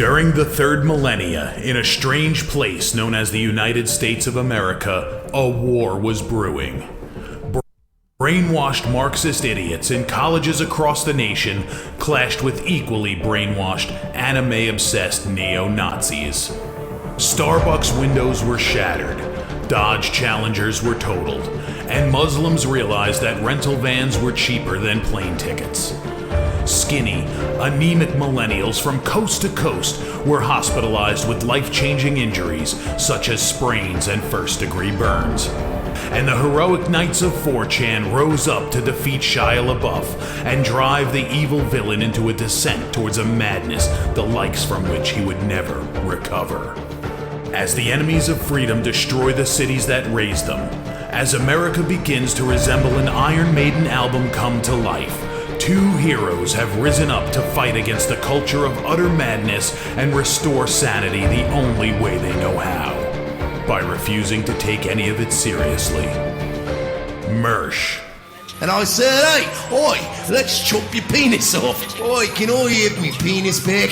During the third millennia, in a strange place known as the United States of America, a war was brewing. Brainwashed Marxist idiots in colleges across the nation clashed with equally brainwashed, anime-obsessed neo-Nazis. Starbucks windows were shattered, Dodge Challengers were totaled, and Muslims realized that rental vans were cheaper than plane tickets. Skinny, anemic millennials from coast to coast were hospitalized with life-changing injuries such as sprains and first-degree burns. And the heroic knights of 4chan rose up to defeat Shia LaBeouf and drive the evil villain into a descent towards a madness the likes from which he would never recover. As the enemies of freedom destroy the cities that raised them, as America begins to resemble an Iron Maiden album come to life, two heroes have risen up to fight against the culture of utter madness and restore sanity the only way they know how, by refusing to take any of it seriously. Mersh. And I said, hey, oi, let's chop your penis off. Oi, can I have me penis back?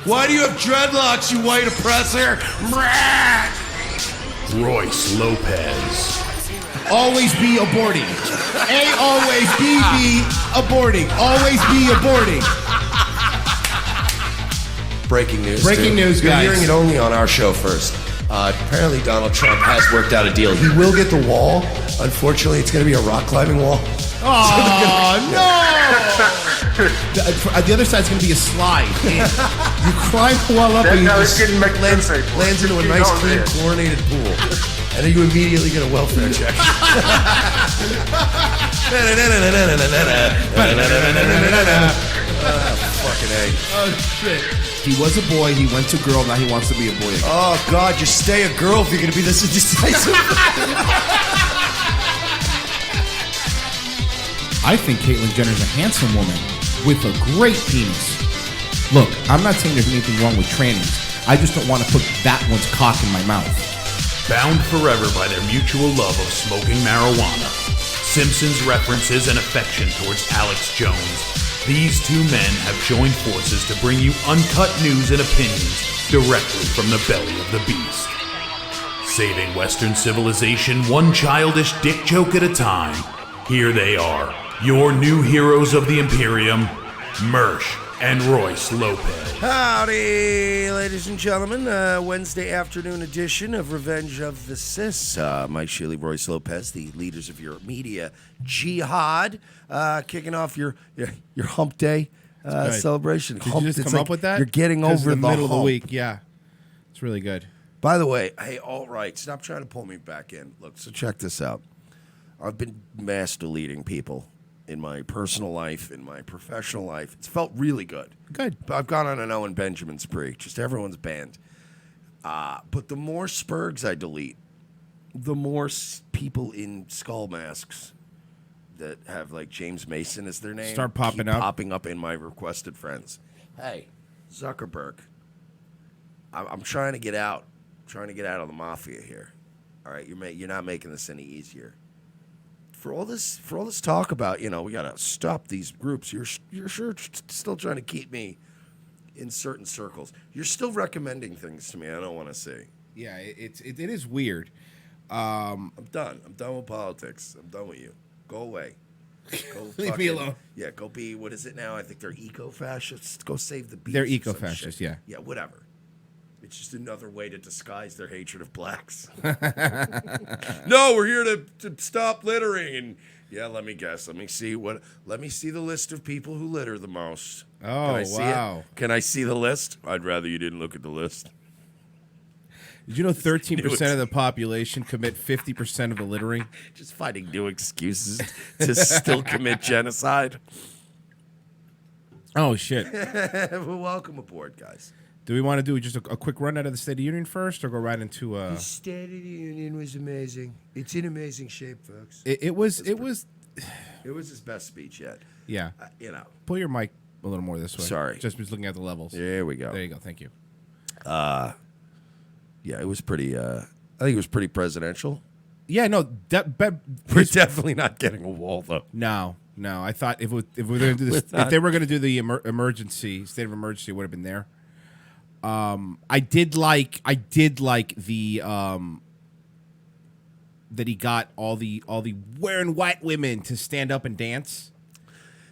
Why do you have dreadlocks, you white oppressor? Royce Lopez. Always be aborting. A always be aborting. Always be aborting. Breaking news. Breaking news, You're guys. hearing it only on our show first. Apparently Donald Trump has worked out a deal. He will get the wall. Unfortunately, it's going to be a rock climbing wall. Oh, no! The other side's going to be a slide. You climb the wall up and you just Lands into a nice, clean, chlorinated pool. And then you immediately get a welfare check. Fucking A. Oh, shit. He was a boy, he went to girl, now he wants to be a boy again. Oh, God, just stay a girl if you're going to be this indecisive. I think Caitlyn Jenner's a handsome woman with a great penis. Look, I'm not saying there's anything wrong with trannies. I just don't want to put that one's cock in my mouth. Bound forever by their mutual love of smoking marijuana, Simpsons references and affection towards Alex Jones, these two men have joined forces to bring you uncut news and opinions directly from the belly of the beast. Saving Western civilization one childish dick joke at a time, here they are, your new heroes of the Imperium, Mersh and Royce Lopez. Howdy, ladies and gentlemen. Wednesday afternoon edition of Revenge of the Cis. Mike Shealy, Royce Lopez, the leaders of your media jihad, kicking off your hump day celebration. Did you just come up with that? You're getting over the middle hump. of the week. Yeah, it's really good. By the way, hey, all right, stop trying to pull me back in. Look, so check this out. I've been mass deleting people in my personal life, in my professional life. It's felt really good. Good. I've gone on an Owen Benjamin spree. Just everyone's banned. But the more Spurgs I delete, the more people in skull masks that have like James Mason as their name start popping popping up in my requested friends. Hey, Zuckerberg, I'm trying to get out. I'm trying to get out of the mafia here. All right, you're not making this any easier. For all this talk about, we gotta stop these groups. You're sure still trying to keep me in certain circles. You're still recommending things to me I don't want to see. Yeah, it is weird. I'm done. I'm done with politics. I'm done with you. Go away. Go Leave me alone. Yeah, go be, what is it now? I think they're eco-fascists. Go save the beach. They're or some eco-fascists, shit. yeah. Yeah, whatever. It's just another way to disguise their hatred of blacks. No, we're here to stop littering. And yeah, let me guess. Let me see the list of people who litter the most. Oh, Can I see wow. it? Can I see the list? I'd rather you didn't look at the list. Did you know 13% of the population commit 50% of the littering? Just finding new excuses to still commit genocide. Oh, shit. Well, welcome aboard, guys. Do we want to do just a quick run out of the State of the Union first, or go right into... The State of the Union was amazing. It's in amazing shape, folks. It was his best speech yet. Yeah. Pull your mic a little more this way. Sorry. Just looking at the levels. There we go. There you go. Thank you. Yeah, it was pretty, I think it was pretty presidential. Yeah, no. We're definitely not getting a wall, though. No. I thought if we were going to do this, if they were going to do the emergency, state of emergency, it would have been there. I did like the that he got all the wearing white women to stand up and dance.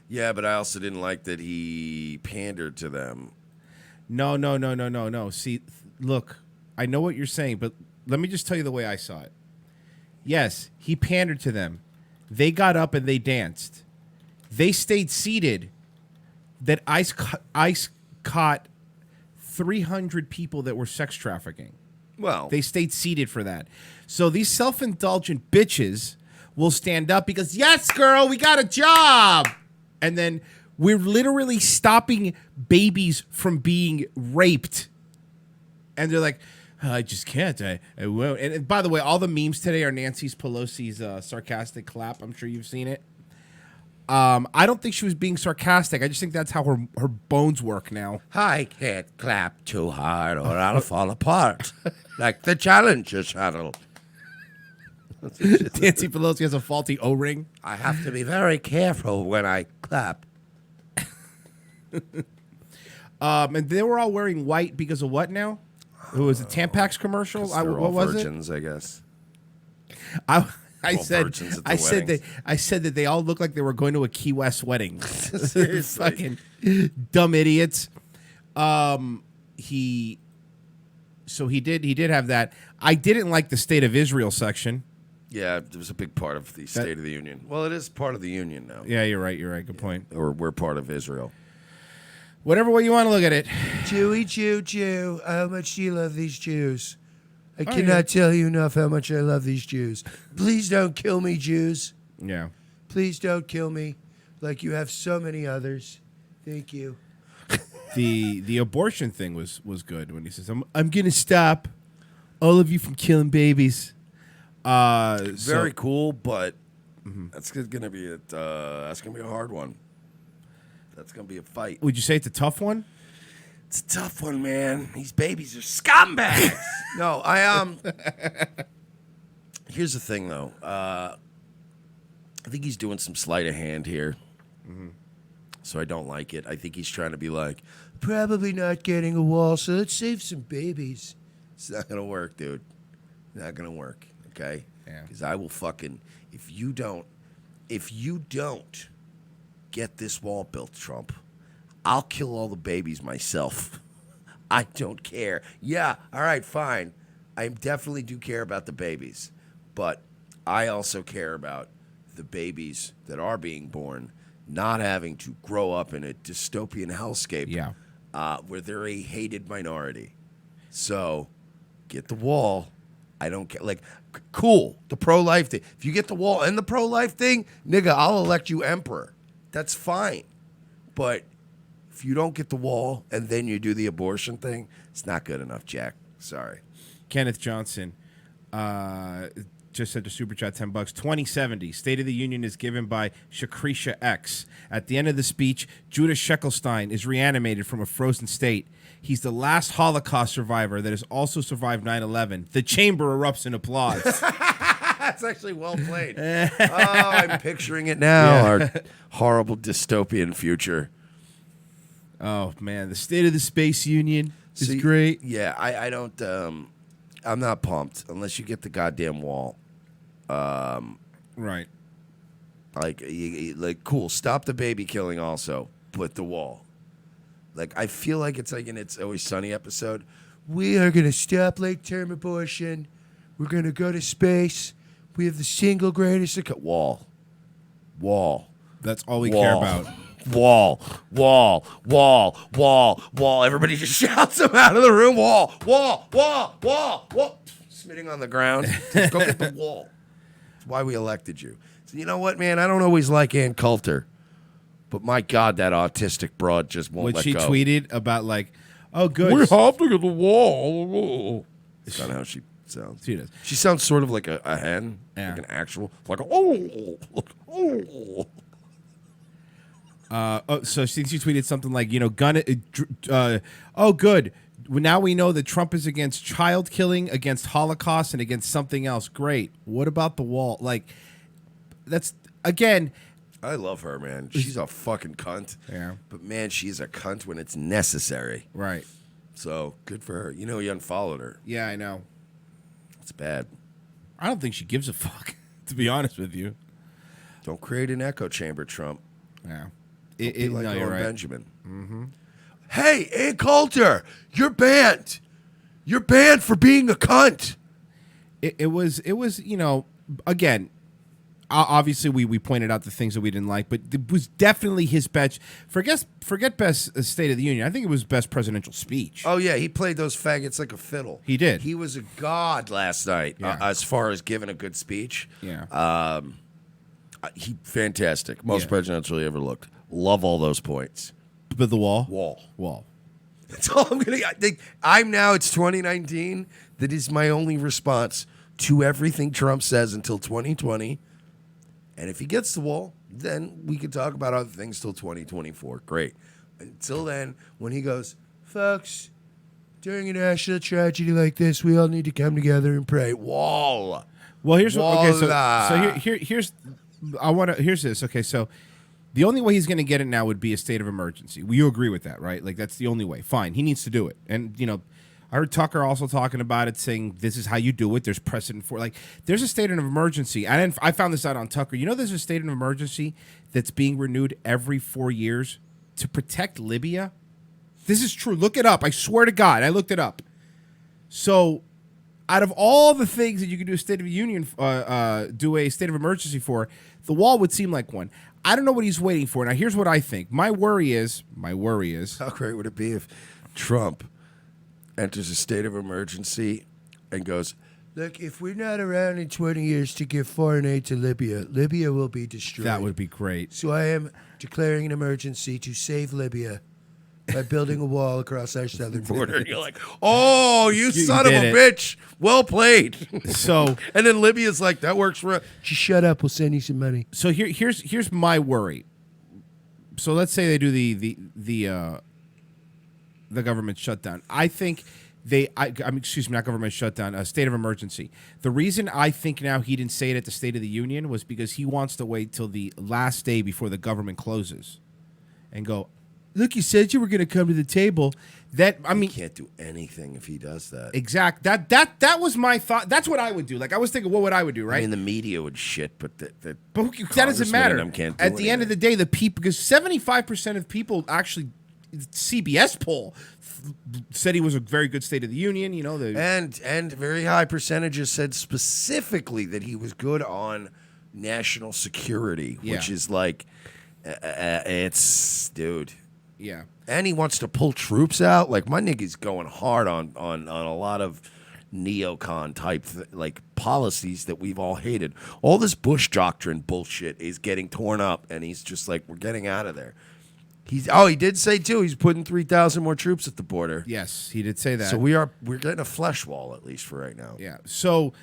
Yeah, but I also didn't like that he pandered to them. No. See, look, I know what you're saying, but let me just tell you the way I saw it. Yes, he pandered to them. They got up and they danced. They stayed seated. That ICE caught 300 people that were sex trafficking. Well, They stayed seated for that. So these self-indulgent bitches will stand up because, yes, girl, we got a job. And then we're literally stopping babies from being raped. And they're like, I just can't. I won't. And by the way, all the memes today are Nancy Pelosi's sarcastic clap. I'm sure you've seen it. I don't think she was being sarcastic. I just think that's how her bones work now. I can't clap too hard or I'll fall apart. Like the Challenger shuttle. Nancy Pelosi has a faulty O-ring. I have to be very careful when I clap. And they were all wearing white because of what now? Who was it? Tampax commercial? They're What all was virgins, I guess. I All said virgins at the I said that they all looked like they were going to a Key West wedding. Seriously. Fucking dumb idiots. He did have that. I didn't like the State of Israel section. Yeah, it was a big part of the State of the Union. Well, it is part of the Union now. Yeah, you're right. Good point. Or we're part of Israel. Whatever way you want to look at it. Jewy Jew. How much do you love these Jews? I Oh, cannot yeah. tell you enough how much I love these Jews. Please don't kill me, Jews. Yeah. Please don't kill me like you have so many others. Thank you. The abortion thing was good when he says, I'm gonna stop all of you from killing babies. Very cool, but that's gonna be that's gonna be a hard one. That's gonna be a fight. Would you say it's a tough one? It's a tough one, man. These babies are scumbags. No, Here's the thing, though. I think he's doing some sleight of hand here. So I don't like it. I think he's trying to be like, probably not getting a wall, so let's save some babies. It's not gonna work, dude. Not gonna work. Okay? Yeah. Because I will fucking if you don't get this wall built, Trump, I'll kill all the babies myself. I don't care. Yeah, all right, fine. I definitely do care about the babies. But I also care about the babies that are being born not having to grow up in a dystopian hellscape where they're a hated minority. So get the wall. I don't care. Like, cool, the pro-life thing. If you get the wall and the pro-life thing, nigga, I'll elect you emperor. That's fine. But if you don't get the wall and then you do the abortion thing, it's not good enough, Jack. Sorry. Kenneth Johnson just said to Super Chat $10. 2070 State of the Union is given by Shakrisha X. At the end of the speech, Judah Sheckelstein is reanimated from a frozen state. He's the last Holocaust survivor that has also survived 9/11. The chamber erupts in applause. That's actually well played. Oh, I'm picturing it now. Our horrible dystopian future. Oh, man. The State of the Space Union is great. Yeah, I don't... I'm not pumped unless you get the goddamn wall. Right. Like, cool, stop the baby killing also, but the wall. Like, I feel like it's like in It's Always Sunny episode. We are going to stop late-term abortion. We're going to go to space. We have the single greatest... Wall. That's all we care about. Wall. Everybody just shouts him out of the room. Wall. Spitting on the ground. Go get the wall. That's why we elected you. So you know what, man? I don't always like Ann Coulter. But my God, that autistic broad just won't let go. When she tweeted about like, oh, good. We have to get the wall. That's not how she sounds. She does. She sounds sort of like a hen. Yeah. Like an actual, like So she tweeted something like, oh, good. Now we know that Trump is against child killing, against Holocaust, and against something else. Great. What about the wall? Like, that's, again... I love her, man. She's a fucking cunt. Yeah. But, man, she's a cunt when it's necessary. Right. So good for her. You know, he unfollowed her. Yeah, I know. It's bad. I don't think she gives a fuck, to be honest with you. Don't create an echo chamber, Trump. Yeah. Be like no, Owen you're right. Benjamin. Mm-hmm. Hey, Ann Coulter, you're banned. You're banned for being a cunt. It was, you know, again, obviously we pointed out the things that we didn't like, but it was definitely his best. Forget best State of the Union. I think it was best presidential speech. Oh, yeah, he played those faggots like a fiddle. He did. He was a god last night as far as giving a good speech. Yeah. He fantastic. Most presidential he ever looked. Love all those points. But the wall? Wall. That's all I'm going to... I think it's 2019. That is my only response to everything Trump says until 2020. And if he gets the wall, then we can talk about other things till 2024. Great. Until then, when he goes, folks, during a national tragedy like this, we all need to come together and pray. Wall. Well, here's what... Okay, Voila. so here's... Here's this. Okay, so... The only way he's going to get it now would be a state of emergency. You agree with that, right? Like, that's the only way. Fine. He needs to do it. And, you know, I heard Tucker also talking about it, saying this is how you do it. There's precedent for it. Like, there's a state of emergency. I found this out on Tucker. You know there's a state of emergency that's being renewed every 4 years to protect Libya? This is true. Look it up. I swear to God. I looked it up. So, out of all the things that you could do a state of union, do a state of emergency for, the wall would seem like one. I don't know what he's waiting for. Now, here's what I think. My worry is. How great would it be if Trump enters a state of emergency and goes, look, if we're not around in 20 years to give foreign aid to Libya, Libya will be destroyed. That would be great. So I am declaring an emergency to save Libya by building a wall across our southern border. And you're like, oh, you son of a bitch. Well played. So, and then Libya's like, that works for us. Just shut up. We'll send you some money. So here's my worry. So let's say they do the government shutdown. I think not government shutdown, a state of emergency. The reason I think now he didn't say it at the State of the Union was because he wants to wait till the last day before the government closes and go, look, you said you were going to come to the table. He can't do anything if he does that. Exact. That was my thought. That's what I would do. Like, I was thinking, what would I would do, right? I mean, the media would shit, but that doesn't matter. At the end of the day, the people, because 75% of people actually, CBS poll said he was a very good State of the Union. You know, and very high percentages said specifically that he was good on national security, which is like, it's dude. Yeah. And he wants to pull troops out. Like, my nigga's going hard on a lot of neocon type like policies that we've all hated. All this Bush doctrine bullshit is getting torn up, and he's just like, we're getting out of there. He did say too, he's putting 3,000 more troops at the border. Yes, he did say that. So we're getting a flesh wall, at least for right now. Yeah. So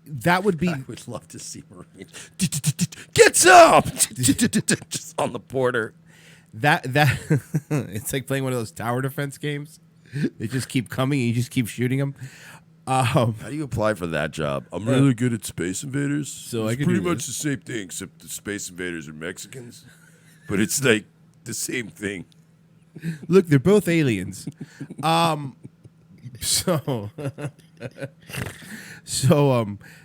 that would be. I would love to see Marines get some just on the border. That it's like playing one of those tower defense games. They just keep coming and you just keep shooting them. How do you apply for that job? I'm really good at Space Invaders. So it's pretty much the same thing, except the Space Invaders are Mexicans. But it's like the same thing. Look, they're both aliens. So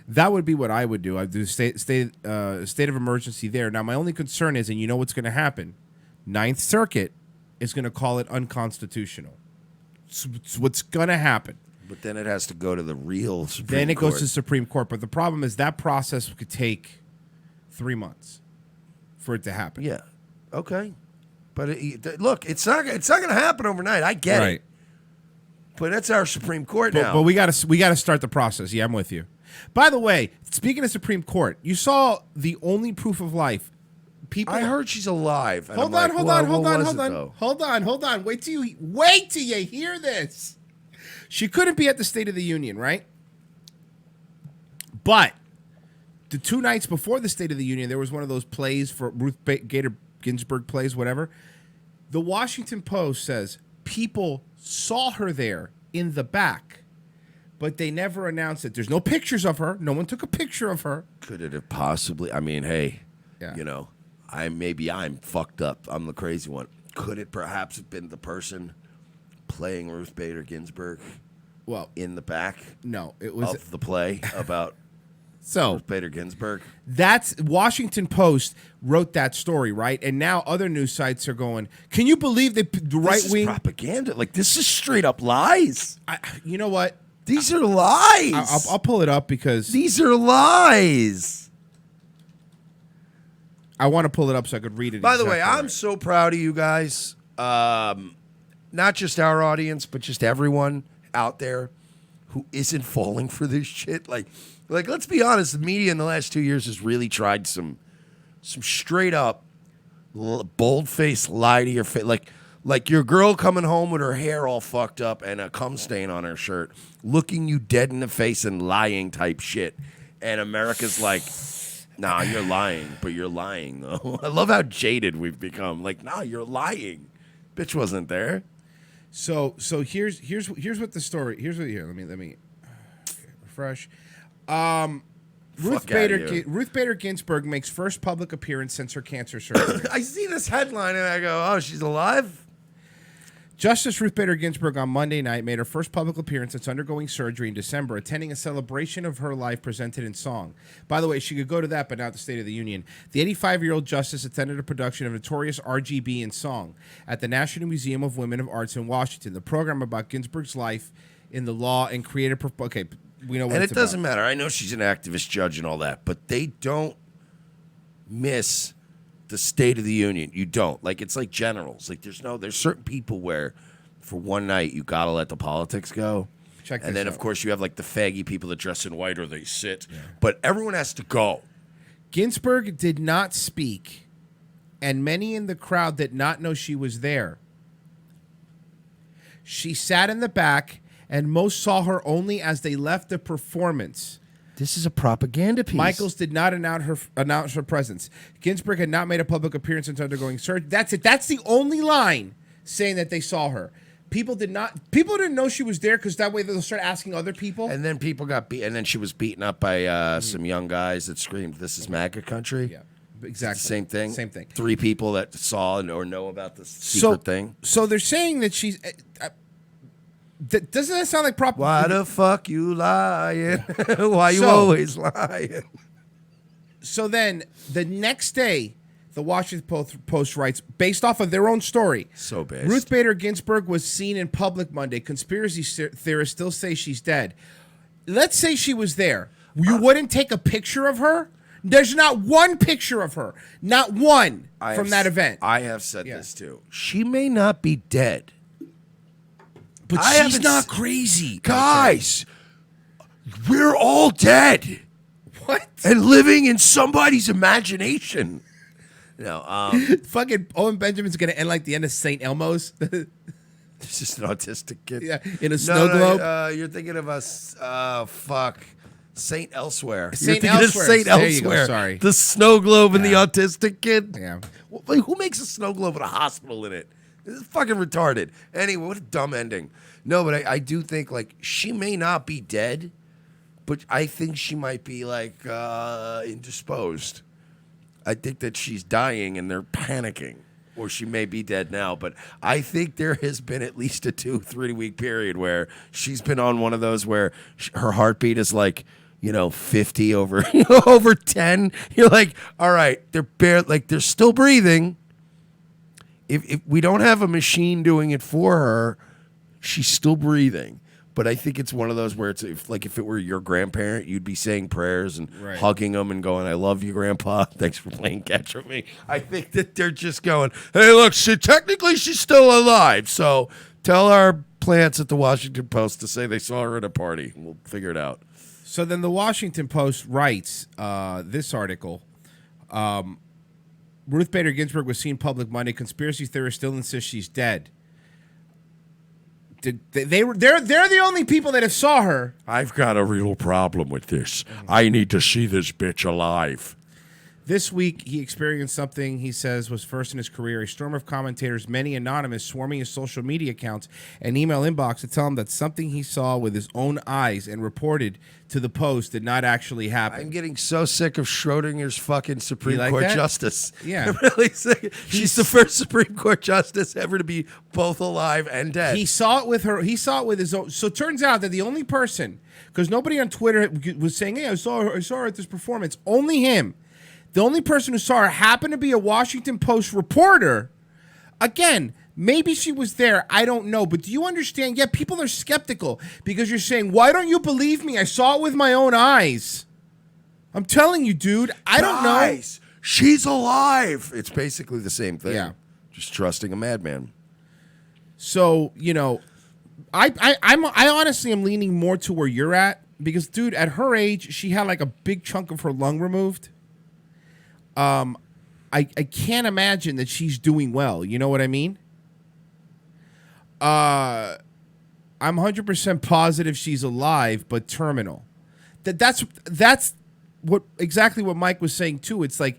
that would be what I would do. I'd do state of emergency there. Now, my only concern is, and you know what's going to happen, Ninth Circuit is going to call it unconstitutional. It's what's going to happen. But then it has to go to the real Supreme Court. Then it goes to the Supreme Court. But the problem is that process could take 3 months for it to happen. Yeah. Okay. But look, it's not going to happen overnight. I get it. But that's our Supreme Court now. But we got to start the process. Yeah, I'm with you. By the way, speaking of Supreme Court, you saw the only proof of life. People. I heard she's alive. Hold on. Wait till you hear this. She couldn't be at the State of the Union, right? But the 2 nights before the State of the Union, there was one of those plays for Ruth Bader Ginsburg plays, whatever. The Washington Post says people saw her there in the back, but they never announced it. There's no pictures of her. No one took a picture of her. Could it have possibly? I mean, hey, I'm fucked up. I'm the crazy one. could it perhaps have been the person playing Ruth Bader Ginsburg Well, in the back no, it was of the play about so Ruth Bader Ginsburg? that's Washington Post wrote that story, right? And now other news sites are going, can you believe that the right This is wing propaganda. Like, this is straight up lies. you know what? These are lies. I'll pull it up because These are lies. I want to pull it up so I could read it. By the way, exactly I'm right. so proud of you guys. Not just our audience, but just everyone out there who isn't falling for this shit. Like let's be honest, the media in the last 2 years has really tried some straight up bold-faced lie to your face. Like your girl coming home with her hair all fucked up and a cum stain on her shirt, looking you dead in the face and lying type shit. And America's like, nah, you're lying, but you're lying though. I love how jaded we've become. Like, nah, you're lying. Bitch wasn't there. So here's what the story. Here's what here. Let me refresh. Ruth Bader Ginsburg makes first public appearance since her cancer surgery. I see this headline and I go, oh, she's alive? Justice Ruth Bader Ginsburg on Monday night made her first public appearance since undergoing surgery in December, attending a celebration of her life presented in song. By the way, she could go to that, but not the State of the Union. The 85-year-old justice attended a production of notorious RGB in song at the National Museum of Women of Arts in Washington. The program about Ginsburg's life in the law and creative... Okay, we know what And it's it doesn't about. matter. I know she's an activist judge and all that, but they don't miss the State of the Union. You don't. Like, it's like generals. Like, there's certain people where for one night you gotta let the politics go. Check and this then, out. of course, you have like the faggy people that dress in white or they sit. Yeah. But everyone has to go. Ginsburg did not speak, and many in the crowd did not know she was there. She sat in the back, and most saw her only as they left the performance. This is a propaganda piece. Michaels did not announce her presence. Ginsburg had not made a public appearance since undergoing surgery. That's it. That's the only line saying that they saw her. People didn't know she was there because that way they'll start asking other people. And then people got beat, and then she was beaten up by some young guys that screamed, "This is MAGA country." Yeah, exactly. Same thing. Same thing. 3 people that saw or know about this secret thing. So they're saying that she's. Doesn't that sound like Why the fuck you lying? Why you always lying? So then the next day, the Washington Post writes, based off of their own story. So based. Ruth Bader Ginsburg was seen in public Monday. Conspiracy theorists still say she's dead. Let's say she was there. You wouldn't take a picture of her? There's not one picture of her. Not one from that event. I have said this too. She may not be dead. But she's not crazy. Guys, we're all dead. What? And living in somebody's imagination. No, Fucking Owen Benjamin's going to end like the end of St. Elmo's. It's just an autistic kid. Yeah, in a snow globe. You're thinking of us, Saint Elsewhere. Saint You're thinking Elsewhere. of Saint There you go, Elsewhere. sorry. The snow globe and the autistic kid. Yeah. Wait, who makes a snow globe with a hospital in it? This is fucking retarded. Anyway, what a dumb ending. No, but I do think, like, she may not be dead, but I think she might be, like, indisposed. I think that she's dying and they're panicking. Or she may be dead now, but I think there has been at least a 2-3 week period where she's been on one of those where her heartbeat is like, 50 over over 10. You're like, all right, they're still breathing. If we don't have a machine doing it for her, she's still breathing. But I think it's one of those where it's if it were your grandparent, you'd be saying prayers and hugging them and going, "I love you, Grandpa. Thanks for playing catch with me." I think that they're just going, "Hey, look, technically she's still alive. So tell our plants at the Washington Post to say they saw her at a party. We'll figure it out." So then the Washington Post writes this article. Ruth Bader Ginsburg was seen public Monday. Conspiracy theorists still insist she's dead. They're the only people that have saw her. I've got a real problem with this. I need to see this bitch alive. This week, he experienced something he says was first in his career. A storm of commentators, many anonymous, swarming his social media accounts and email inbox to tell him that something he saw with his own eyes and reported to the Post did not actually happen. I'm getting so sick of Schrodinger's fucking Supreme like Court that? justice. Yeah. I'm really sick. She's the first Supreme Court justice ever to be both alive and dead. He saw it with her. He saw it with his own. So it turns out that the only person, because nobody on Twitter was saying, "Hey, I saw her at this performance." Only him. The only person who saw her happened to be a Washington Post reporter. Again, maybe she was there. I don't know. But do you understand? Yeah, people are skeptical because you're saying, "Why don't you believe me? I saw it with my own eyes." I'm telling you, dude. I don't know. Guys, she's alive. It's basically the same thing. Yeah. Just trusting a madman. So, I honestly am leaning more to where you're at because, dude, at her age, she had like a big chunk of her lung removed. I can't imagine that she's doing well. You know what I mean? I'm 100% positive she's alive, but terminal. That's exactly what Mike was saying too. It's like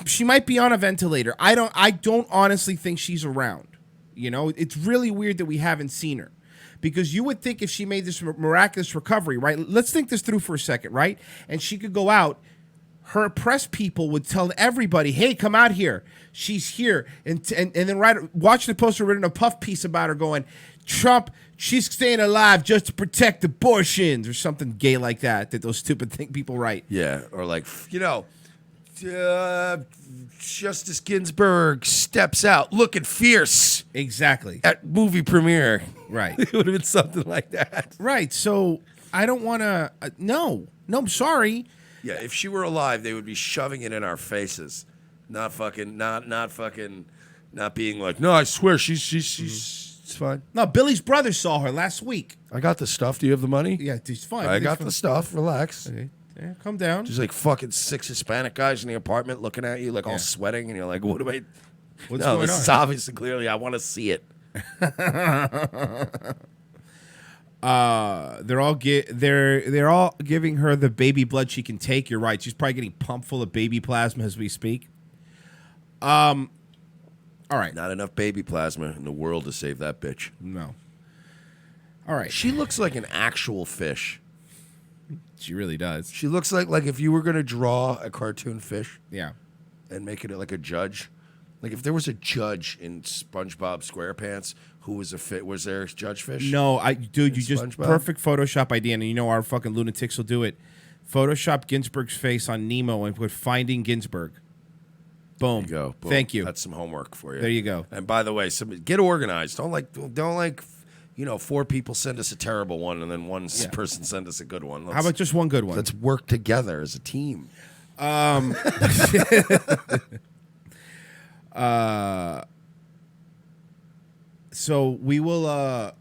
she might be on a ventilator. I don't honestly think she's around. It's really weird that we haven't seen her. Because you would think if she made this miraculous recovery, right? Let's think this through for a second, right? And she could go out. Her press people would tell everybody, "Hey, come out here. She's here." And then Washington Post had written a puff piece about her going, "Trump, she's staying alive just to protect abortions," or something gay like that those stupid people write. Yeah, or like, Justice Ginsburg steps out looking fierce Exactly. at movie premiere. Right. It would have been something like that. Right. So I don't want to. No, I'm sorry. Yeah, if she were alive, they would be shoving it in our faces, not being like, "No, I swear, she's it's fine." No, Billy's brother saw her last week. I got the stuff. Do you have the money? Yeah, he's fine. I got the stuff. Relax. Okay. Yeah, calm down. There's like fucking 6 Hispanic guys in the apartment looking at you, like all Yeah. sweating, and you're like, "What do I?" What's No, going this on? is obviously clearly. I want to see it. They're all giving her the baby blood she can take. You're right. She's probably getting pumped full of baby plasma as we speak. All right. Not enough baby plasma in the world to save that bitch. No. All right. She looks like an actual fish. She really does. She looks like if you were gonna draw a cartoon fish Yeah. and make it like a judge, like if there was a judge in SpongeBob SquarePants who was was there a judge fish? No, dude, you just SpongeBob? perfect Photoshop idea, and our fucking lunatics will do it. Photoshop Ginsburg's face on Nemo and put Finding Ginsburg. Boom. There you go. Boom. Thank you. That's some homework for you. There you go. And by the way, get organized. Don't like 4 people send us a terrible one and then one person send us a good one. How about just one good one? Let's work together as a team. So we will. I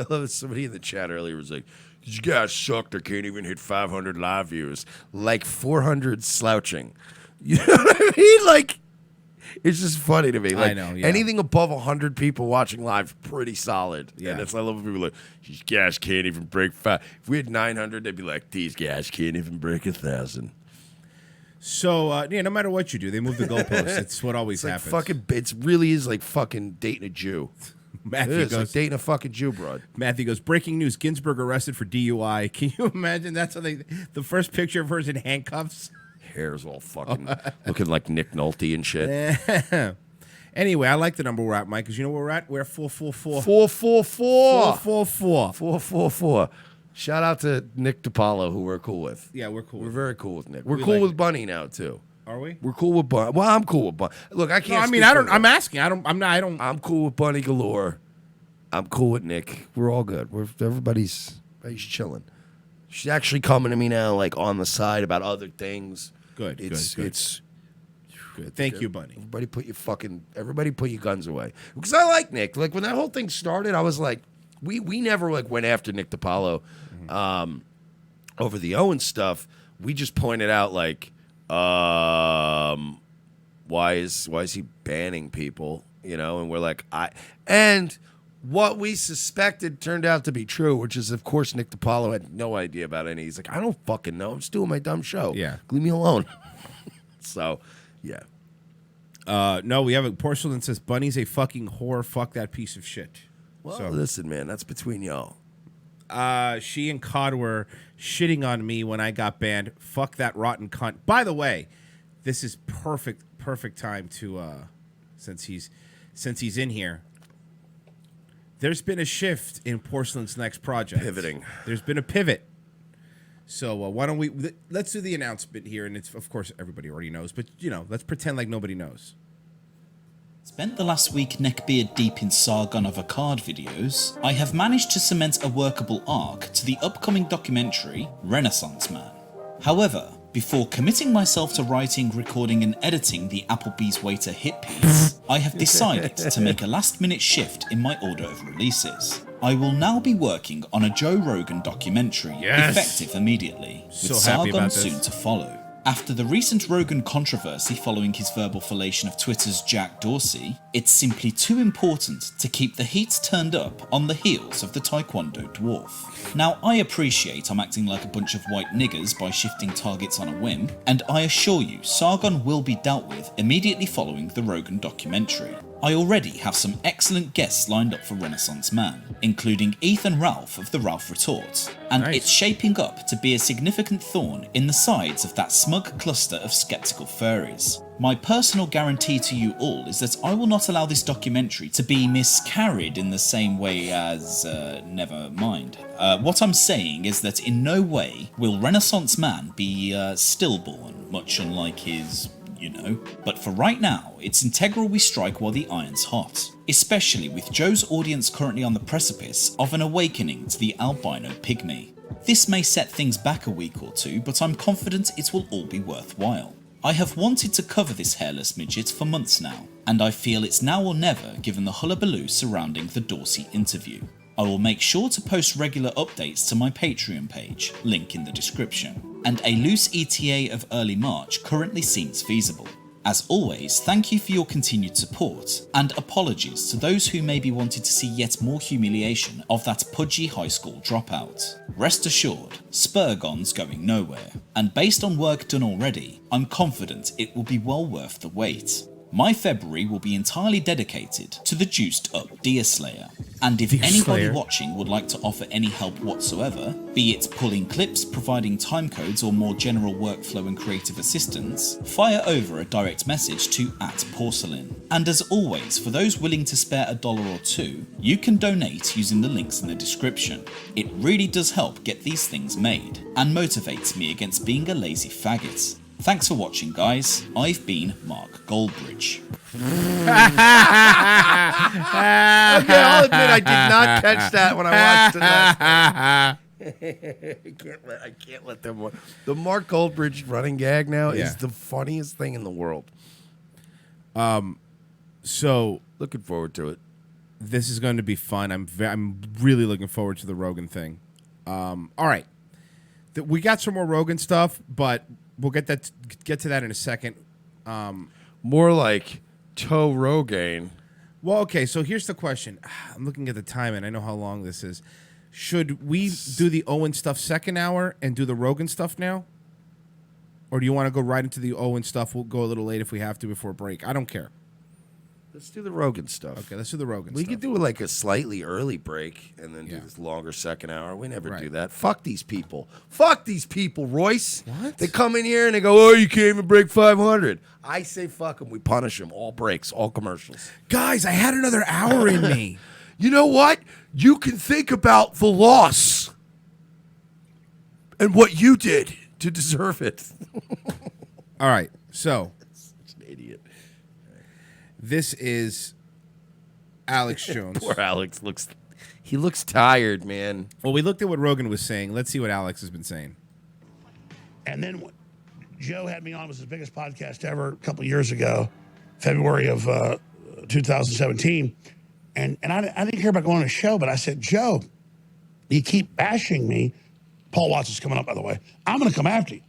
love it. Somebody in the chat earlier was like, "You guys suck. They can't even hit 500 live views. Like 400 slouching." You know what I mean? Like, it's just funny to me. Like, I know, yeah. Anything above 100 people watching live is pretty solid. Yeah. And I love when people are like, "These guys can't even break 5." If we had 900, they'd be like, "These guys can't even break 1,000." So no matter what you do, they move the goalposts. It's what always It's like happens. fucking. It really is like fucking dating a Jew. It Matthew is like goes. dating a fucking Jew, broad. Matthew goes. Breaking news: Ginsburg arrested for DUI. Can you imagine? That's how the first picture of her's in handcuffs. Hair's all fucking looking like Nick Nolte and shit. Anyway, I like the number we're at, Mike, because you know where we're at? We're at 444. 444. 444. 444. Shout out to Nick DiPaolo, who we're cool with. Yeah, we're cool. We're very cool with Nick. We're We cool like with it. Bunny now too. Are we? We're cool with Bunny. Well, I'm cool with Bunny. Look, I No, can't. I mean, speak I don't. for I'm him. asking. I don't. I'm cool with Bunny galore. I'm cool with Nick. We're all good. Everybody's chilling. She's actually coming to me now, like on the side about other things. Good. It's good. it's Good. Thank you, Bunny. Everybody put your guns away. Because I like Nick. Like when that whole thing started, I was like, we never like went after Nick DiPaolo over the Owen stuff. We just pointed out like, why is he banning people? And we're like, what we suspected turned out to be true, which is, of course, Nick DiPaolo had no idea about any. He's like, I don't fucking know. I'm just doing my dumb show. Yeah. Leave me alone. So, yeah. No, we have a porcelain that says Bunny's a fucking whore. Fuck that piece of shit. Well, So- listen, man, that's between y'all. She and Cod were shitting on me when I got banned. Fuck that rotten cunt. By the way, this is perfect time to since he's in here. There's been a shift in Porcelain's next project. Pivoting. There's been a pivot. So why don't we let's do the announcement here, and it's of course everybody already knows, but let's pretend like nobody knows. Spent the last week neckbeard deep in Sargon of Akkad videos, I have managed to cement a workable arc to the upcoming documentary Renaissance Man. However, before committing myself to writing, recording and editing the Applebee's Waiter hit piece, I have decided to make a last-minute shift in my order of releases. I will now be working on a Joe Rogan documentary, effective immediately, with So happy Sargon about this. soon to follow. After the recent Rogan controversy following his verbal fellation of Twitter's Jack Dorsey, it's simply too important to keep the heat turned up on the heels of the Taekwondo dwarf. Now, I appreciate I'm acting like a bunch of white niggers by shifting targets on a whim, and I assure you Sargon will be dealt with immediately following the Rogan documentary. I already have some excellent guests lined up for Renaissance Man, including Ethan Ralph of The Ralph Retort, and Nice. it's shaping up to be a significant thorn in the sides of that smug cluster of skeptical furries. My personal guarantee to you all is that I will not allow this documentary to be miscarried in the same way as, never mind. What I'm saying is that in no way will Renaissance Man be stillborn, much unlike his... But for right now, it's integral we strike while the iron's hot, especially with Joe's audience currently on the precipice of an awakening to the albino pygmy. This may set things back a week or two, but I'm confident it will all be worthwhile. I have wanted to cover this hairless midget for months now, and I feel it's now or never given the hullabaloo surrounding the Dorsey interview. I will make sure to post regular updates to my Patreon page, link in the description, and a loose ETA of early March currently seems feasible. As always, thank you for your continued support, and apologies to those who maybe wanted to see yet more humiliation of that pudgy high school dropout. Rest assured, Spurgon's going nowhere, and based on work done already, I'm confident it will be well worth the wait. My February will be entirely dedicated to the juiced up Deer Slayer, and if anybody Slayer. watching would like to offer any help whatsoever, be it pulling clips, providing timecodes or more general workflow and creative assistance, fire over a direct message to @porcelain. And as always, for those willing to spare $1 or $2, you can donate using the links in the description. It really does help get these things made, and motivates me against being a lazy faggot. Thanks for watching, guys. I've been Mark Goldbridge. Okay, I'll admit I did not catch that when I watched it last night. I can't let them. The Mark Goldbridge running gag now is the funniest thing in the world. So Looking forward to it. this is going to be fun. I'm really looking forward to the Rogan thing. All right, we got some more Rogan stuff, but we'll get to that in a second. More like Toe Rogaine. Well, okay, so here's the question. I'm looking at the time, and I know how long this is. Should we do the Owen stuff second hour and do the Rogan stuff now? Or do you want to go right into the Owen stuff? We'll go a little late if we have to before break. I don't care. Let's do the Rogan stuff. Okay, let's do the Rogan We stuff. could do like a slightly early break and then do Yeah. this longer second hour. We never Right. do that. Fuck these people. Fuck these people, Royce. What? They come in here and they go, oh, you can't even break 500. I say fuck them. We punish them. All breaks, all commercials. Guys, I had another hour in me. You know what? You can think about the loss and what you did to deserve it. All right, so Such an idiot. this is Alex Jones. Poor Alex looks tired, man. Well, we looked at what Rogan was saying. Let's see what Alex has been saying. And then Joe had me on, it was his biggest podcast ever a couple of years ago, February of 2017. And I didn't care about going on a show, but I said, Joe, you keep bashing me. Paul Watts is coming up, by the way. I'm going to come after you.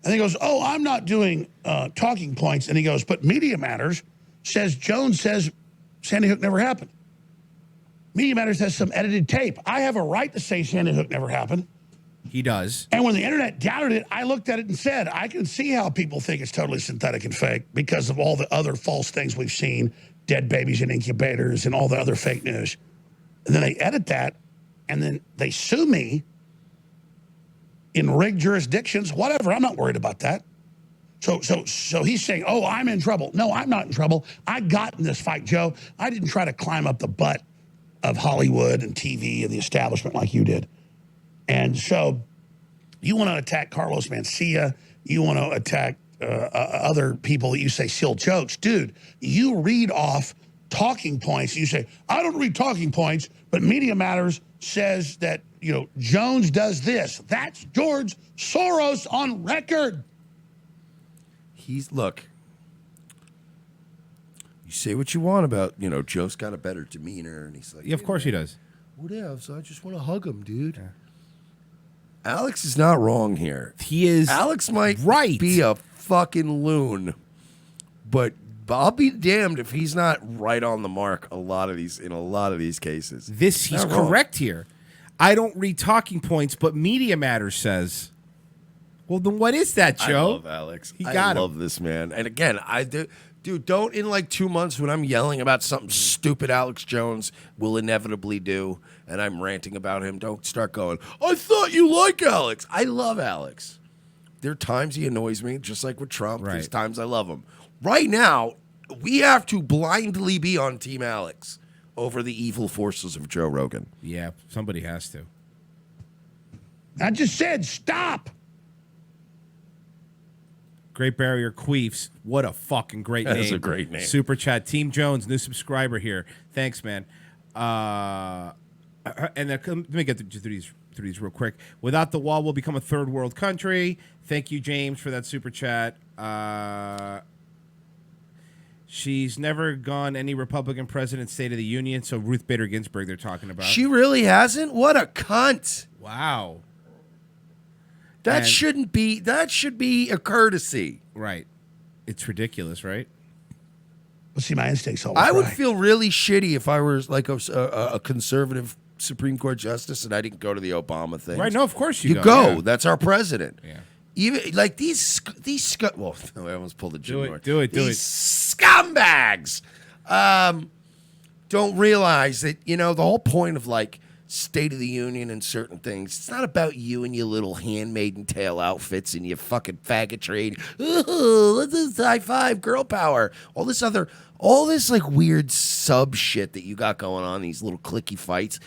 And he goes, oh, I'm not doing talking points. And he goes, but Media Matters says Jones says Sandy Hook never happened. Media Matters has some edited tape. I have a right to say Sandy Hook never happened. He does. And when the internet doubted it, I looked at it and said, I can see how people think it's totally synthetic and fake because of all the other false things we've seen, dead babies in incubators and all the other fake news. And then they edit that, and then they sue me in rigged jurisdictions, whatever. I'm not worried about that. So he's saying, oh, I'm in trouble. No, I'm not in trouble. I got in this fight, Joe. I didn't try to climb up the butt of Hollywood and TV and the establishment like you did. And so you want to attack Carlos Mencia. You want to attack other people that you say steal jokes. Dude, you read off talking points. You say, I don't read talking points, but Media Matters says that, you know, Jones does this. That's George Soros on record. Look, you say what you want about, you know, Joe's got a better demeanor. And he's like, Yeah, of course he does. Whatever, so I just want to hug him, dude. Yeah. Alex is not wrong here. He is. Alex might right. be a fucking loon, but I'll be damned if he's not right on the mark in a lot of these cases. He's correct here. I don't read talking points, but Media Matters says. Well, then what is that, Joe? I love Alex. I love this man. And again, dude, don't in like 2 months when I'm yelling about something stupid Alex Jones will inevitably do, and I'm ranting about him, don't start going, I thought you like Alex. I love Alex. There are times he annoys me, just like with Trump. Right. There's times I love him. Right now, we have to blindly be on Team Alex over the evil forces of Joe Rogan. Yeah, somebody has to. I just said stop. Great Barrier Queefs. What a fucking great name. That's a great name. Super chat. Team Jones, new subscriber here. Thanks, man. And then let me get through these real quick. Without the wall, we'll become a third world country. Thank you, James, for that super chat. She's never gone any Republican president State of the Union, so Ruth Bader Ginsburg they're talking about. She really hasn't? What a cunt. Wow. That should be a courtesy. Right. It's ridiculous, right? Well, see, my instincts always I would right. feel really shitty if I were like a conservative Supreme Court justice and I didn't go to the Obama thing. Right, no, of course you go. Yeah. That's our president. Yeah. Even like these well, I almost pulled the Jim Norton. Do it. Scumbags don't realize that, you know, the whole point of like State of the Union and certain things, it's not about you and your little handmaiden tail outfits and your fucking faggotry. Ooh, let's high five, girl power. All this like weird sub shit that you got going on, these little clicky fights.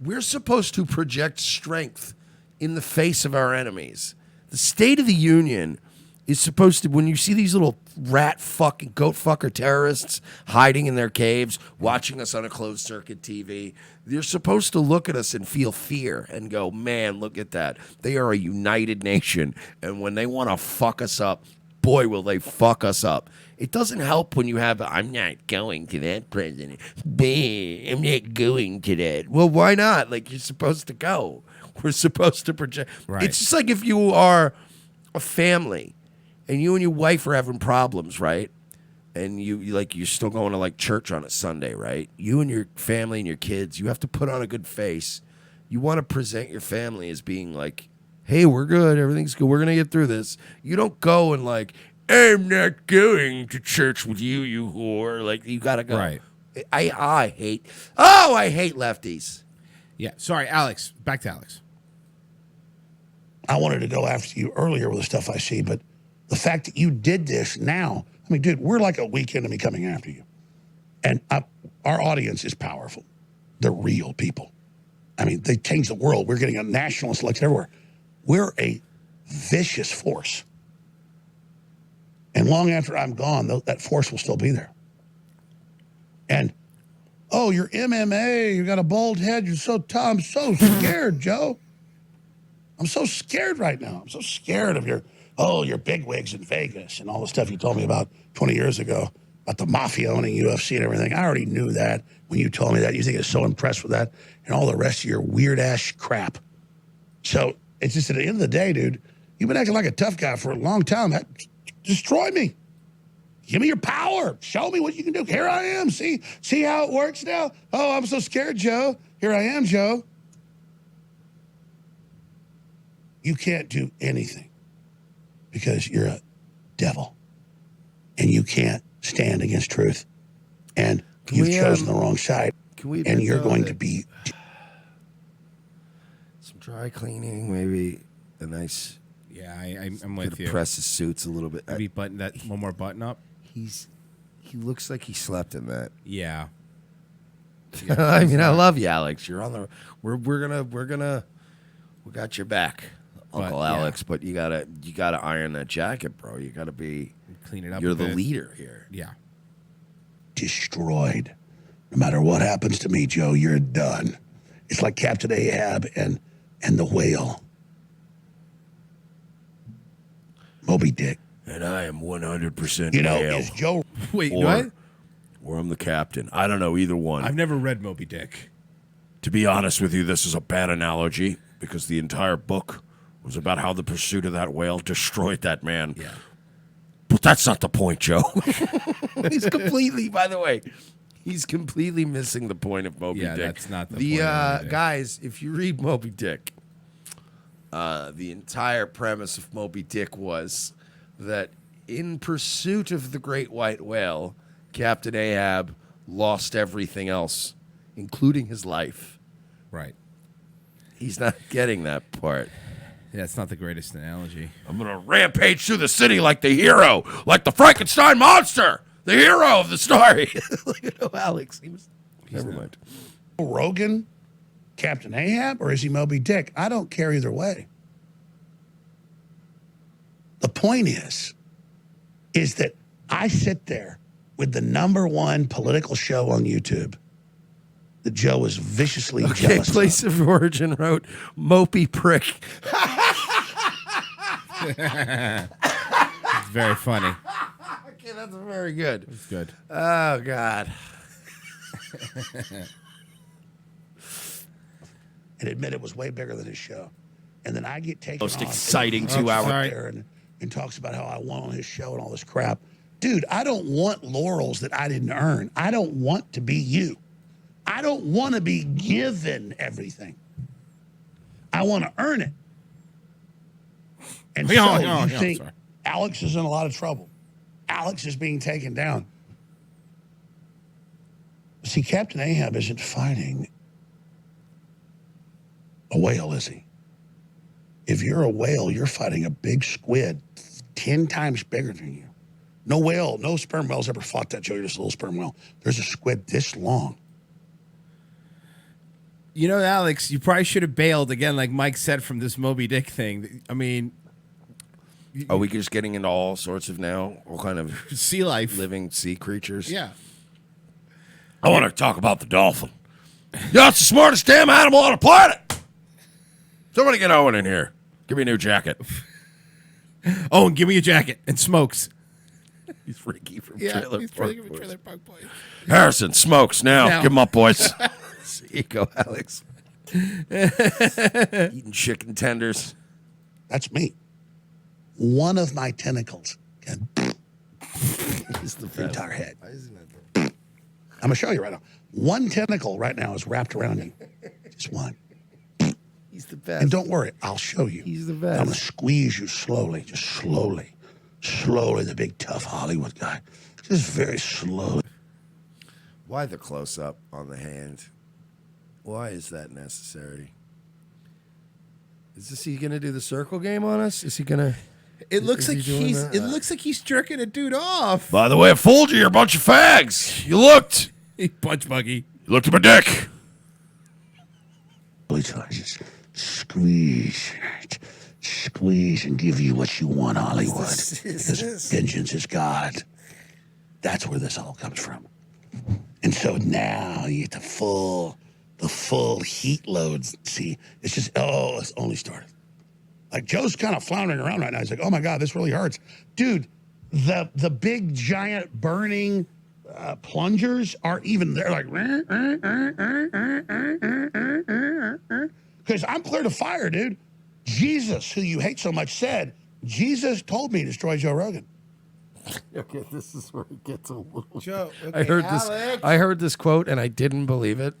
We're supposed to project strength in the face of our enemies. The State of the Union is supposed to, when you see these little rat fucking goat fucker terrorists hiding in their caves, watching us on a closed circuit TV, they're supposed to look at us and feel fear and go, man, look at that. They are a united nation. And when they want to fuck us up, boy, will they fuck us up. It doesn't help when you have, I'm not going to that president. I'm not going to that. Well, why not? Like, you're supposed to go. We're supposed to project. Right. It's just like if you are a family and you and your wife are having problems, right? And you're still going to like church on a Sunday, right? You and your family and your kids, you have to put on a good face. You want to present your family as being like, hey, we're good, everything's good, we're gonna get through this. You don't go and like, I'm not going to church with you, you whore. Like, you gotta go. Right. I hate lefties. Yeah. Sorry, Alex. Back to Alex. I wanted to go after you earlier with the stuff I see, but the fact that you did this now, I mean, dude, we're like a week into me coming after you. And our audience is powerful. They're real people. I mean, they changed the world. We're getting a nationalist election everywhere. We're a vicious force. And long after I'm gone, that force will still be there. And, oh, you're MMA, you got a bald head, you're so tough. I'm so scared, Joe. I'm so scared right now. I'm so scared of your bigwigs in Vegas and all the stuff you told me about 20 years ago, about the mafia owning UFC and everything. I already knew that when you told me that. You think I was so impressed with that and all the rest of your weird-ass crap. So it's just at the end of the day, dude, you've been acting like a tough guy for a long time. That destroy me. Give me your power. Show me what you can do. Here I am. See how it works now? Oh, I'm so scared, Joe. Here I am, Joe. You can't do anything because you're a devil and you can't stand against truth. And you've chosen the wrong side. And you're going to be... Some dry cleaning, maybe a nice... Yeah, I'm with you. Press his suits a little bit. Maybe button that one more button up. He looks like he slept in that. Yeah. I mean, I love you, Alex. You're on the. We got your back, Uncle Alex. But you gotta iron that jacket, bro. You gotta be clean it up. You're the leader here. Yeah. Destroyed. No matter what happens to me, Joe, you're done. It's like Captain Ahab and the whale. Moby Dick. And I am 100% You know, male. is Joe... Wait, what? Or I'm the captain. I don't know either one. I've never read Moby Dick. To be honest with you, this is a bad analogy because the entire book was about how the pursuit of that whale destroyed that man. Yeah. But that's not the point, Joe. He's completely, by the way, he's completely missing the point of Moby Dick. Yeah, that's not the point of Moby Dick. Guys, if you read Moby Dick, the entire premise of Moby Dick was that in pursuit of the great white whale, Captain Ahab lost everything else, including his life. Right. He's not getting that part. Yeah, it's not the greatest analogy. I'm going to rampage through the city like the hero, like the Frankenstein monster, the hero of the story. Look at Alex. Never mind. Rogan, Captain Ahab, or is he Moby Dick? I don't care either way. The point is that I sit there with the #1 political show on YouTube that Joe is viciously jealous Place of origin wrote Mopey Prick. It's very funny. Okay, that's very good. It's good. Oh, God. and admit it was way bigger than his show. And then I get taken Most off exciting and 2 hours. there and talks about how I won on his show and all this crap. Dude, I don't want laurels that I didn't earn. I don't want to be you. I don't want to be given everything. I want to earn it. And so you think Alex is in a lot of trouble. Alex is being taken down. See, Captain Ahab isn't fighting a whale, is he? If you're a whale, you're fighting a big squid 10 times bigger than you. No whale, no sperm whale's ever fought that, Joe. You're just a little sperm whale. There's a squid this long. You know, Alex, you probably should have bailed again, like Mike said, from this Moby Dick thing. I mean, are we just getting into all sorts of now? All kind of sea life, living sea creatures? Yeah. I want to talk about the dolphin. Yeah, it's the smartest damn animal on the planet. Somebody get Owen in here. Give me a new jacket. Owen, give me a jacket and Smokes. He's Ricky from Yeah, Trailer he's Park from Boys. Trailer Park Boys. Harrison, Smokes now. Give him up, boys. There you go, Alex. Eating chicken tenders. That's me. One of my tentacles can He's the the entire head. I'm going to show you right now. One tentacle right now is wrapped around you. Just one. He's the best. And don't worry, I'll show you. He's the I'm best. going to squeeze you slowly, just slowly. Slowly, the big tough Hollywood guy. Just very slowly. Why the close-up on the hand? Why is that necessary? Is he going to do the circle game on us? Is he going to... It looks Is like he doing he's. that? It looks like he's jerking a dude off. By the way, I fooled you. You're a bunch of fags. You looked. Punch buggy. You looked at my dick. Till I just squeeze and give you what you want, Hollywood. Because vengeance is God. That's where this all comes from. And so now you get the full heat loads. See, it's just, it's only started. Like Joe's kind of floundering around right now. He's like, oh my God, this really hurts. Dude, the big giant burning plungers aren't even there. Like, because I'm clear to fire, dude. Jesus, who you hate so much, said, Jesus told me to destroy Joe Rogan. Okay, this is where it gets a little. Joe, I heard Alex, this. I heard this quote and I didn't believe it.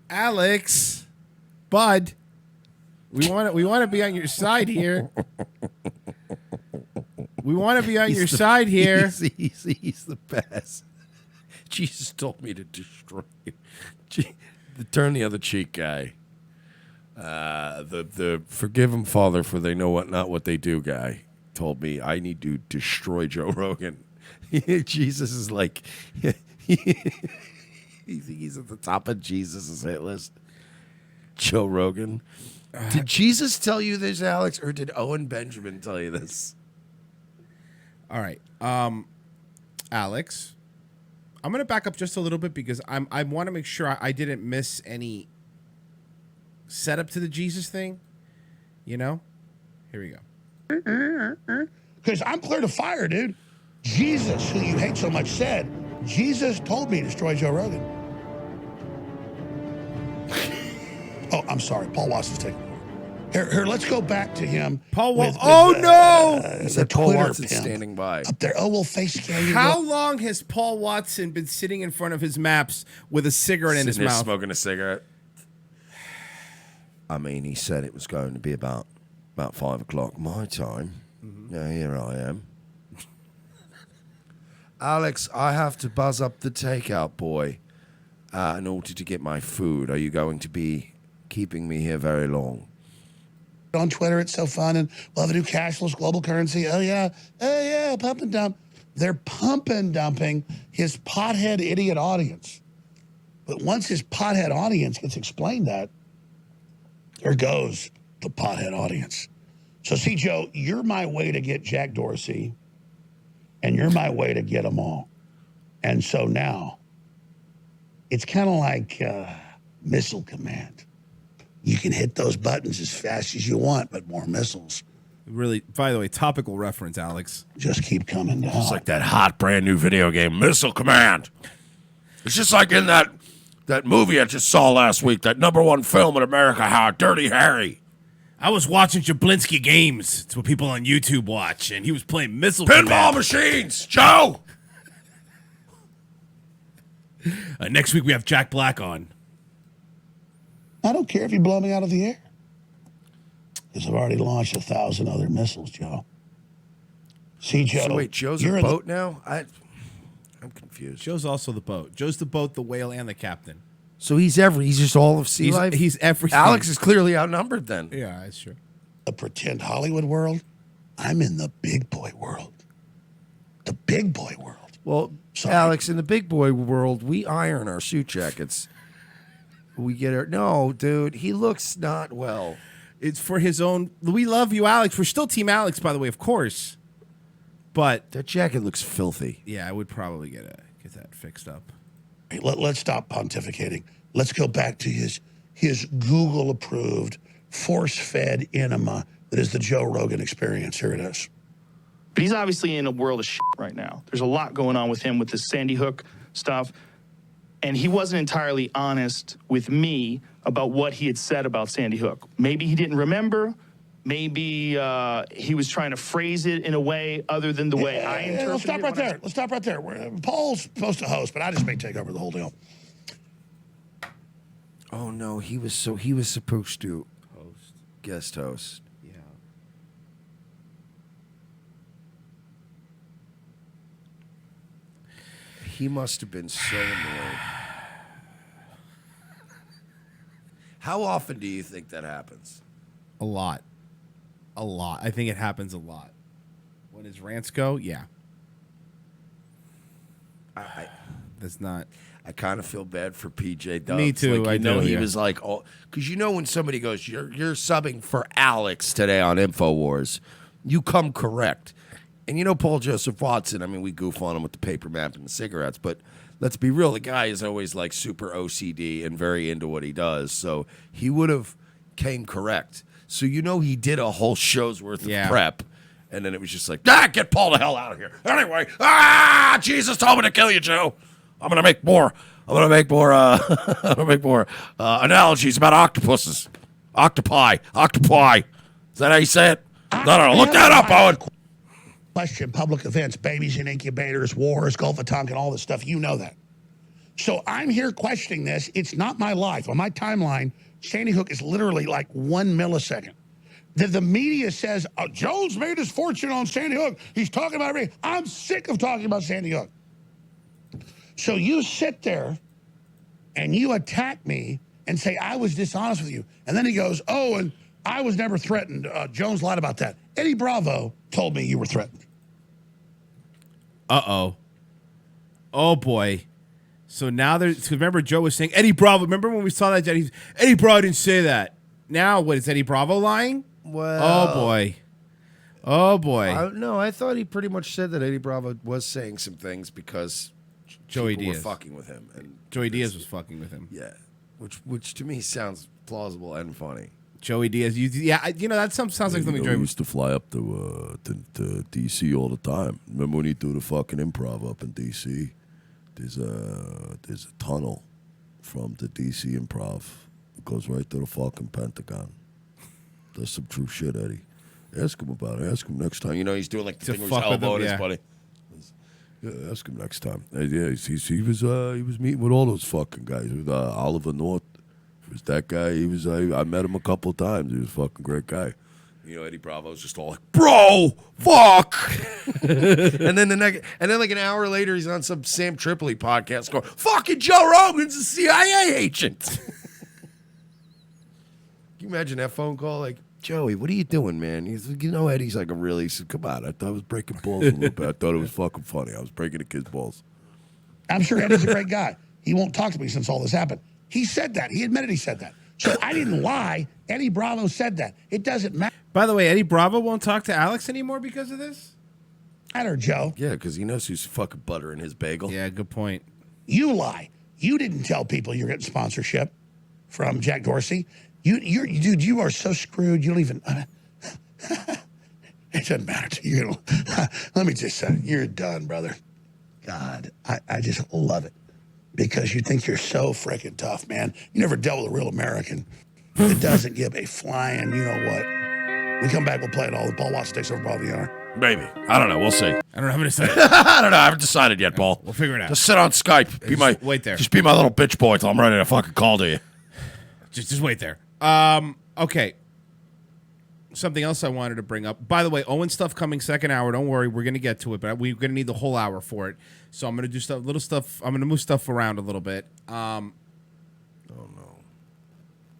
Alex, Bud, we want to be on your side here. We want to be on your side here. He's the best. Jesus told me to destroy you. The turn the other cheek guy. The forgive them, Father, for they know not what they do guy told me I need to destroy Joe Rogan. Jesus is like, he's at the top of Jesus' hit list. Joe Rogan. Did Jesus tell you this, Alex, or did Owen Benjamin tell you this? All right, Alex, I'm gonna back up just a little bit because I want to make sure I didn't miss any setup to the Jesus thing. You know, here we go. Because I'm clear to fire, dude. Jesus, who you hate so much, said, Jesus told me to destroy Joe Rogan. Oh, I'm sorry. Paul Watts is taking over. Here, let's go back to him. Paul Watts. Oh, no! He said Paul Watson standing by. Up there. Oh, we'll face scan you. How long has Paul Watson been sitting in front of his maps with a cigarette in his mouth? Smoking a cigarette. I mean, he said it was going to be about 5 o'clock my time. Mm-hmm. Yeah, here I am. Alex, I have to buzz up the takeout boy in order to get my food. Are you going to be keeping me here very long? On Twitter, it's so fun, and we'll have a new cashless global currency. Oh yeah, pump and dump. They're pump and dumping his pothead idiot audience. But once his pothead audience gets explained that, there goes the pothead audience. So see, Joe, you're my way to get Jack Dorsey, and you're my way to get them all. And so now, it's kind of like Missile Command. You can hit those buttons as fast as you want, but more missiles. Really, by the way, topical reference, Alex. Just keep coming down. It's like that hot brand new video game, Missile Command. It's just like in that movie I just saw last week, that #1 film in America, how Dirty Harry. I was watching Jablinski Games. It's what people on YouTube watch, and he was playing Missile Pinball Command. machines, Joe. Next week we have Jack Black on. I don't care if you blow me out of the air. Because I've already launched 1,000 other missiles, Joe. See, Joe. So wait, Joe's a boat now? I'm confused. Joe's also the boat. Joe's the boat, the whale, and the captain. So he's just all of sea life? He's everything. Alex is clearly outnumbered then. Yeah, that's true. The pretend Hollywood world. I'm in the big boy world. The big boy world. Well, sorry. Alex, in the big boy world, we iron our suit jackets. We get our... No, dude, he looks not well. It's for his own... We love you, Alex. We're still Team Alex, by the way, of course. But... That jacket looks filthy. Yeah, I would probably get that fixed up. Hey, let's stop pontificating. Let's go back to his Google-approved, force-fed enema that is the Joe Rogan experience. Here it is. But he's obviously in a world of shit right now. There's a lot going on with him with this Sandy Hook stuff. And he wasn't entirely honest with me about what he had said about Sandy Hook. Maybe he didn't remember. Maybe he was trying to phrase it in a way other than the way I interpreted it. Let's stop right there. Let's stop right there. Paul's supposed to host, but I just may take over the whole deal. Oh, no, he was supposed to guest host. Yeah. He must have been so annoyed. How often do you think that happens? A lot. I think it happens a lot. When his rants go, yeah. That's not... I kind of feel bad for PJ Dubs. Me too. Like, I know he was like, oh, because when somebody goes, you're subbing for Alex today on InfoWars, you come correct. And Paul Joseph Watson, I mean, we goof on him with the paper map and the cigarettes, but let's be real, the guy is always like super OCD and very into what he does. So he would have came correct. So he did a whole show's worth of prep. And then it was just like, get Paul the hell out of here. Anyway, Jesus told me to kill you, Joe. I'm gonna make more analogies about octopuses. Octopi. Is that how you say it? No. Look that up, Owen. question public events, babies in incubators, wars, Gulf of Tonkin, all this stuff. You know that. So I'm here questioning this. It's not my life. On my timeline, Sandy Hook is literally like 1 millisecond. The media says, Jones made his fortune on Sandy Hook. He's talking about everything. I'm sick of talking about Sandy Hook. So you sit there and you attack me and say I was dishonest with you. And then he goes, oh, and I was never threatened. Jones lied about that. Eddie Bravo told me you were threatened. Uh-oh. Oh, boy. So now there's, remember Joe was saying, Eddie Bravo, remember when we saw that, Eddie Bravo didn't say that. Now, what, is Eddie Bravo lying? Well, Oh, boy. Oh, boy. No, I thought he pretty much said that Eddie Bravo was saying some things because Joey people Diaz. were fucking with him. And Joey Diaz was fucking with him. Yeah, which to me sounds plausible and funny. Joey Diaz. That sounds like something Joey used to fly up to D.C. all the time. Remember when he do the fucking improv up in D.C.? There's a tunnel from the D.C. improv. It goes right to the fucking Pentagon. That's some true shit, Eddie. Ask him about it. Ask him next time. You know, he's doing like the To thing with his fuck with elbow him, and his yeah. buddy. Yeah, ask him next time. Yeah, he was meeting with all those fucking guys. With Oliver North. It was that guy. He was. I met him a couple of times. He was a fucking great guy. You know, Eddie Bravo's just all like, bro, fuck. and then like an hour later, he's on some Sam Tripoli podcast going, fucking Joe Rogan's a CIA agent. Can you imagine that phone call? Like, Joey, what are you doing, man? He's like, Eddie's like he said, come on. I thought I was breaking balls a little bit. I thought it was fucking funny. I was breaking the kid's balls. I'm sure Eddie's a great guy. He won't talk to me since all this happened. He said that. He admitted he said that. So I didn't lie. Eddie Bravo said that. It doesn't matter, By the way, Eddie Bravo won't talk to Alex anymore because of this? Joe. Yeah, because he knows who's fucking buttering his bagel. Yeah, good point. You lie. You didn't tell people you're getting sponsorship from Jack Dorsey. Dude, you are so screwed. You don't even. It doesn't matter to you. Let me just say, you're done, brother. God, I just love it because you think you're so freaking tough, man. You never dealt with a real American that doesn't give a flying, you know what. We come back, we'll play it all. The Paul Watts takes over Ball the hour. Maybe. I don't know. We'll see. I don't know how to say it. I don't know. I haven't decided yet, Paul. We'll figure it out. Just sit on Skype. Wait there. Just be my little bitch boy till I'm ready to fucking call to you. Just wait there. Okay. Something else I wanted to bring up. By the way, Owen stuff coming second hour. Don't worry, we're gonna get to it, but we're gonna need the whole hour for it. So I'm gonna do little stuff. I'm gonna move stuff around a little bit. Oh no,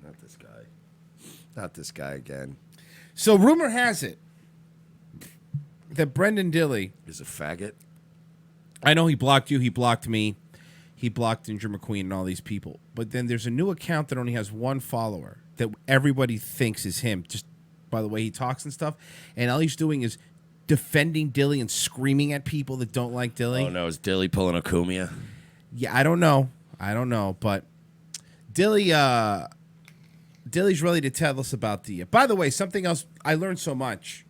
not this guy. Not this guy again. So rumor has it that Brendan Dilley Is a faggot. I know he blocked you. He blocked me. He blocked Ginger McQueen and all these people. But then there's a new account that only has one follower that everybody thinks is him, just by the way he talks and stuff. And all he's doing is defending Dilley and screaming at people that don't like Dilley. Oh no, is Dilley pulling a Kumia? Yeah, I don't know. But Dilley's ready to tell us about the. By the way, something else I learned so much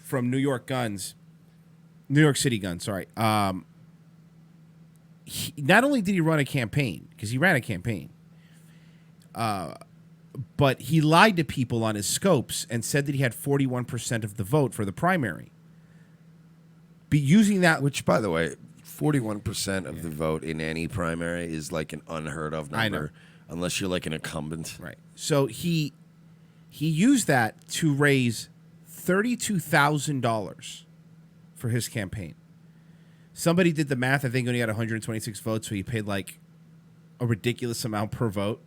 from New York City Guns. Sorry. Not only did he run a campaign, because he ran a campaign, but he lied to people on his scopes and said that he had 41% of the vote for the primary. Using that, Which, by the way, 41% of the vote in any primary is like an unheard of number. I know. Unless you're like an incumbent. right? So he used that to raise $32,000 for his campaign. Somebody did the math. I think when he had 126 votes, so he paid like a ridiculous amount per vote.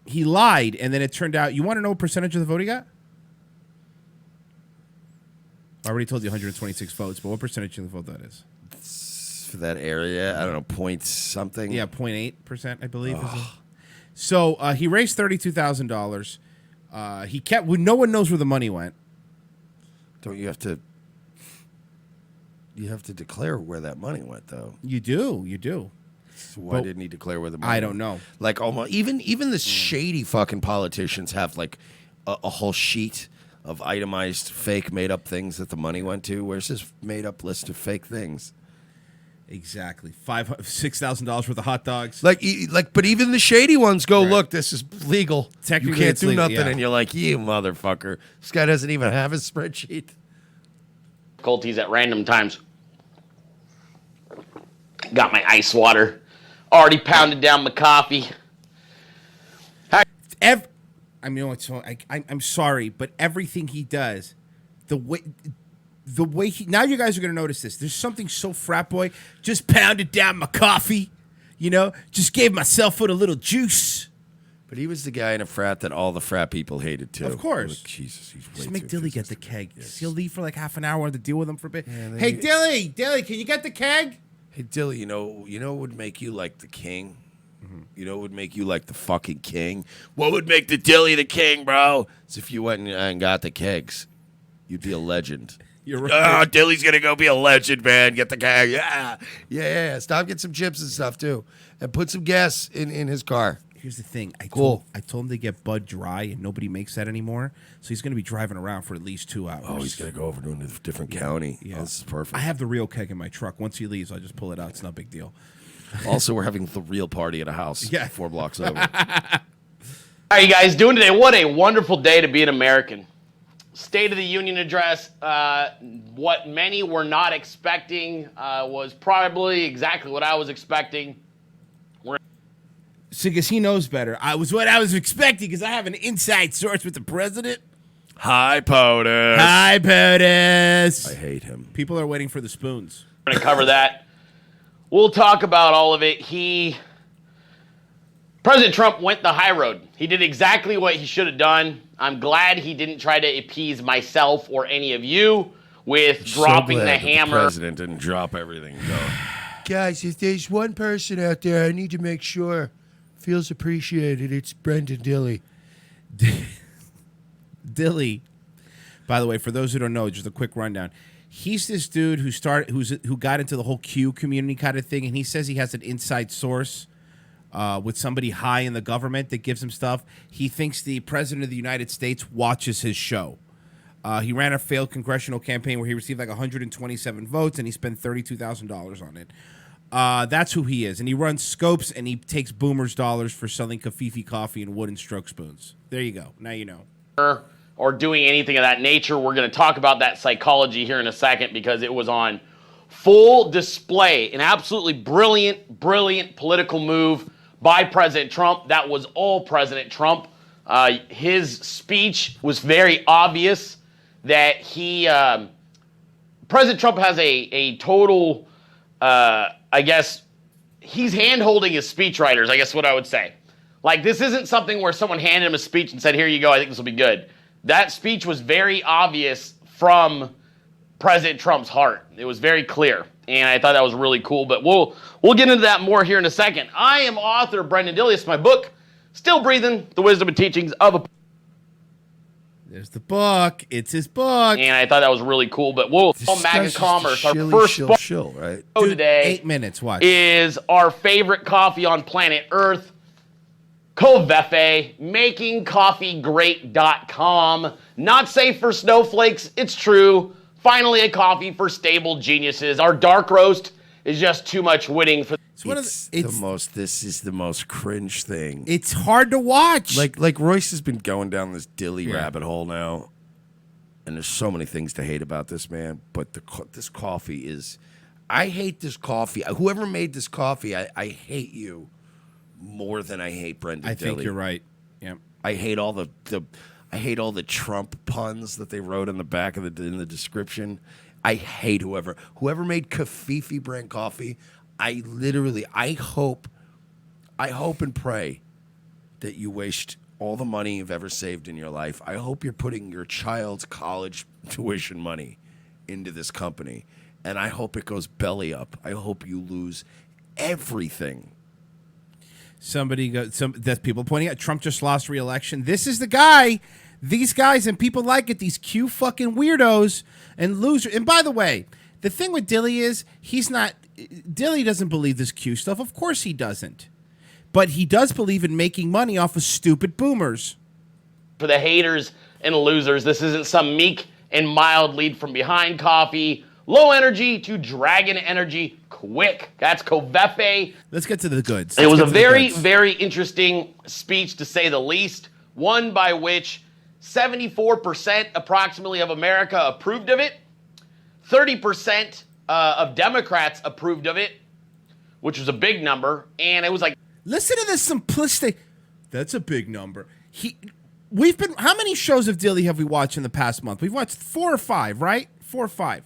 He lied, and then it turned out. You want to know what percentage of the vote he got? I already told you 126 votes, but what percentage of the vote that is? For that area, I don't know, point something. Yeah, 0.8%, I believe. So he raised $32,000. He kept. No one knows where the money went. Don't you have to? You have to declare where that money went, though. You do. So why But didn't he declare where the money I went? don't know. Like, almost even the shady fucking politicians have like a whole sheet of itemized fake made up things that the money went to. Where's this made up list of fake things? Exactly. $6,000 worth of hot dogs. But even the shady ones go, look, this is legal. Technically, you can't it's do legal, nothing, yeah. and you're like, you motherfucker. This guy doesn't even have his spreadsheet. Difficulties at random times. Got my ice water. Already pounded down my coffee. I'm sorry, but everything he does, the way he, now you guys are going to notice this. There's something so frat boy, just pounded down my coffee, just gave myself a little juice. But he was the guy in a frat that all the frat people hated, too. Of course. Like, Jesus, he's way Just make too Dilley get the keg. Yes. He'll leave for like half an hour to deal with him for a bit. Yeah, Hey, Dilley, can you get the keg? Hey, Dilley, you know what would make you like the king? Mm-hmm. You know what would make you like the fucking king? What would make the Dilley the king, bro? Is if you went and got the kegs. You'd be a legend. You're right. Oh, Dilley's going to go be a legend, man. Get the keg. Yeah. Stop, get some chips and stuff, too. And put some gas in his car. Here's the thing. I Cool. told him to get Bud Dry, and nobody makes that anymore. So he's going to be driving around for at least 2 hours. Oh, he's going to go over to a different county. Yeah. Oh, this is perfect. I have the real keg in my truck. Once he leaves, I'll just pull it out. It's not a big deal. Also, we're having the real party at a house 4 blocks over. How are you guys doing today? What a wonderful day to be an American. State of the Union address, what many were not expecting was probably exactly what I was expecting. So, because he knows better. What I was expecting, because I have an inside source with the president. Hi, POTUS. Hi, POTUS. I hate him. People are waiting for the spoons. We're going to cover that. We'll talk about all of it. President Trump went the high road. He did exactly what he should have done. I'm glad he didn't try to appease myself or any of you with dropping the hammer. The president didn't drop everything. No. Guys, if there's one person out there I need to make sure feels appreciated, it's Brendan Dilley. Dilley, by the way, for those who don't know, just a quick rundown. He's this dude who got into the whole Q community kind of thing, and he says he has an inside source with somebody high in the government that gives him stuff. He thinks the president of the United States watches his show. He ran a failed congressional campaign where he received like 127 votes, and he spent $32,000 on it. That's who he is. And he runs Scopes, and he takes boomers' dollars for selling Kafifi coffee and wooden stroke spoons. There you go. Now you know. Or doing anything of that nature. We're going to talk about that psychology here in a second because it was on full display. An absolutely brilliant political move by President Trump. That was all President Trump. His speech was very obvious that President Trump has a total, I guess, he's hand-holding his speechwriters, I guess what I would say. Like, this isn't something where someone handed him a speech and said, here you go, I think this will be good. That speech was very obvious from President Trump's heart. It was very clear, and I thought that was really cool, but we'll get into that more here in a second. I am author Brendan Dilley. It's my book, Still Breathing, The Wisdom and Teachings of a... There's the book. It's his book. And I thought that was really cool, but we'll... MAGA Commerce, our first shill, right? show today 8 minutes, watch. is our favorite coffee on planet Earth, Coveffe, makingcoffeegreat.com. Not safe for snowflakes, it's true. Finally a coffee for stable geniuses. Our dark roast is just too much winning for... This is the most cringe thing. It's hard to watch. Like Royce has been going down this Dilley rabbit hole now, and there's so many things to hate about this man. But this coffee is, I hate this coffee. Whoever made this coffee, I hate you more than I hate Brendan Dilley. I think you're right. Yeah. I hate all the the Trump puns that they wrote in the back of in the description. I hate whoever made Kafifi brand coffee. I hope and pray that you waste all the money you've ever saved in your life. I hope you're putting your child's college tuition money into this company, and I hope it goes belly up. I hope you lose everything. That's people pointing out Trump just lost re-election. This is the guy. These guys and people like it. These Q fucking weirdos and losers. And by the way, the thing with Dilley is Dilley doesn't believe this Q stuff. Of course he doesn't. But he does believe in making money off of stupid boomers. For the haters and losers, this isn't some meek and mild lead from behind coffee low energy to dragon energy quick. That's Kovefe. Let's get to the goods. It was a very, very interesting speech, to say the least, one by which 74% approximately of America approved of it. 30% of Democrats approved of it, which was a big number. And it was like, listen to this simplistic. That's a big number. How many shows of Dilley have we watched in the past month? We've watched 4 or 5, right? 4 or 5.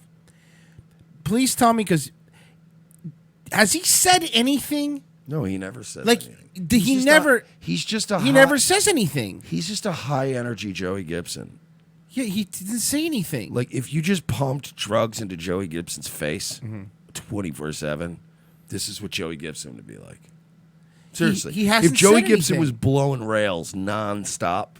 Please tell me, because has he said anything? No, he never said anything. He never says anything. He's just a high energy Joey Gibson. Yeah, he didn't say anything. Like, if you just pumped drugs into Joey Gibson's face 24/7, this is what Joey Gibson would be like. Seriously. He hasn't if Joey said Gibson anything. was blowing rails nonstop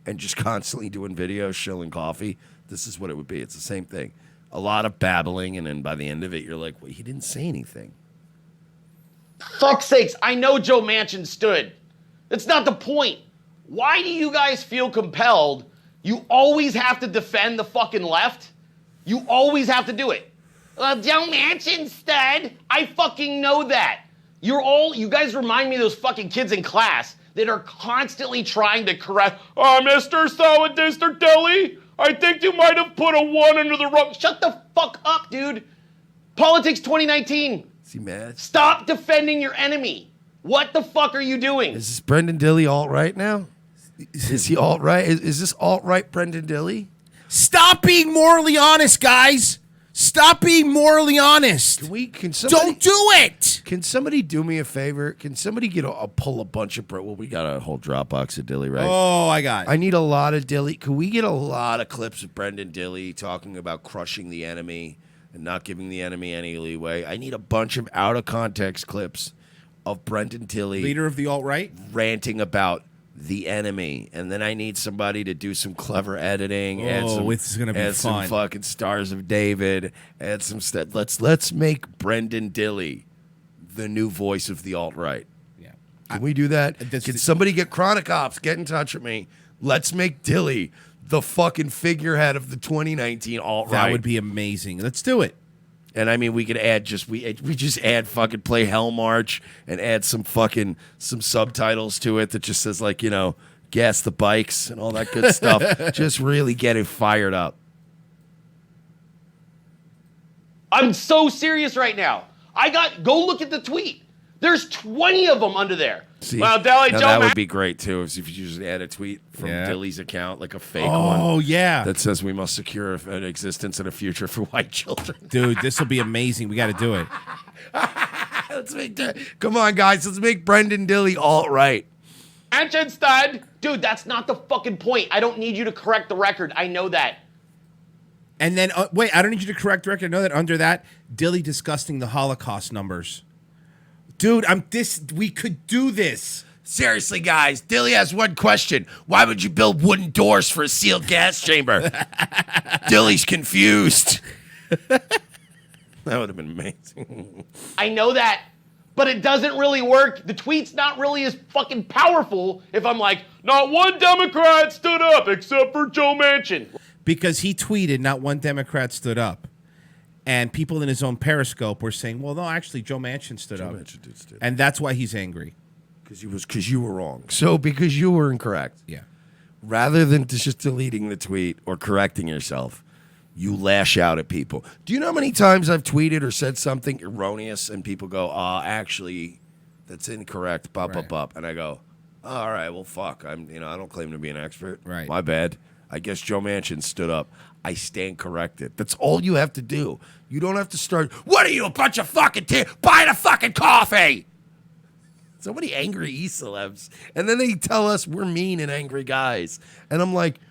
and just constantly doing videos, shilling coffee, this is what it would be. It's the same thing. A lot of babbling, and then by the end of it, you're like, well, he didn't say anything. fuck's sakes, I know Joe Manchin stood. That's not the point. Why do you guys feel compelled? You always have to defend the fucking left. You always have to do it. Joe Manchin stood. I fucking know that. You guys remind me of those fucking kids in class that are constantly trying to correct, Mr. Mr. Dilley, I think you might have put a 1 under the rug. Shut the fuck up, dude. Politics 2019. Is he mad? Stop defending your enemy. What the fuck are you doing? Is this Brendan Dilley alt-right now? Is he alt-right? Is this alt-right Brendan Dilley? Stop being morally honest, guys. Stop being morally honest. Can somebody, don't do it. Can somebody do me a favor? Can somebody pull a bunch of we got a whole Dropbox of Dilley, right? Oh, I need a lot of Dilley. Can we get a lot of clips of Brendan Dilley talking about crushing the enemy and not giving the enemy any leeway? I need a bunch of out of context clips of Brendan Dilley, leader of the alt-right, ranting about the enemy, and then I need somebody to do some clever editing. It's gonna be fun. Some fucking Stars of David. Add some stuff. Let's make Brendan Dilley the new voice of the alt right. Yeah, can we do that? Can somebody get Chronic Ops? Get in touch with me. Let's make Dilley the fucking figurehead of the 2019 alt right. That would be amazing. Let's do it. And I mean, we could add we just add fucking play Hell March and add some subtitles to it that just says like, gas the bikes and all that good stuff. Just really get it fired up. I'm so serious right now. Go look at the tweet. There's 20 of them under there. See, well, Dilley, now Joe that would be great too if you just add a tweet from Dilley's account, like a fake one. Oh yeah, that says we must secure an existence and a future for white children. Dude, this will be amazing. We got to do it. Come on, guys, let's make Brendan Dilley alt right. Manchin stud, dude. That's not the fucking point. I don't need you to correct the record. I know that. And then wait, I don't need you to correct the record. I know that under that, Dilley discussing the Holocaust numbers. Dude, we could do this. Seriously, guys, Dilley has one question. Why would you build wooden doors for a sealed gas chamber? Dilley's confused. That would have been amazing. I know that, but it doesn't really work. The tweet's not really as fucking powerful if I'm like, not one Democrat stood up except for Joe Manchin. Because he tweeted, not one Democrat stood up. And people in his own Periscope were saying, well, no, actually, Joe Manchin stood up. Manchin did stand up. And that's why he's angry. Because you were wrong. So because you were incorrect. Yeah. Rather than just deleting the tweet or correcting yourself, you lash out at people. Do you know how many times I've tweeted or said something erroneous and people go, actually, that's incorrect, bop. And I go, all right, well, fuck. I don't claim to be an expert. Right. My bad. I guess Joe Manchin stood up. I stand corrected. That's all you have to do. You don't have to start, what are you, a bunch of fucking buy the fucking coffee. So many angry e-celebs. And then they tell us we're mean and angry guys. And I'm like,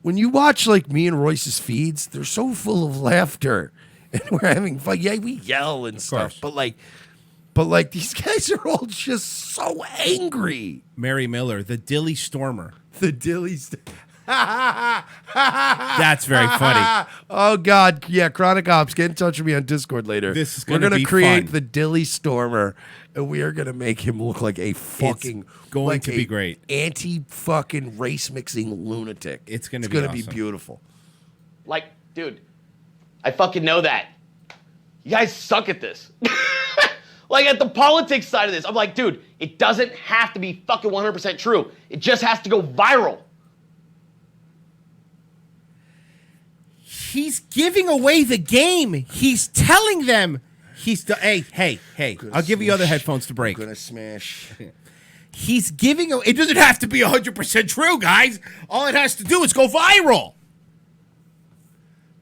when you watch like me and Royce's feeds, they're so full of laughter. And we're having fun. Yeah, we yell and stuff. But like these guys are all just so angry. Mary Miller, the Dilley Stormer. The Dilley That's very funny. Oh God, yeah, Chronic Ops, get in touch with me on Discord later. This is We're gonna be create fun. the Dilley Stormer, and we are gonna make him look like a fucking be great. Anti-fucking race mixing lunatic. It's gonna be awesome. beautiful. Like, dude, I fucking know that. You guys suck at this. Like at the politics side of this, I'm like, dude, it doesn't have to be fucking 100% true. It just has to go viral. He's giving away the game. He's telling them hey. I'll give you other headphones to break. I'm gonna smash. He's giving it doesn't have to be 100% true, guys. All it has to do is go viral.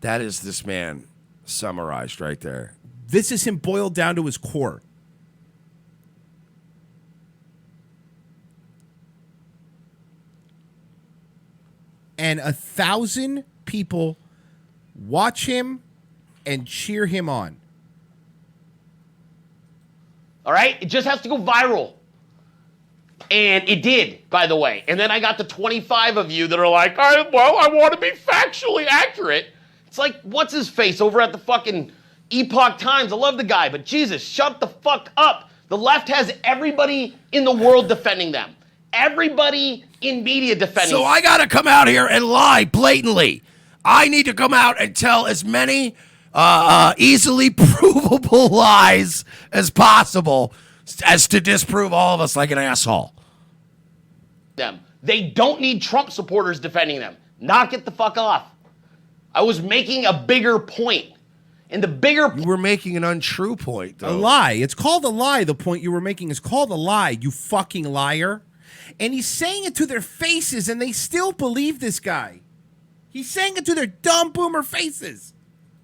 That is this man summarized right there. This is him boiled down to his core. And 1,000 people watch him and cheer him on. All right? It just has to go viral. And it did, by the way. And then I got the 25 of you that are like, I want to be factually accurate. It's like, what's his face over at the fucking Epoch Times? I love the guy, but Jesus, shut the fuck up. The left has everybody in the world defending them. Everybody in media defending them. So I gotta come out here and lie blatantly. I need to come out and tell as many easily provable lies as possible as to disprove all of us like an asshole. They don't need Trump supporters defending them. Knock it the fuck off. I was making a bigger point. And the bigger You were making an untrue point, though. A lie. It's called a lie. The point you were making is called a lie, you fucking liar. And he's saying it to their faces, and they still believe this guy. He's saying it to their dumb boomer faces.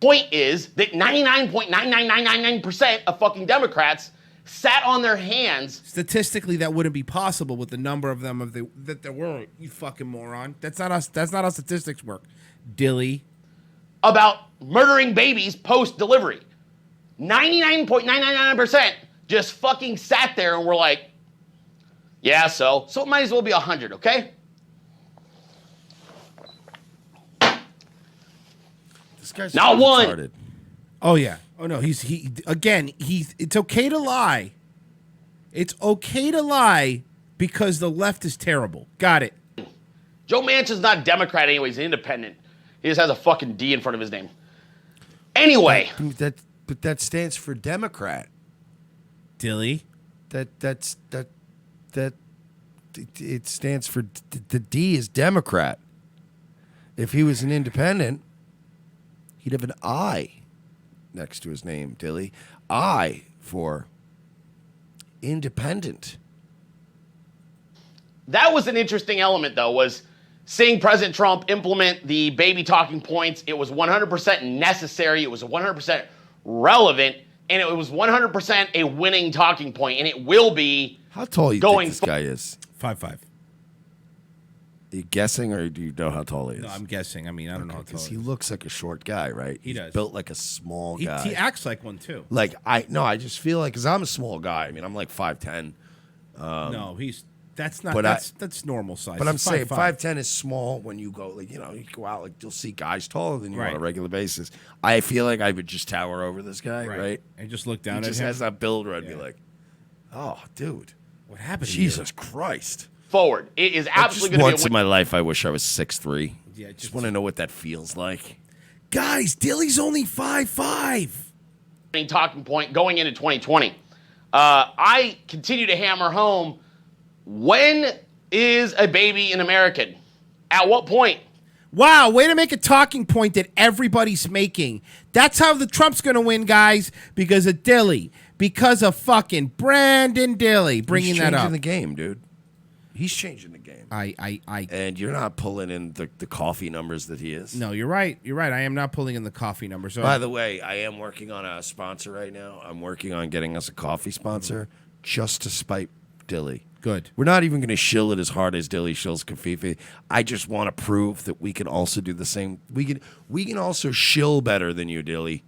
point is that 99.99999% of fucking Democrats sat on their hands. Statistically, that wouldn't be possible with the number of them that there were. You fucking moron. That's not us. That's not how statistics work. Dilley. About murdering babies post-delivery. 99.999% just fucking sat there and were like, yeah, so it might as well be 100, okay? This guy's Not one. retarded. Oh yeah. Oh no. It's okay to lie. It's okay to lie because the left is terrible. Got it. Joe Manchin's not a Democrat anyway. He's an independent. He just has a fucking D in front of his name. Anyway. But that stands for Democrat. Dilley. It stands for the D is Democrat. If he was an independent, he'd have an I next to his name, Dilley. I for independent. That was an interesting element, though, was seeing President Trump implement the baby talking points. It was 100% necessary. It was 100% relevant. And it was 100% a winning talking point. And it will be. How tall you think this guy is? 5'5". Are you guessing, or do you know how tall he is? No, I'm guessing. I mean, I don't know how tall Because he he is. looks like a short guy, right? He does. Built like a small guy. He acts like one too. Like I just feel like, because I'm a small guy. I mean, I'm like 5'10". No, that's not. but That's normal size. But I'm He's saying 5'5". 5'10" is small when you go, like, you go out, like, you'll see guys taller than you Right. on a regular basis. I feel like I would just tower over this guy, right? And just look down He at just him. has that build where I'd be like, oh, dude. What happened? Jesus Christ. Forward. It is Just absolutely going once to in be a my life, I wish I was 6'3". Yeah, Just want to know what that feels like. Guys, Dilley's only 5'5". winning talking point going into 2020. I continue to hammer home, when is a baby an American? At what point? Wow, way to make a talking point that everybody's making. That's how the Trump's going to win, guys, because of Dilley. Because of fucking Brandon Dilley bringing He's that up. changing the game, dude. He's changing the game. And you're not pulling in the coffee numbers that he is. No, you're right. You're right. I am not pulling in the coffee number. So By the way, I am working on a sponsor right now. I'm working on getting us a coffee sponsor just to spite Dilley. Good. We're not even going to shill it as hard as Dilley shills Kafifi. I just want to prove that we can also do the same. We can also shill better than you, Dilley.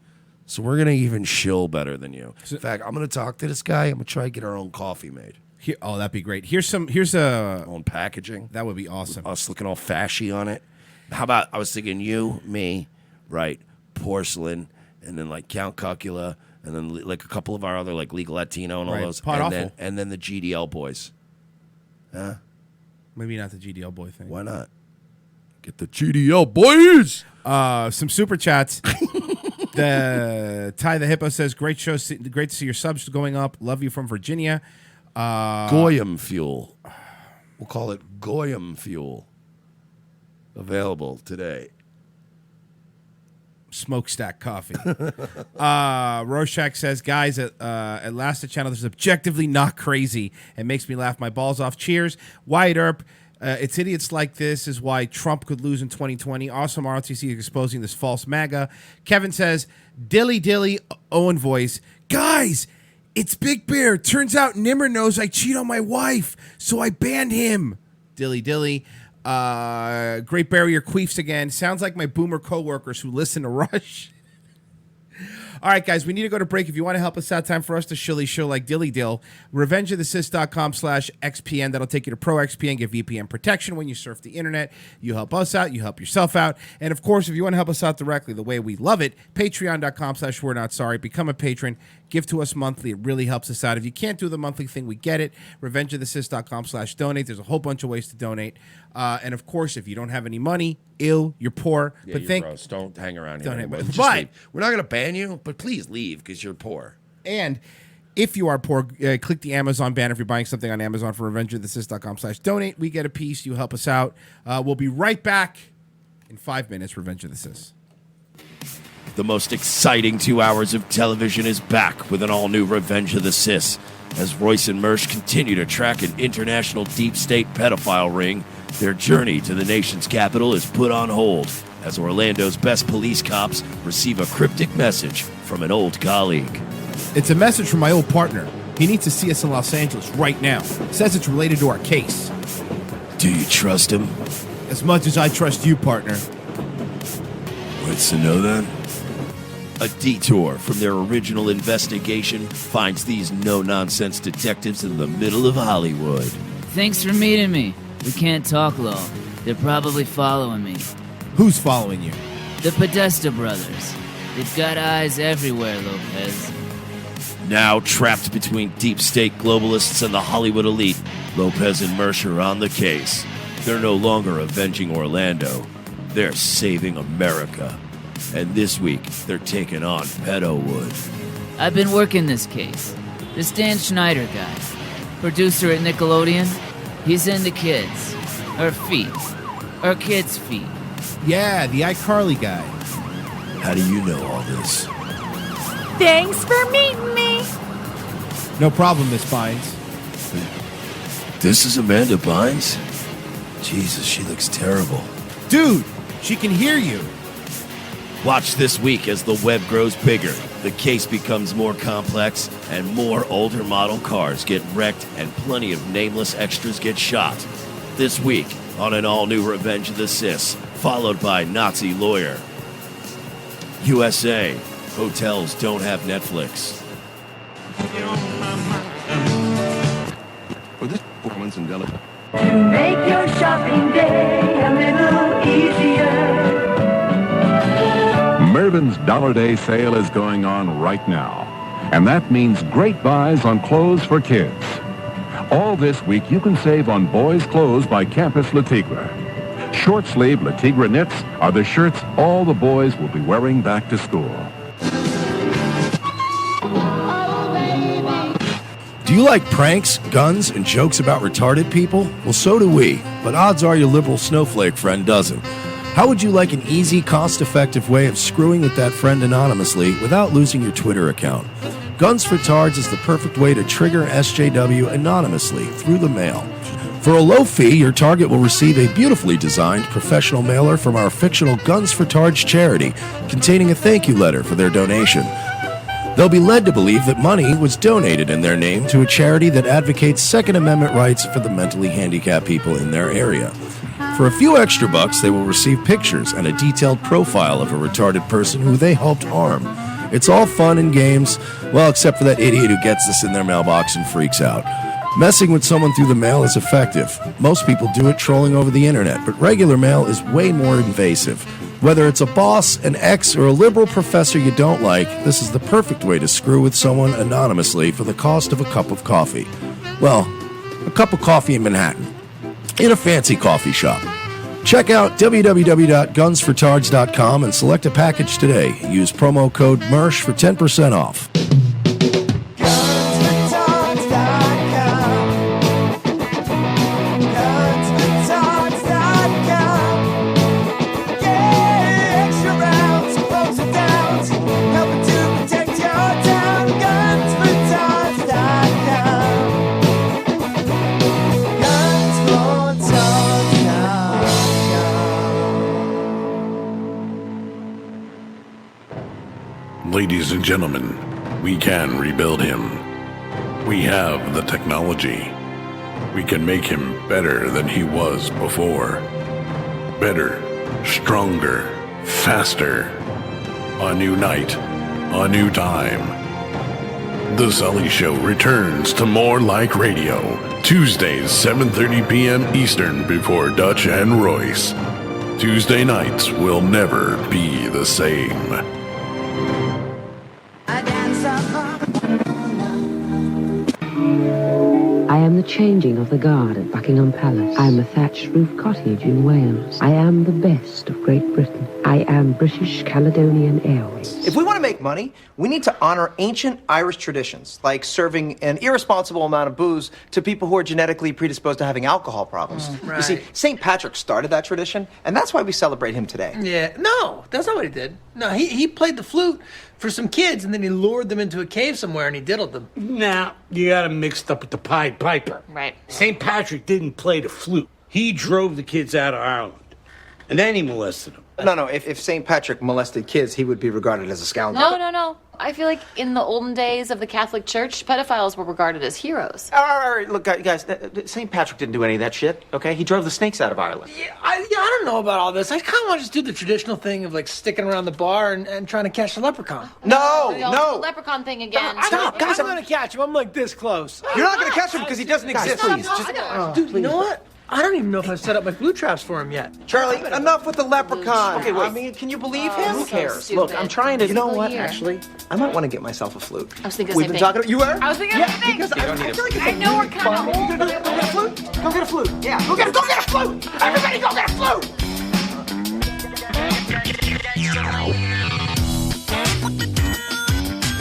So we're going to even shill better than you. In fact, I'm going to talk to this guy. I'm going to try to get our own coffee made. that'd be great. Here's a own packaging. That would be awesome. Us looking all fashy on it. How about, I was thinking you, me, right, porcelain, and then like Count Cucula, and then like a couple of our other like Legal Latino and all Right. those. Pot awful. And then the GDL boys. Huh? Maybe not the GDL boy thing. Why not? Get the GDL boys. Some super chats. The Ty the Hippo says, great show. Great to see your subs going up. Love you from Virginia. Goyim fuel. We'll call it Goyim fuel. Available today. Smokestack coffee. Rorschach says, guys, at last the channel, this is objectively not crazy. It makes me laugh my balls off. Cheers. Wyatt Earp. It's idiots like this is why Trump could lose in 2020. Awesome ROTC exposing this false MAGA. Kevin says, Dilley, Owen voice. Guys, it's Big Bear. Turns out Nimmer knows I cheat on my wife, so I banned him. Dilley. Great Barrier queefs again. Sounds like my boomer coworkers who listen to Rush. All right, guys, we need to go to break. If you want to help us out, time for us to shilly show like Dilly Dill. RevengeOfTheSys.com/XPN. That'll take you to Pro XPN, get VPN protection when you surf the internet. You help us out. You help yourself out. And, of course, if you want to help us out directly the way we love it, Patreon.com/we're-not-sorry. Become a patron. Give to us monthly. It really helps us out. If you can't do the monthly thing, we get it. RevengeOfTheSys.com/donate. There's a whole bunch of ways to donate. And, of course, if you don't have any money, you're poor. Yeah, but you're gross. Don't hang around here. Don't hang Just but leave. We're not going to ban you, but please leave because you're poor. And if you are poor, click the Amazon banner if you're buying something on Amazon for RevengeOfTheSys.com/donate. We get a piece. You help us out. We'll be right back in 5 minutes. Revenge of the Sys. The most exciting 2 hours of television is back with an all-new Revenge of the Sys. As Royce and Mersch continue to track an international deep state pedophile ring, their journey to the nation's capital is put on hold as Orlando's best police cops receive a cryptic message from an old colleague. It's a message from my old partner. He needs to see us in Los Angeles right now. Says it's related to our case. Do you trust him? As much as I trust you, partner. What's to know then? A detour from their original investigation finds these no-nonsense detectives in the middle of Hollywood. Thanks for meeting me. We can't talk long. They're probably following me. Who's following you? The Podesta brothers. They've got eyes everywhere, Lopez. Now trapped between deep state globalists and the Hollywood elite, Lopez and Mersch are on the case. They're no longer avenging Orlando. They're saving America. And this week, they're taking on Pedowood. I've been working this case. This Dan Schneider guy, producer at Nickelodeon, he's into kids. Or feet. Or kids' feet. Yeah, the iCarly guy. How do you know all this? Thanks for meeting me. No problem, Miss Bynes. This is Amanda Bynes? Jesus, she looks terrible. Dude, she can hear you. Watch this week as the web grows bigger, the case becomes more complex, and more older model cars get wrecked and plenty of nameless extras get shot. This week on an all-new Revenge of the Sys, followed by Nazi Lawyer. USA, hotels don't have Netflix. For this performance in Dilley. To make your shopping day a little easier. Mervyn's Dollar Day sale is going on right now. And that means great buys on clothes for kids. All this week you can save on boys' clothes by Campus Le Tigre. Short-sleeve Le Tigre knits are the shirts all the boys will be wearing back to school. Do you like pranks, guns, and jokes about retarded people? Well, so do we, but odds are your liberal snowflake friend doesn't. How would you like an easy, cost-effective way of screwing with that friend anonymously without losing your Twitter account? Guns for Tards is the perfect way to trigger SJW anonymously through the mail. For a low fee, your target will receive a beautifully designed professional mailer from our fictional Guns for Tards charity containing a thank you letter for their donation. They'll be led to believe that money was donated in their name to a charity that advocates Second Amendment rights for the mentally handicapped people in their area. For a few extra bucks, they will receive pictures and a detailed profile of a retarded person who they helped harm. It's all fun and games, well, except for that idiot who gets this in their mailbox and freaks out. Messing with someone through the mail is effective. Most people do it trolling over the internet, but regular mail is way more invasive. Whether it's a boss, an ex, or a liberal professor you don't like, this is the perfect way to screw with someone anonymously for the cost of a cup of coffee. Well, a cup of coffee in Manhattan. In a fancy coffee shop. Check out www.gunsfortards.com and select a package today. Use promo code MERSH for 10% off. Ladies and gentlemen, we can rebuild him. We have the technology. We can make him better than he was before. Better, stronger, faster. A new night, a new time. The Sully Show returns to More Like Radio, Tuesdays, 7:30 p.m. Eastern before Dutch and Royce. Tuesday nights will never be the same. I am the changing of the guard at Buckingham Palace. I am a thatched roof cottage in Wales. I am the best of Great Britain. I am British Caledonian Airways. If we want to make money, we need to honor ancient Irish traditions, like serving an irresponsible amount of booze to people who are genetically predisposed to having alcohol problems. You see, St. Patrick started that tradition, and that's why we celebrate him today. Yeah, no, that's not what he did. No, he played the flute for some kids, and then he lured them into a cave somewhere, and he diddled them. Now, you got him mixed up with the Pied Piper. Right. St. Patrick didn't play the flute. He drove the kids out of Ireland. And then he molested them. No, if St. Patrick molested kids, he would be regarded as a scoundrel. No. I feel like in the olden days of the Catholic Church, pedophiles were regarded as heroes. All right, look, guys, St. Patrick didn't do any of that shit, okay? He drove the snakes out of Ireland. Yeah, I don't know about all this. I kind of want to just do the traditional thing of, like, sticking around the bar and trying to catch the leprechaun. No. The leprechaun thing again. Stop, guys. I'm going to catch him. I'm, like, this close. You're not going to catch him because he doesn't exist. Please, dude, you know what? I don't even know if I've set up my glue traps for him yet. Charlie, enough with the leprechaun. Okay, wait. I mean, can you believe him? Who cares? stupid. Look, I'm trying to. You know what? Here. Actually, I might want to get myself a flute. I was thinking We've the been same talking. thing. You were? I was thinking the same thing. Because I feel like it's I know we're kind of old. Go get a flute. Go get a flute. Yeah. Go get a flute. Everybody, go get a flute.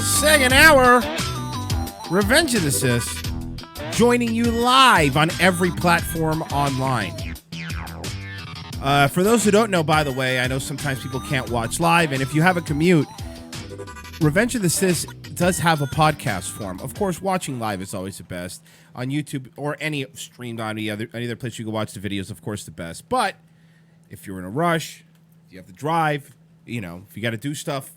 Second hour, Revenge of the Sis, joining you live on every platform online. For those who don't know, by the way, I know sometimes people can't watch live, and if you have a commute, Revenge of the Sis does have a podcast form. Of course, watching live is always the best. On YouTube or any streamed on any other place you can watch the videos, of course, the best. But if you're in a rush, if you have to drive, if you got to do stuff,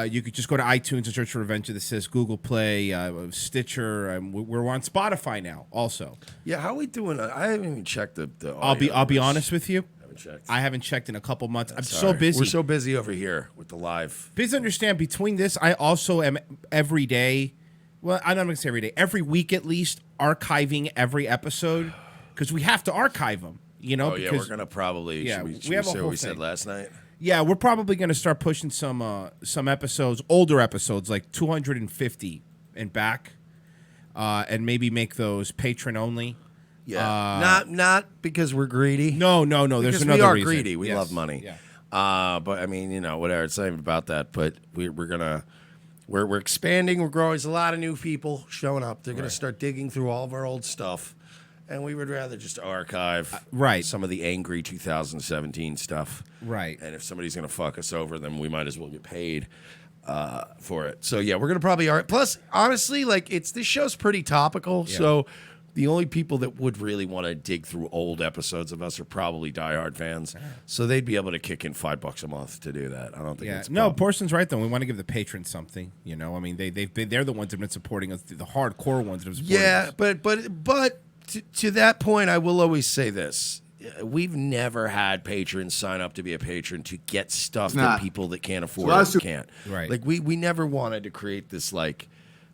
you could just go to iTunes and search for Revenge of the Sis, Google Play, Stitcher. We're on Spotify now, also. Yeah, how are we doing? I haven't even checked the I'll be honest with you. Checked. I haven't checked in a couple months. I'm Sorry. so busy. We're so busy over here with the live. Please understand, between this, I also am every day. Well, I'm not going to say every day. Every week, at least, archiving every episode because we have to archive them. Oh yeah, we're gonna probably. Yeah, should we have a say whole what we thing. said last night. Yeah, we're probably going to start pushing some episodes, older episodes, like 250 and back, and maybe make those patron only. Yeah, not because we're greedy. No. There's another we are reason. greedy. We Yes. love money. Yeah. But I mean, whatever. It's not even about that. But we're expanding. We're growing. There's a lot of new people showing up. They're gonna start digging through all of our old stuff, and we would rather just archive some of the angry 2017 stuff. Right. And if somebody's gonna fuck us over, then we might as well get paid for it. So yeah, we're gonna probably plus honestly, like this show's pretty topical. Yeah. So the only people that would really want to dig through old episodes of us are probably diehard fans. So they'd be able to kick in $5 a month to do that. I don't think it's Porson's right though. We want to give the patrons something. I mean, they're the ones that have been supporting us, the hardcore ones that have supported us. but to that point, I will always say this. We've never had patrons sign up to be a patron to get stuff that people that can't afford it can't. Right. Like we never wanted to create this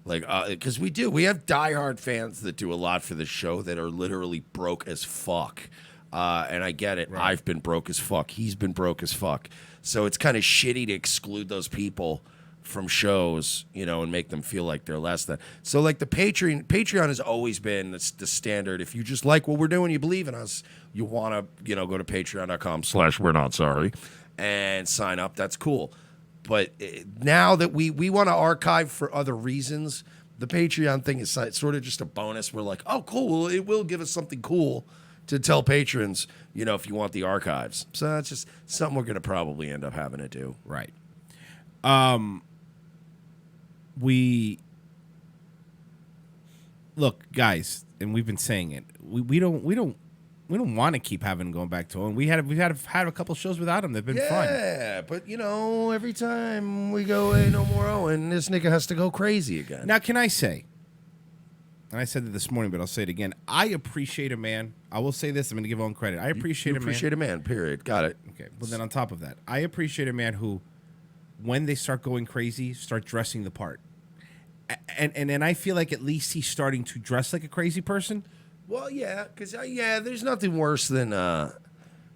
because we have diehard fans that do a lot for the show that are literally broke as fuck. And I get it. Right. I've been broke as fuck. He's been broke as fuck. So it's kind of shitty to exclude those people from shows, and make them feel like they're less than. So like the Patreon has always been the standard. If you just like what we're doing, you believe in us, you want to, go to patreon.com/we're not sorry and sign up. That's cool. But now that we want to archive for other reasons, the Patreon thing is sort of just a bonus. We're like, oh, cool. It will give us something cool to tell patrons, if you want the archives. So that's just something we're going to probably end up having to do. Right. We look, guys, and we've been saying it. We don't want to keep having going back to Owen. We've had a couple shows without him. They've been fun. Yeah, but every time we go, hey, no more Owen, this nigga has to go crazy again. Now, can I say? And I said it this morning, but I'll say it again. I appreciate a man. I will say this. I'm going to give Owen credit. I appreciate you appreciate a man. Period. Got it. Okay. Well, then on top of that, I appreciate a man who, when they start going crazy, start dressing the part. And I feel like at least he's starting to dress like a crazy person. Well, yeah, because there's nothing worse than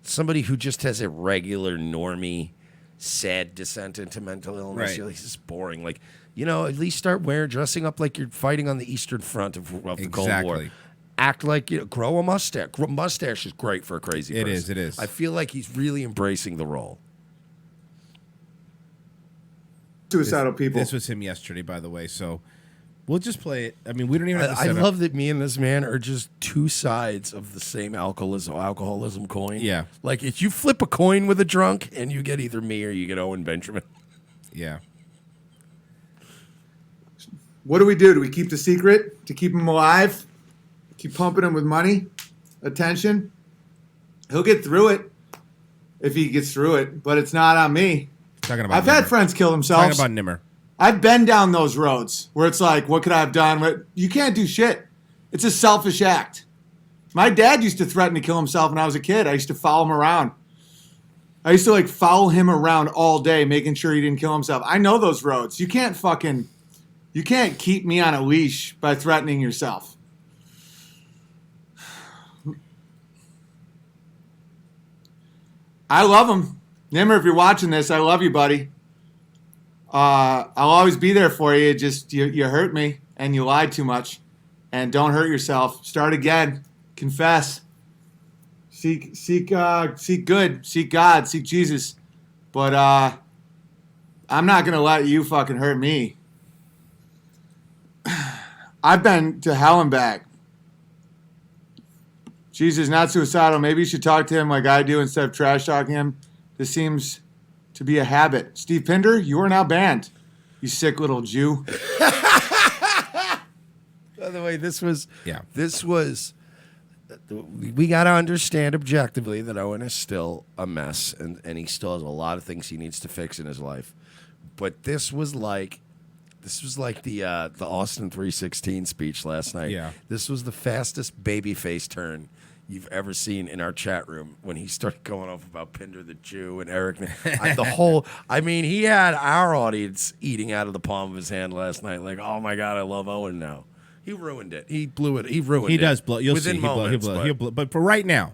somebody who just has a regular normie, sad descent into mental illness. Right. You're like, this is boring. Like, at least start dressing up like you're fighting on the Eastern Front of the Cold War. Act like grow a mustache. Mustache is great for a crazy person. It is. I feel like he's really embracing the role. Suicidal people. This was him yesterday, by the way. So we'll just play it. I mean, we don't even have to I set love that me and this man are just two sides of the same alcoholism coin. Yeah. Like if you flip a coin with a drunk and you get either me or you get Owen Benjamin. Yeah. What do? Do we keep the secret to keep him alive? Keep pumping him with money, attention? He'll get through it if he gets through it, but it's not on me. Talking about I've had friends kill themselves. Talking about Nimmer. I've been down those roads where it's like, what could I have done? You can't do shit. It's a selfish act. My dad used to threaten to kill himself when I was a kid. I used to follow him around. I used to follow him around all day, making sure he didn't kill himself. I know those roads. You can't keep me on a leash by threatening yourself. I love him. Nimmer, if you're watching this, I love you, buddy. I'll always be there for you. Just you hurt me and you lied too much. And don't hurt yourself. Start again. Confess. Seek good. Seek God. Seek Jesus. But I'm not gonna let you fucking hurt me. I've been to hell and back. Jesus, not suicidal. Maybe you should talk to him like I do instead of trash talking him. This seems to be a habit. Steve Pinder, you are now banned. You sick little Jew. By the way, this was. We got to understand objectively that Owen is still a mess, and he still has a lot of things he needs to fix in his life. But this was like the Austin 3:16 speech last night. Yeah. This was the fastest babyface turn you've ever seen in our chat room when he started going off about Pinder the Jew and Eric. He had our audience eating out of the palm of his hand last night. Like, oh my God, I love Owen now. He ruined it. He blew it. He ruined it. He does blow. You'll within see. Moments, He'll blow. But for right now,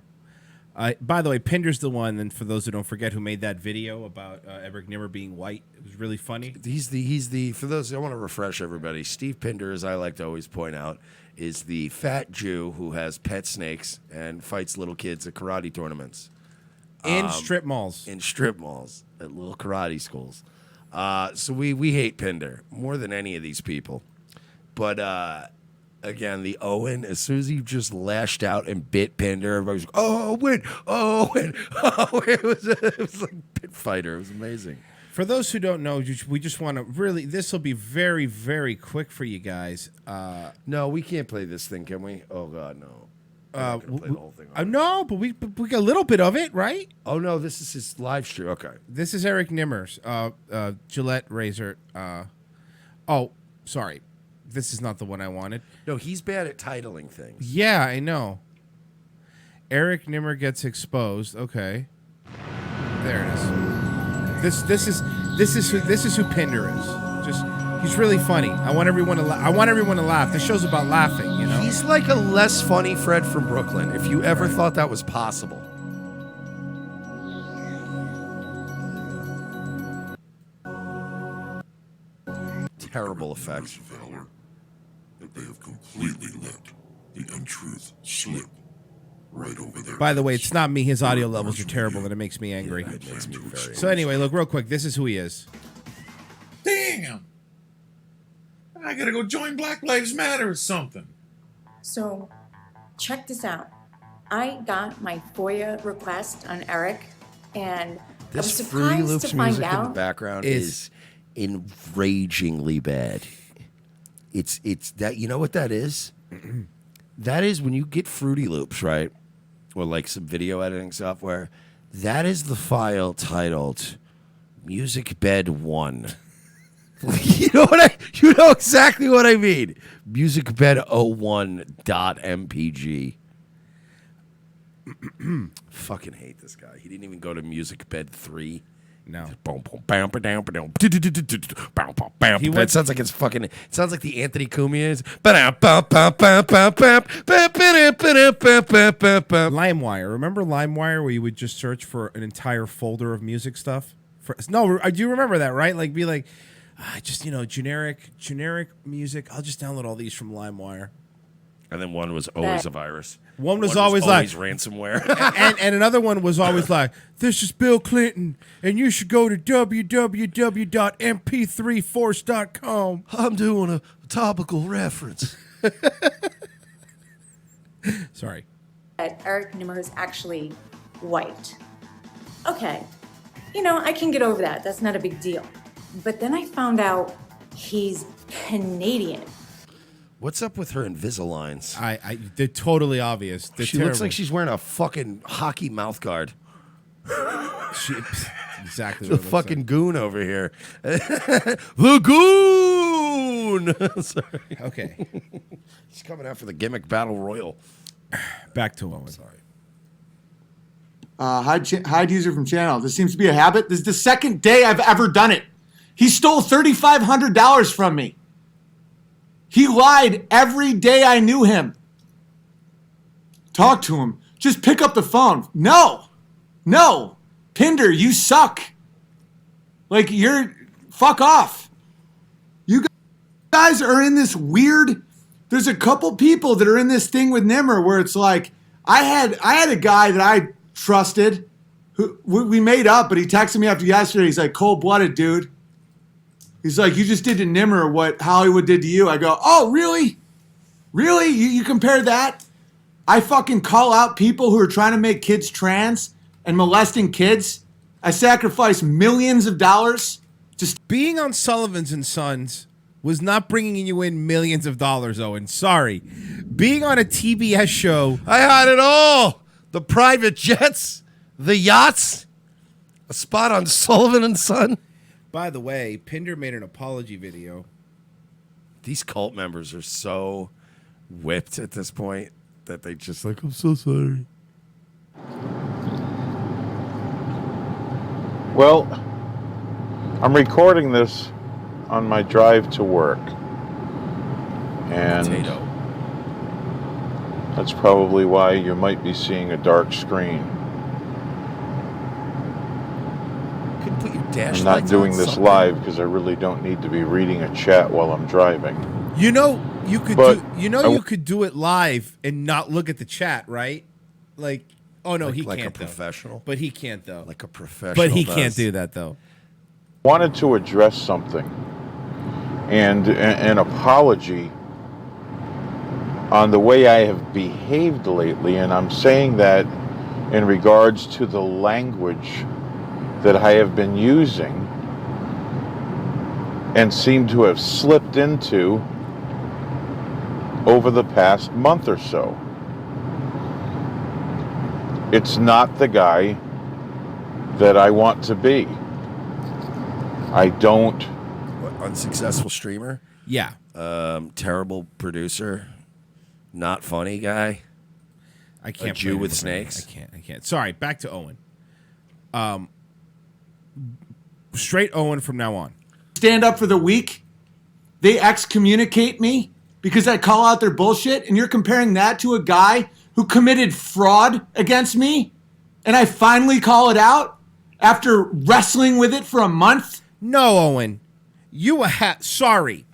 by the way, Pinder's the one, and for those who don't forget, who made that video about Eric Nimmer being white. It was really funny. He's the for those, I want to refresh everybody. Steve Pinder, as I like to always point out, is the fat Jew who has pet snakes and fights little kids at karate tournaments. In strip malls. In strip malls at little karate schools. So we hate Pinder more than any of these people. But again, the Owen, as soon as he just lashed out and bit Pinder, everybody was like, oh, Owen. It was like pit fighter. It was amazing. For those who don't know, we just want to really, this will be very, very quick for you guys. No, we can't play this thing, can we? Oh, God, no. Play the whole thing no, but we got a little bit of it, right? Oh, no, this is his live stream. Okay. This is Eric Nimmer's Gillette razor. Sorry. This is not the one I wanted. No, he's bad at titling things. Yeah, I know. Eric Nimmer gets exposed. Okay. There it is. This is who Pinder is. He's really funny. I want everyone to laugh. This show's about laughing, you know. He's like a less funny Fred from Brooklyn. If you ever thought that was possible. terrible effects. That they have completely let the untruth slip right over their By the way, it's not me. His audio levels are terrible, and it makes me angry. It makes me very So anyway, look real quick. This is who he is. Damn! I gotta go join Black Lives Matter or something. So, check this out. I got my FOIA request on Eric, and I was This Fruity surprised Loops to find music in the out. background is enragingly bad. It's that, you know what that is? That is when you get Fruity Loops, right? Or like some video editing software. That is the file titled Music Bed 1. You know exactly what I mean. Musicbed01.mpg. Fucking hate this guy. He didn't even go to Music Bed 3. No. It sounds like it's fucking. It sounds like the Anthony Cumia's. LimeWire. Remember LimeWire, where you would just search for an entire folder of music stuff? No, I do remember that, right? Like, be like, just generic music. I'll just download all these from LimeWire. And then one was always a virus. One was always like ransomware. and another one was always like, this is Bill Clinton, and you should go to www.mp3force.com. I'm doing a topical reference. Sorry. That Eric Nimmer is actually white. Okay, I can get over that. That's not a big deal. But then I found out he's Canadian. What's up with her Invisaligns? They're totally obvious. They're She looks like she's wearing a fucking hockey mouth guard. Exactly. The fucking goon over here. The goon. Sorry. Okay. She's coming out for the gimmick battle royal. Back to Owen. Sorry. Hide user from channel. This seems to be a habit. This is the second day I've ever done it. He stole $3,500 from me. He lied every day I knew him. Talk to him. Just pick up the phone. No. Pinder, you suck. Like, fuck off. You guys are in this weird, there's a couple people that are in this thing with Nimmer where it's like, I had a guy that I trusted who we made up, but he texted me after yesterday. He's like, cold-blooded, dude. He's like, you just did to Nimmer what Hollywood did to you. I go, oh, really? Really? You compare that? I fucking call out people who are trying to make kids trans and molesting kids. I sacrifice millions of dollars. Just being on Sullivan's and Sons was not bringing you in millions of dollars, Owen. Sorry. Being on a TBS show. I had it all. The private jets, the yachts, a spot on Sullivan and Son. By the way, Pinder made an apology video. These cult members are so whipped at this point that they just like, I'm so sorry. Well, I'm recording this on my drive to work. And that's probably why you might be seeing a dark screen. I'm not doing this live because I really don't need to be reading a chat while I'm driving. You could do it live and not look at the chat, right? Like, oh no, he like can't. A professional, though. But he can't though. Like a professional, but he can't do that though. Wanted to address something and an apology on the way I have behaved lately, and I'm saying that in regards to the language that I have been using and seem to have slipped into over the past month or so. It's not the guy that I want to be. I don't. What, unsuccessful streamer? Yeah. Terrible producer. Not funny guy. I can't. A Jew with snakes. I can't. Sorry. Back to Owen. Straight Owen from now on. Stand up for the weak. They excommunicate me because I call out their bullshit, and you're comparing that to a guy who committed fraud against me, and I finally call it out after wrestling with it for a month? No, Owen. Sorry.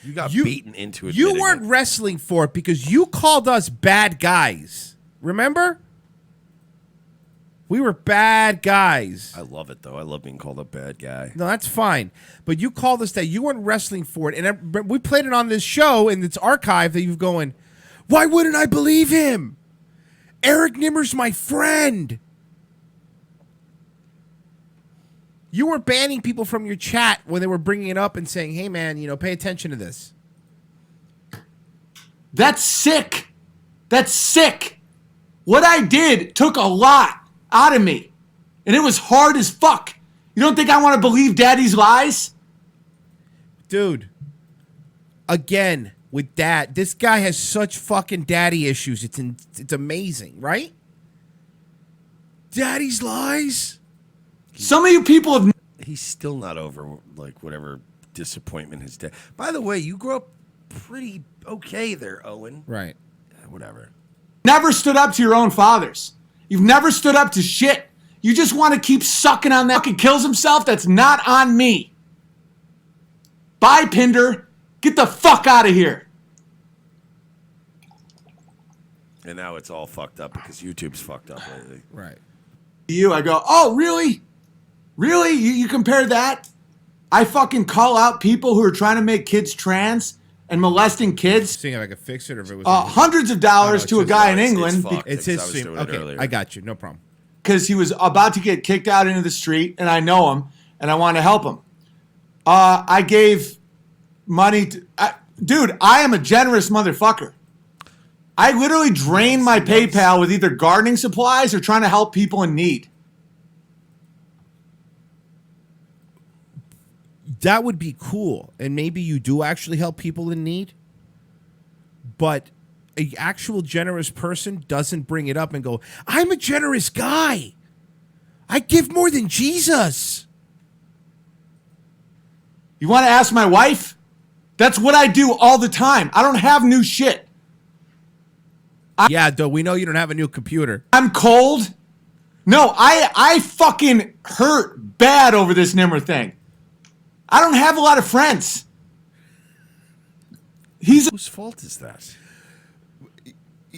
You got beaten into it. You weren't wrestling for it because you called us bad guys. Remember? We were bad guys. I love it, though. I love being called a bad guy. No, that's fine. But you called us that. You weren't wrestling for it. And we played it on this show, and it's archived that you've going, why wouldn't I believe him? Eric Nimmer's my friend. You were banning people from your chat when they were bringing it up and saying, hey, man, pay attention to this. That's sick. That's sick. What I did took a lot out of me, and it was hard as fuck. You don't think I want to believe daddy's lies? Dude, again, with dad, this guy has such fucking daddy issues. It's amazing, right? Daddy's lies? Some of you people have... He's still not over, like, whatever disappointment his dad... By the way, you grew up pretty okay there, Owen. Right. Whatever. Never stood up to your own fathers. You've never stood up to shit. You just want to keep sucking on that. Fucking kills himself. That's not on me. Bye, Pinder. Get the fuck out of here. And now it's all fucked up because YouTube's fucked up lately. Right. I go, oh, really? Really? You compare that? I fucking call out people who are trying to make kids trans and molesting kids. Seeing if I could fix it or if it was... hundreds of dollars to a guy in England. It's his stream. Okay, I got you. No problem. Because he was about to get kicked out into the street, and I know him, and I want to help him. I gave money to... dude, I am a generous motherfucker. I literally drain my PayPal with either gardening supplies or trying to help people in need. That would be cool. And maybe you do actually help people in need. But an actual generous person doesn't bring it up and go, I'm a generous guy. I give more than Jesus. You want to ask my wife? That's what I do all the time. I don't have new shit. Yeah, though we know you don't have a new computer. I'm cold. No, I fucking hurt bad over this Nimmer thing. I don't have a lot of friends. Whose fault is that?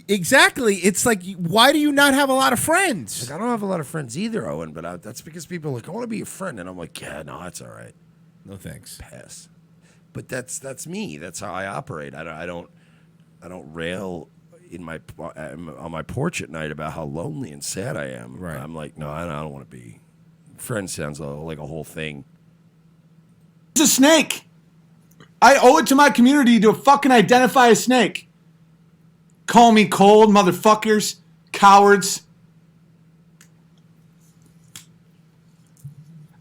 Exactly. It's like, why do you not have a lot of friends? Like, I don't have a lot of friends either, Owen, but that's because people are like, I want to be your friend. And I'm like, yeah, no, that's all right. No thanks. Pass. But that's me. That's how I operate. I don't rail on my porch at night about how lonely and sad I am. Right. I'm like, no, I don't want to be. Friend sounds like a whole thing. It's a snake. I owe it to my community to fucking identify a snake. Call me cold, motherfuckers. Cowards.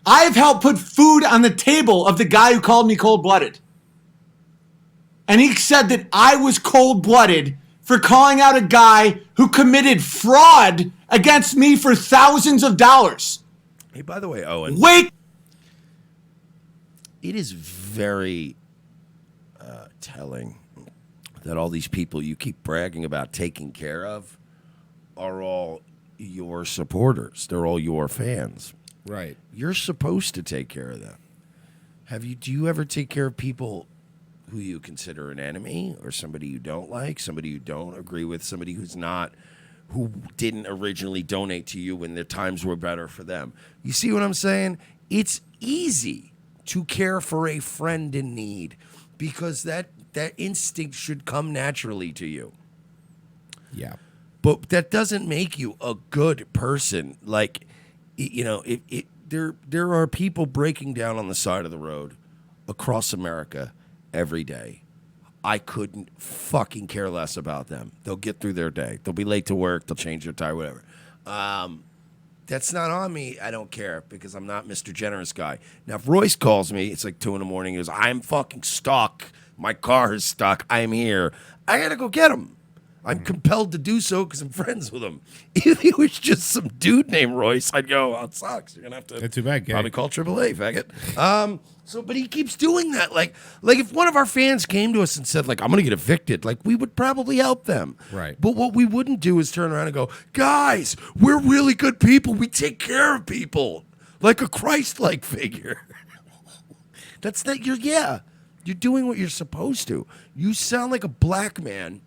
I've helped put food on the table of the guy who called me cold-blooded. And he said that I was cold-blooded for calling out a guy who committed fraud against me for thousands of dollars. Hey, by the way, Owen. Wait! It is very telling that all these people you keep bragging about taking care of are all your supporters. They're all your fans. Right. You're supposed to take care of them. Do you ever take care of people who you consider an enemy or somebody you don't like, somebody you don't agree with, somebody who didn't originally donate to you when their times were better for them? You see what I'm saying? It's easy to care for a friend in need because that instinct should come naturally to you. Yeah. But that doesn't make you a good person. Like, there are people breaking down on the side of the road across America every day. I couldn't fucking care less about them. They'll get through their day. They'll be late to work. They'll change their tire, whatever. That's not on me. I don't care because I'm not Mr. Generous guy. Now, if Royce calls me, it's like 2 a.m. He goes, I'm fucking stuck. My car is stuck. I'm here. I got to go get him. I'm compelled to do so because I'm friends with him. If he was just some dude named Royce, I'd go, oh, it sucks. You're going to have to That's too bad, probably call AAA, faggot. But he keeps doing that. Like if one of our fans came to us and said, like, I'm going to get evicted, like, we would probably help them. Right. But what we wouldn't do is turn around and go, guys, we're really good people. We take care of people like a Christ-like figure. That's not you're doing what you're supposed to. You sound like a black man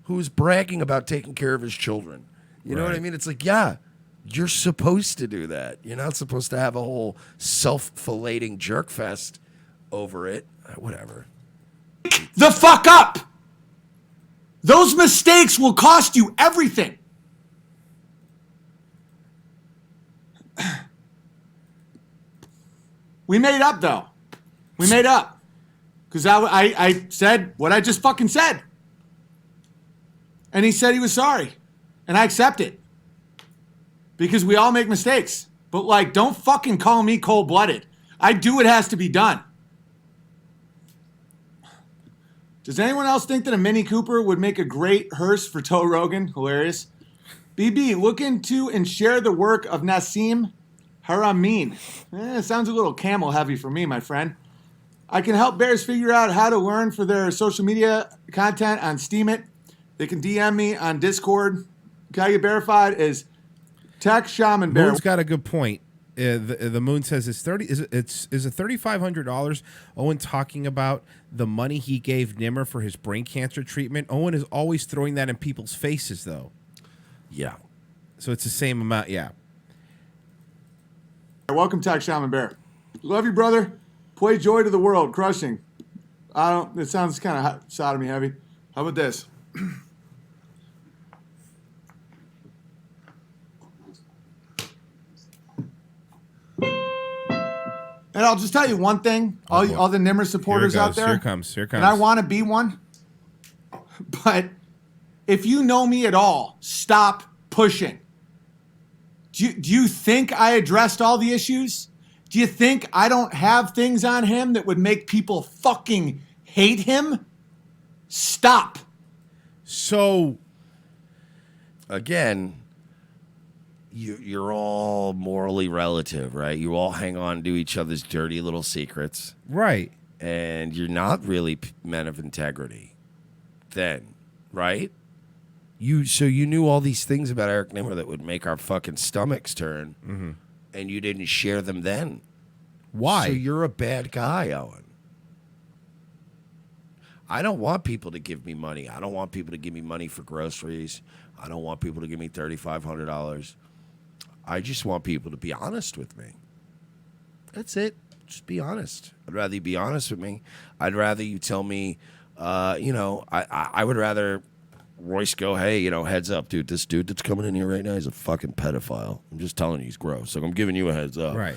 who's bragging about taking care of his children. You know what I mean? It's like, yeah, you're supposed to do that. You're not supposed to have a whole self-filleting jerk fest over it. Whatever. The fuck up. Those mistakes will cost you everything. We made up, though. We made up. Because I said what I just fucking said. And he said he was sorry. And I accept it. Because we all make mistakes. But, like, don't fucking call me cold-blooded. I do what has to be done. Does anyone else think that a Mini Cooper would make a great hearse for Toe Rogan? Hilarious. BB, look into and share the work of Nassim Haramein. Sounds a little camel heavy for me, my friend. I can help bears figure out how to learn for their social media content on Steemit. They can DM me on Discord. Can I get verified as Tech Shaman Bear? Moon's got a good point. The Moon says it's $3,500. Owen talking about the money he gave Nimmer for his brain cancer treatment. Owen is always throwing that in people's faces, though. Yeah. So it's the same amount. Yeah. Welcome, Tech Shaman Bear. Love you, brother. Play Joy to the World. Crushing. It sounds kind of sodomy heavy. How about this? And I'll just tell you one thing, all the Nimmer supporters out there. Here comes. And I want to be one. But if you know me at all, stop pushing. Do you think I addressed all the issues? Do you think I don't have things on him that would make people fucking hate him? Stop. So, again, you're all morally relative, right? You all hang on to each other's dirty little secrets. Right. And you're not really men of integrity then, right? So you knew all these things about Eric Nimmer that would make our fucking stomachs turn, and you didn't share them then. Why? So you're a bad guy, Owen. I don't want people to give me money. I don't want people to give me money for groceries. I don't want people to give me $3,500. I just want people to be honest with me. That's it. Just be honest. I'd rather you be honest with me. I'd rather you tell me, I would rather Royce go, hey, heads up, dude. This dude that's coming in here right now, he's a fucking pedophile. I'm just telling you he's gross. Like, I'm giving you a heads up. Right.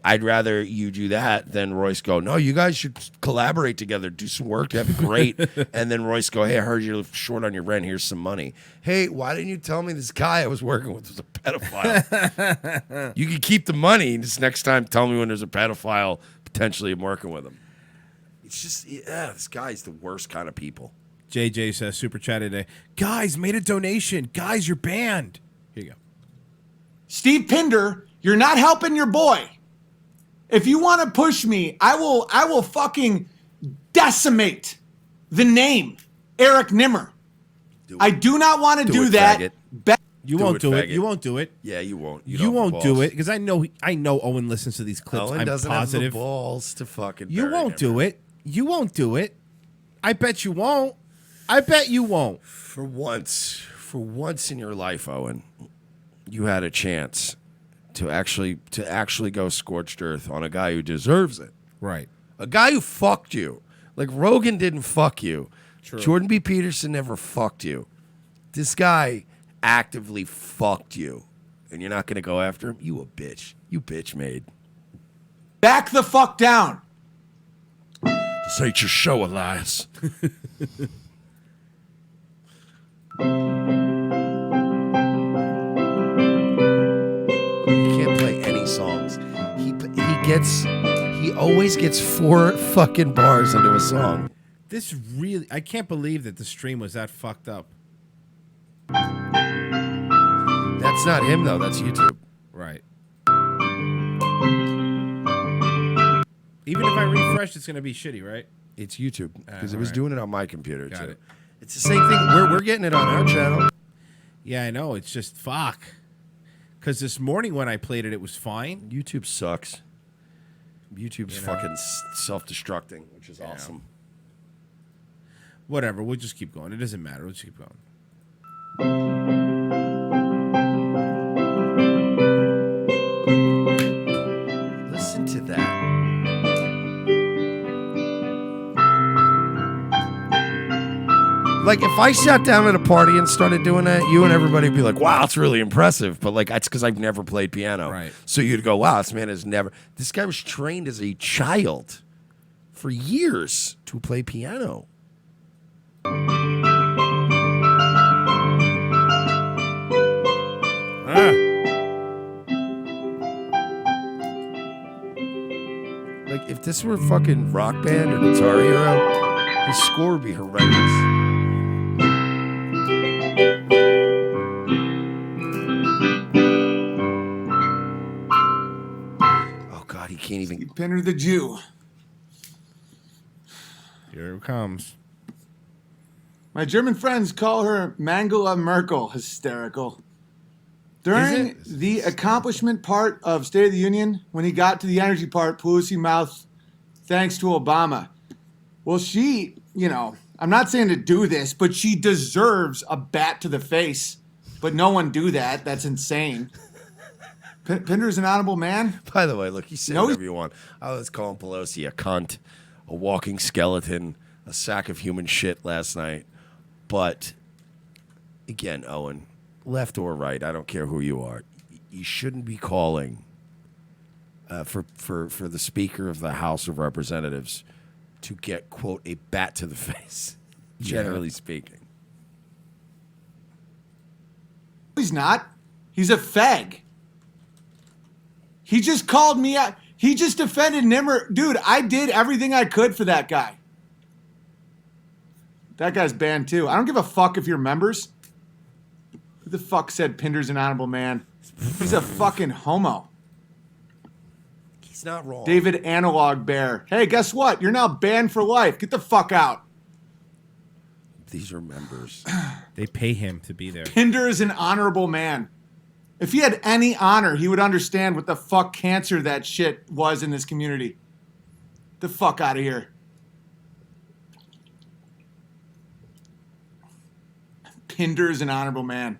I'd rather you do that than Royce go, no, you guys should collaborate together, do some work, that'd be great. And then Royce go, hey, I heard you're short on your rent, here's some money. Hey, why didn't you tell me this guy I was working with was a pedophile? You can keep the money, just next time tell me when there's a pedophile potentially I'm working with him. It's just, this guy's the worst kind of people. JJ says, super chat today. Guys, made a donation. Guys, you're banned. Here you go. Steve Pinder, you're not helping your boy. If you want to push me, I will fucking decimate the name Eric Nimmer. I do not want to do that. You won't do it. You won't do it. Yeah, you won't. You won't do it because I know Owen listens to these clips. Owen I'm doesn't positive. have the balls to fucking. You won't do it. You won't do it. I bet you won't. I bet you won't. For once in your life, Owen, you had a chance to actually go scorched earth on a guy who deserves it. Right. A guy who fucked you. Like Rogan didn't fuck you. True. Jordan B. Peterson never fucked you. This guy actively fucked you. And you're not going to go after him? You a bitch. You bitch made. Back the fuck down. This ain't your show, Elias. Songs. He always gets 4 fucking bars into a song. This really, I can't believe that the stream was that fucked up. That's not him though, that's YouTube. Right. Even if I refresh, it's gonna be shitty, right? It's YouTube because it was right. doing it on my computer Got too. it. It's the same thing. We're getting it on our channel. Yeah, I know. It's just fuck. Because this morning when I played it, it was fine. YouTube sucks. YouTube's fucking self-destructing, which is awesome. Whatever. We'll just keep going. It doesn't matter. We'll just keep going. Listen to that. Like, if I sat down at a party and started doing that, you and everybody would be like, wow, it's really impressive. But, like, that's because I've never played piano. Right. So you'd go, wow, this man has never... This guy was trained as a child for years to play piano. Like, if this were a fucking Rock Band or Guitar Hero, his score would be horrendous. Oh, God, he can't even... Pinner the Jew. Here it comes. My German friends call her Mangala Merkel. Hysterical. During the accomplishment part of State of the Union, when he got to the energy part, Pelosi mouthed, thanks to Obama. Well, she, I'm not saying to do this, but she deserves a bat to the face. But no one do that. That's insane. Pinder's an honorable man. By the way, look, you say whatever you want. I was calling Pelosi a cunt, a walking skeleton, a sack of human shit last night. But, again, Owen, left or right, I don't care who you are, you shouldn't be calling for the Speaker of the House of Representatives to get, quote, a bat to the face, generally speaking. He's not. He's a fag. He just called me out. He just defended Nimmer. Dude, I did everything I could for that guy. That guy's banned too. I don't give a fuck if you're members. Who the fuck said Pinder's an honorable man? He's a fucking homo. He's not wrong. David Analog Bear. Hey, guess what? You're now banned for life. Get the fuck out. These are members. They pay him to be there. Pinder is an honorable man. If he had any honor, he would understand what the fuck cancer that shit was in this community. The fuck out of here. Pinder is an honorable man.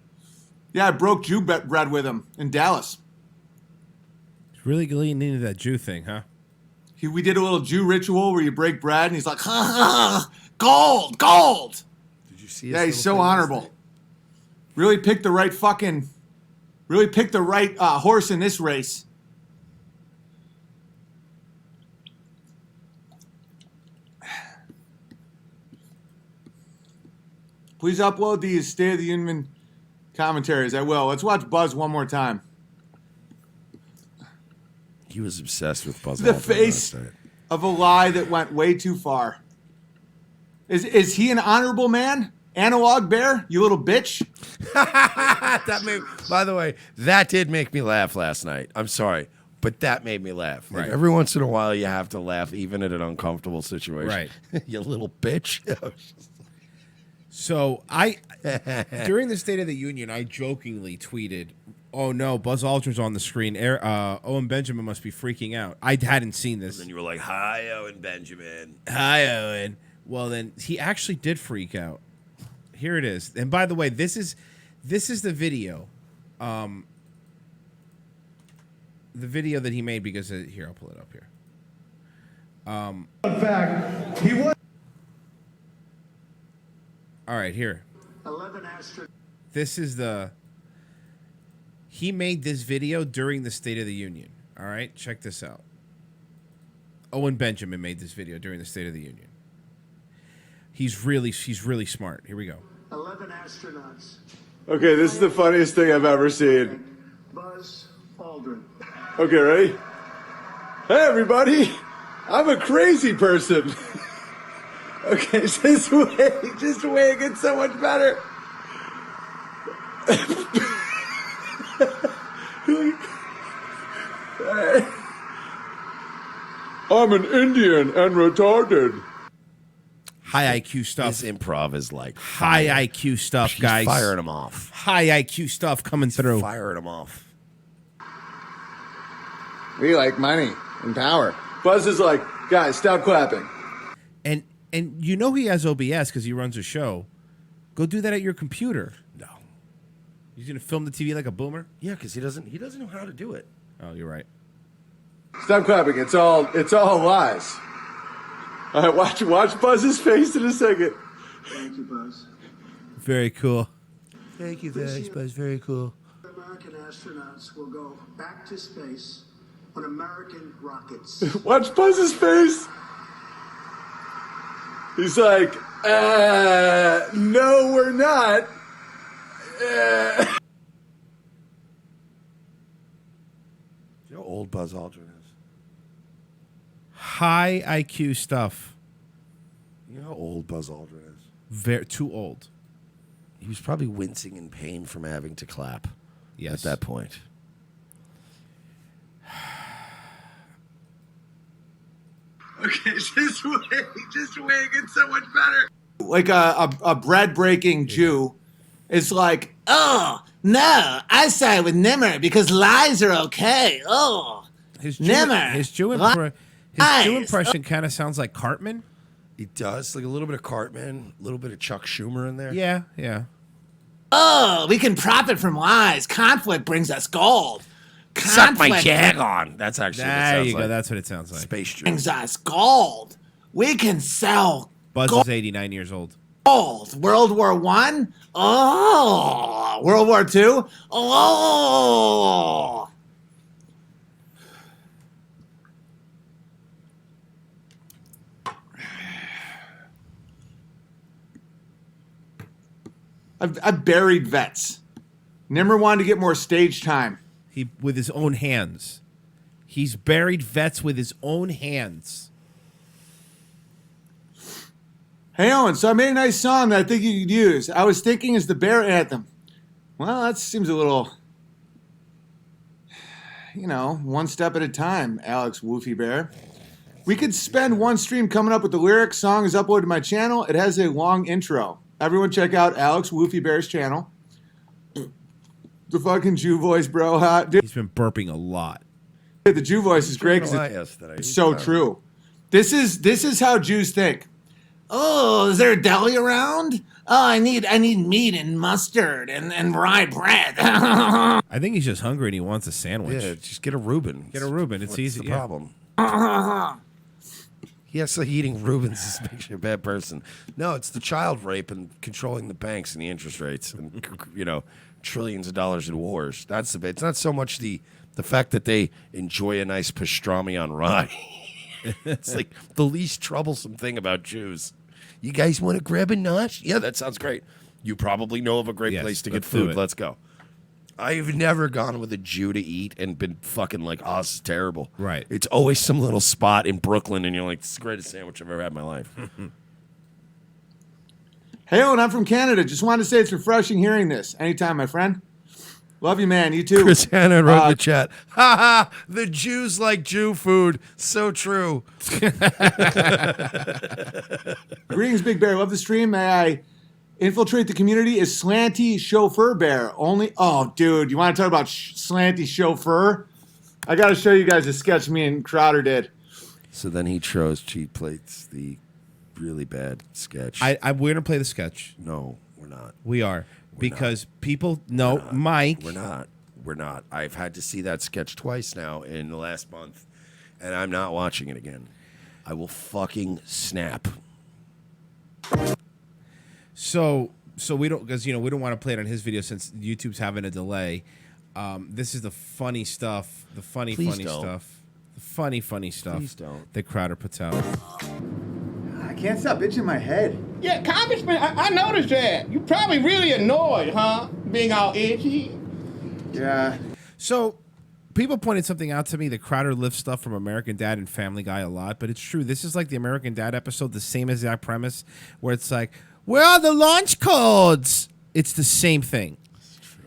Yeah, I broke Jew bread with him in Dallas. He's really leaning into that Jew thing, huh? We did a little Jew ritual where you break bread, and he's like, ha ha, gold, gold. Did you see? Yeah, he's so honorable. Really picked the right horse in this race. Please upload these State of the Union commentaries. I will. Let's watch Buzz one more time. He was obsessed with Buzz The Aldrin face last night. of a lie that went way too far. Is he an honorable man? Analog Bear, you little bitch. By the way, that did make me laugh last night. I'm sorry, but that made me laugh. Like, Right. every once in a while, you have to laugh, even in an uncomfortable situation. Right. You little bitch. So during the State of the Union, I jokingly tweeted, "Oh no, Buzz Aldrin's on the screen. Owen Benjamin must be freaking out." I hadn't seen this. And then you were like, "Hi, Owen Benjamin." Hi, Owen. Well, then he actually did freak out. Here it is. And by the way, this is the video, the video that he made because here, I'll pull it up here. In fact, he was. All right, here. 11 astronauts. This is he made this video during the State of the Union. All right, check this out. Owen Benjamin made this video during the State of the Union. He's really smart. Here we go. 11 astronauts. Okay, this is the funniest thing I've ever seen. Buzz Aldrin. Okay, ready? Hey, everybody. I'm a crazy person. Okay, just wait, it gets so much better. I'm an Indian and retarded. High IQ stuff. This improv is like high IQ stuff, She's guys. firing him off. High IQ stuff coming through. Firing him off. We like money and power. Buzz is like, guys, stop clapping. And you know he has OBS because he runs a show. Go do that at your computer. No. He's gonna film the TV like a boomer? Yeah, because he doesn't know how to do it. Oh, you're right. Stop clapping. It's all lies. All right, watch Buzz's face in a second. Thank you, Buzz. Very cool. Thank you, Buzz. Very cool. American astronauts will go back to space on American rockets. Watch Buzz's face. He's like, no, we're not. You know how old Buzz Aldrin is? High IQ stuff. You know how old Buzz Aldrin is? Very too old. He was probably wincing in pain from having to clap. Yes. At that point. Okay, just wait, it gets so much better. Like a bread-breaking Jew is like, Oh, no, I side with Nimmer because lies are okay. Oh, His Nimmer. Jew Lies. impression kind of sounds like Cartman. He does. Like a little bit of Cartman, a little bit of Chuck Schumer in there. Yeah, yeah. Oh, we can profit from lies. Conflict brings us gold. Suck my Conflict jag on. That's actually what it There sounds you like. go. That's what it sounds like. Space Jew. brings us gold. We can sell Buzz gold. is 89 years old. World War One. Oh, World War Two. Oh. I've buried vets. Nimmer wanted to get more stage time. He with his own hands. He's buried vets with his own hands. Hey, Owen, so I made a nice song that I think you could use. I was thinking as the bear anthem. Well, that seems a little, one step at a time, Alex Woofy Bear. We could spend one stream coming up with the lyrics. Song is uploaded to my channel. It has a long intro. Everyone check out Alex Woofy Bear's channel. The fucking Jew voice, bro. Dude, He's been burping a lot. the Jew voice is great because it's so true. This is how Jews think. Oh, is there a deli around? Oh, I need meat and mustard and rye bread. I think he's just hungry and he wants a sandwich. Yeah, just get a Reuben. Get a Reuben. It's What's easy. the yeah. problem? Yes, like eating Reubens is makes you a bad person. No, it's the child rape and controlling the banks and the interest rates and trillions of dollars in wars. That's the bit. It's not so much the fact that they enjoy a nice pastrami on rye. It's like the least troublesome thing about Jews. You guys want to grab a notch? Yeah, that sounds great. You probably know of a great place to get let's do food. it. Let's go. I've never gone with a Jew to eat and been fucking like, oh, this is terrible. Right. It's always some little spot in Brooklyn, and you're like, this is the greatest sandwich I've ever had in my life. Hey, Owen, I'm from Canada. Just wanted to say it's refreshing hearing this. Anytime, my friend. Love you, man. You too. Chris Hanna wrote in the chat, ha ha, the Jews like Jew food. So true. Greetings, Big Bear. Love the stream. May I infiltrate the community? Is Slanty Chauffeur Bear only? Oh, dude, you want to talk about Slanty Chauffeur? I got to show you guys a sketch me and Crowder did. So then he chose Cheap Plates, the really bad sketch. We're gonna play the sketch. No, we're not. We are because people know Mike. We're not. I've had to see that sketch twice now in the last month, and I'm not watching it again. I will fucking snap. So we don't because we don't want to play it on his video since YouTube's having a delay. This is the funny stuff. The funny Please don't. stuff. The funny stuff. Please don't. That Crowder puts out. I can't stop itching my head. Yeah, Congressman, I noticed that. You probably really annoyed, huh? Being all itchy. Yeah. So people pointed something out to me that Crowder lifts stuff from American Dad and Family Guy a lot, but it's true. This is like the American Dad episode, the same exact premise, where it's like, where are the launch codes? It's the same thing.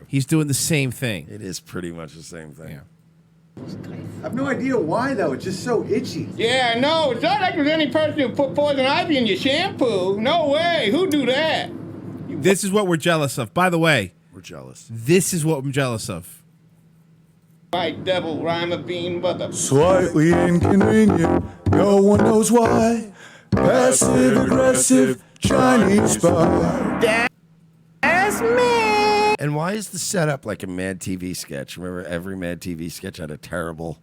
He's doing the same thing. It is pretty much the same thing. Yeah. I have no idea why, though. It's just so itchy. Yeah, no, it's not like there's any person who put poison ivy in your shampoo. No way. Who do that? This is what we're jealous of. By the way, We're jealous. this is what I'm jealous of. White devil, rhyme of bean, mother. Slightly inconvenient, no one knows why. Passive aggressive Chinese spy. That's me. And why is the setup like a Mad TV sketch? Remember, every Mad TV sketch had a terrible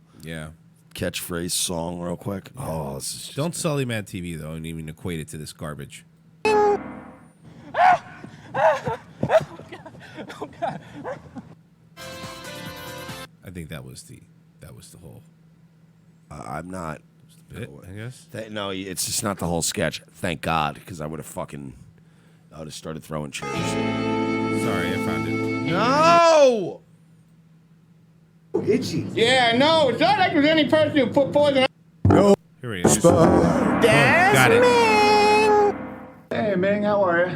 catchphrase song real quick? Oh, this is Don't sully Mad TV, though, and even equate it to this garbage. I think that was the whole. I'm not. Bit, I guess. No, it's just not the whole sketch. Thank God, because I would have started throwing chairs. Sorry, I found it. No! Itchy. Yeah, no, it's not like there's any person who put poison. No. Here he is. That's got it. Hey, Ming, how are you?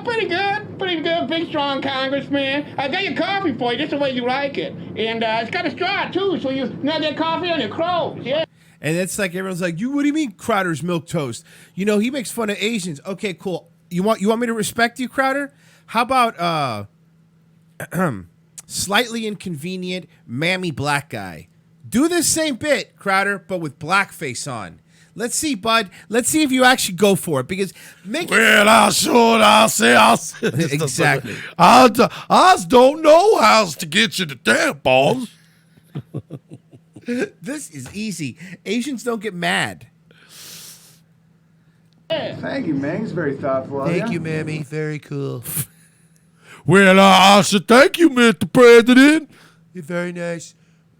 Pretty good, big strong congressman. I got your coffee for you, just the way you like it. And it's got a straw, too, so you not get coffee on your clothes, yeah? And it's like everyone's like, what do you mean Crowder's milk toast? You know, he makes fun of Asians. Okay, cool. You want me to respect you, Crowder? How about slightly inconvenient mammy black guy? Do this same bit, Crowder, but with blackface on. Let's see, bud. Let's see if you actually go for it, because I'll say. Exactly. I don't know how to get you the damn balls. This is easy. Asians don't get mad. Thank you, Ming. It's very thoughtful of Thank you, Mammy. Very cool. Well, I should thank you, Mr. President. You're very nice.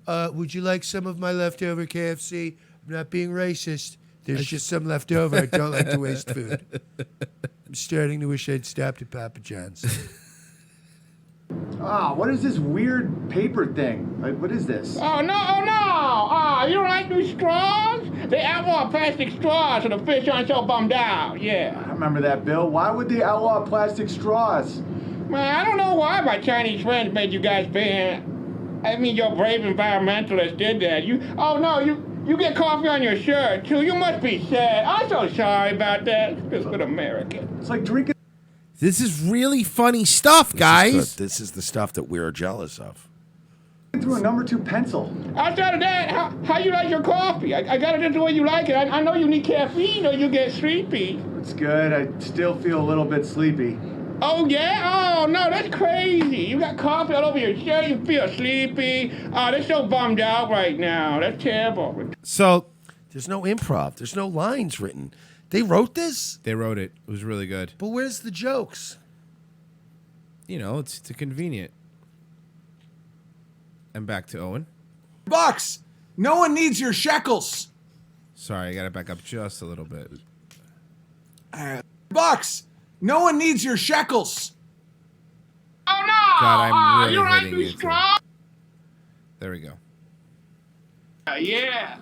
Would you like some of my leftover KFC? I'm not being racist. There's just some left over. I don't like to waste food. I'm starting to wish I'd stopped at Papa John's. What is this weird paper thing? Like, what is this? Oh, no. You don't like new straws? They outlaw plastic straws so the fish aren't so bummed out, yeah. I remember that, Bill. Why would they outlaw plastic straws? Man, I don't know why my Chinese friends made you guys ban. I mean, your brave environmentalists did that. You get coffee on your shirt, too. You must be sad. I'm so sorry about that. It's good American. It's like drinking. This is really funny stuff, guys. This is the stuff that we're jealous of. Through a number 2 pencil. Outside of that, how you like your coffee? I got it just the way you like it. I know you need caffeine or you get sleepy. It's good. I still feel a little bit sleepy. Oh, yeah? Oh, no, that's crazy. You got coffee all over your shirt. You feel sleepy. Oh, they're so bummed out right now. That's terrible. So there's no improv. There's no lines written. They wrote this? They wrote it. It was really good. But where's the jokes? You know, it's convenient. And back to Owen. Bucks. No one needs your shekels. Sorry, I got to back up just a little bit. Bucks. No one needs your shekels. Oh, no. God, I'm really you don't like hitting new it. straws? There we go. Yeah.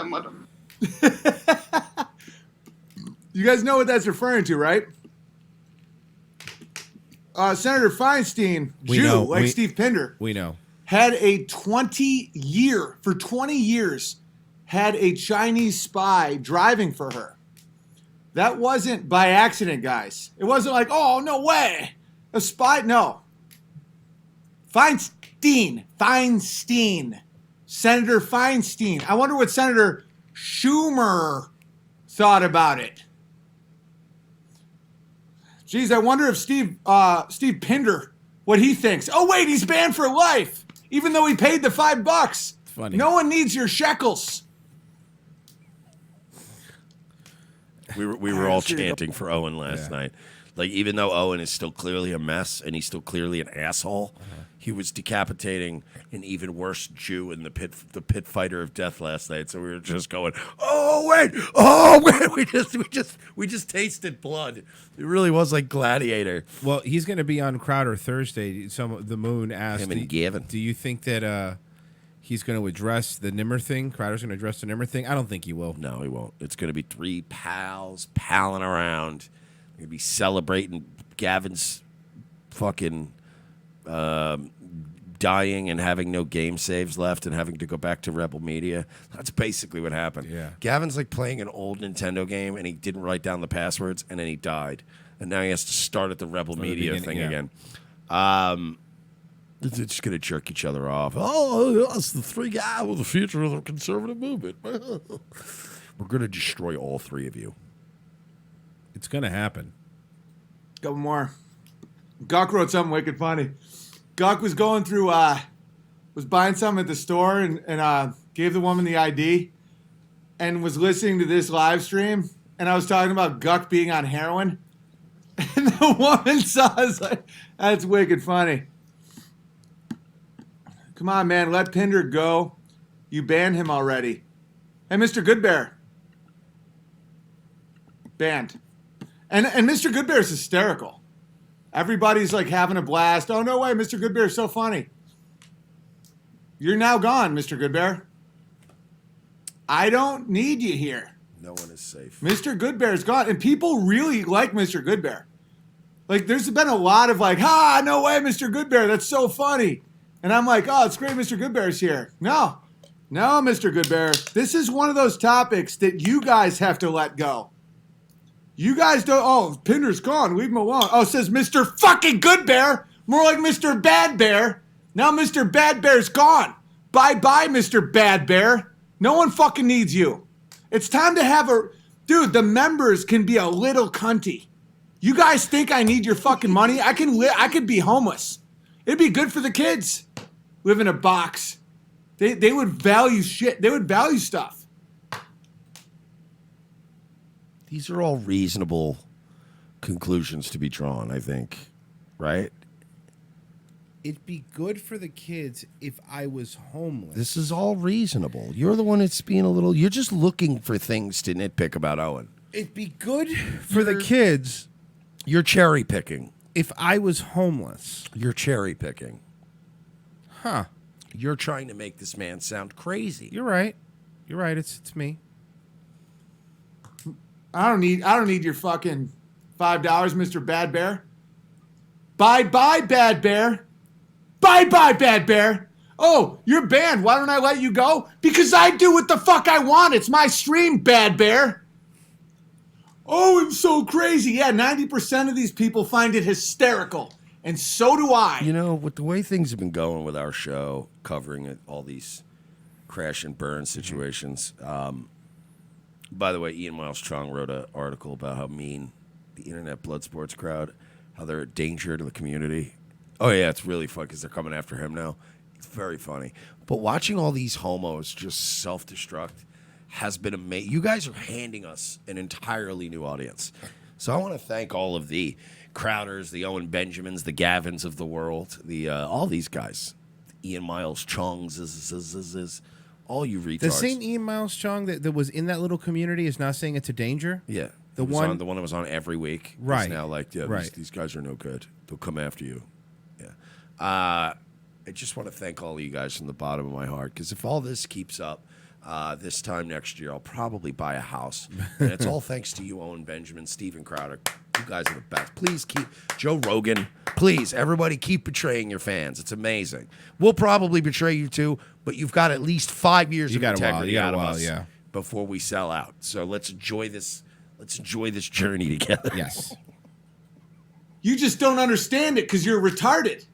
Mother. You guys know what that's referring to, right? Senator Feinstein, We Jew, know. like Steve Pinder, We know. had a 20 years, had a Chinese spy driving for her. That wasn't by accident, guys. It wasn't like, oh, no way. A spy, no. Feinstein. Senator Feinstein. I wonder what Senator Schumer thought about it. Geez, I wonder if Steve Pinder, what he thinks. Oh, wait, he's banned for life, even though he paid the $5. Funny. No one needs your shekels. We were all chanting for Owen last night. Like, even though Owen is still clearly a mess and he's still clearly an asshole, he was decapitating an even worse Jew in the pit fighter of death last night. So we were just going, oh wait, we just tasted blood. It really was like Gladiator. Well, he's going to be on Crowder Thursday. The Moon asked Him and Gavin. Do you think that he's going to address the Nimmer thing? Crowder's going to address the Nimmer thing? I don't think he will. No, he won't. It's going to be three pals palling around. We're going to be celebrating Gavin's fucking dying and having no game saves left and having to go back to Rebel Media. That's basically what happened. Yeah. Gavin's like playing an old Nintendo game and he didn't write down the passwords and then he died. And now he has to start at the Rebel Media thing again. They're just going to jerk each other off. Oh, us, the three guys with the future of the conservative movement. We're going to destroy all three of you. It's going to happen. Couple more. Gawk wrote something wicked funny. Gawk was going through, was buying something at the store and gave the woman the ID and was listening to this live stream. And I was talking about Guck being on heroin. And the woman saw us like, that's wicked funny. Come on, man. Let Pinder go. You banned him already. Hey, Mr. Goodbear. Banned. And Mr. Goodbear is hysterical. Everybody's like having a blast. Oh, no way. Mr. Goodbear is so funny. You're now gone, Mr. Goodbear. I don't need you here. No one is safe. Mr. Goodbear's gone. And people really like Mr. Goodbear. Like, there's been a lot of like, no way, Mr. Goodbear. That's so funny. And I'm like, oh, it's great Mr. Goodbear's here. No, Mr. Goodbear. This is one of those topics that you guys have to let go. You guys don't, oh, Pinder's gone. Leave him alone. Oh, it says Mr. fucking Goodbear. More like Mr. Bad Bear. Now Mr. Bad Bear's gone. Bye-bye, Mr. Bad Bear. No one fucking needs you. It's time to have dude, the members can be a little cunty. You guys think I need your fucking money? I could be homeless. It'd be good for the kids. Live in a box. They would value shit. They would value stuff. These are all reasonable conclusions to be drawn, I think. Right? It'd be good for the kids if I was homeless. This is all reasonable. You're the one that's being a little... You're just looking for things to nitpick about Owen. It'd be good for the kids... You're cherry picking. If I was homeless. You're cherry picking. Huh. You're trying to make this man sound crazy. You're right. You're right. It's me. I don't need your fucking $5, Mr. Bad Bear. Bye-bye, Bad Bear. Bye-bye, Bad Bear. Oh, you're banned. Why don't I let you go? Because I do what the fuck I want. It's my stream, Bad Bear. Oh, I'm so crazy. Yeah, 90% of these people find it hysterical. And so do I. You know, with the way things have been going with our show, covering all these crash and burn situations. By the way, Ian Miles Chong wrote an article about how mean the internet blood sports crowd, how they're a danger to the community. Oh, yeah, it's really fun because they're coming after him now. It's very funny. But watching all these homos just self-destruct has been amazing. You guys are handing us an entirely new audience. So I want to thank all of the Crowders, the Owen Benjamins, the Gavins of the world, all these guys. Ian Miles Chongs, all you retards. The same Ian Miles Chong that was in that little community is now saying it's a danger? Yeah. The one that was on every week. Right. Is now like, yeah, right. These guys are no good. They'll come after you. Yeah. I just want to thank all of you guys from the bottom of my heart, because if all this keeps up, this time next year, I'll probably buy a house. And it's all thanks to you, Owen Benjamin, Steven Crowder. You guys are the best. Please keep... Joe Rogan, please, everybody keep betraying your fans. It's amazing. We'll probably betray you too, but you've got at least 5 years of integrity out of us before we sell out. So let's enjoy this. Let's enjoy this journey together. Yes. You just don't understand it because you're retarded.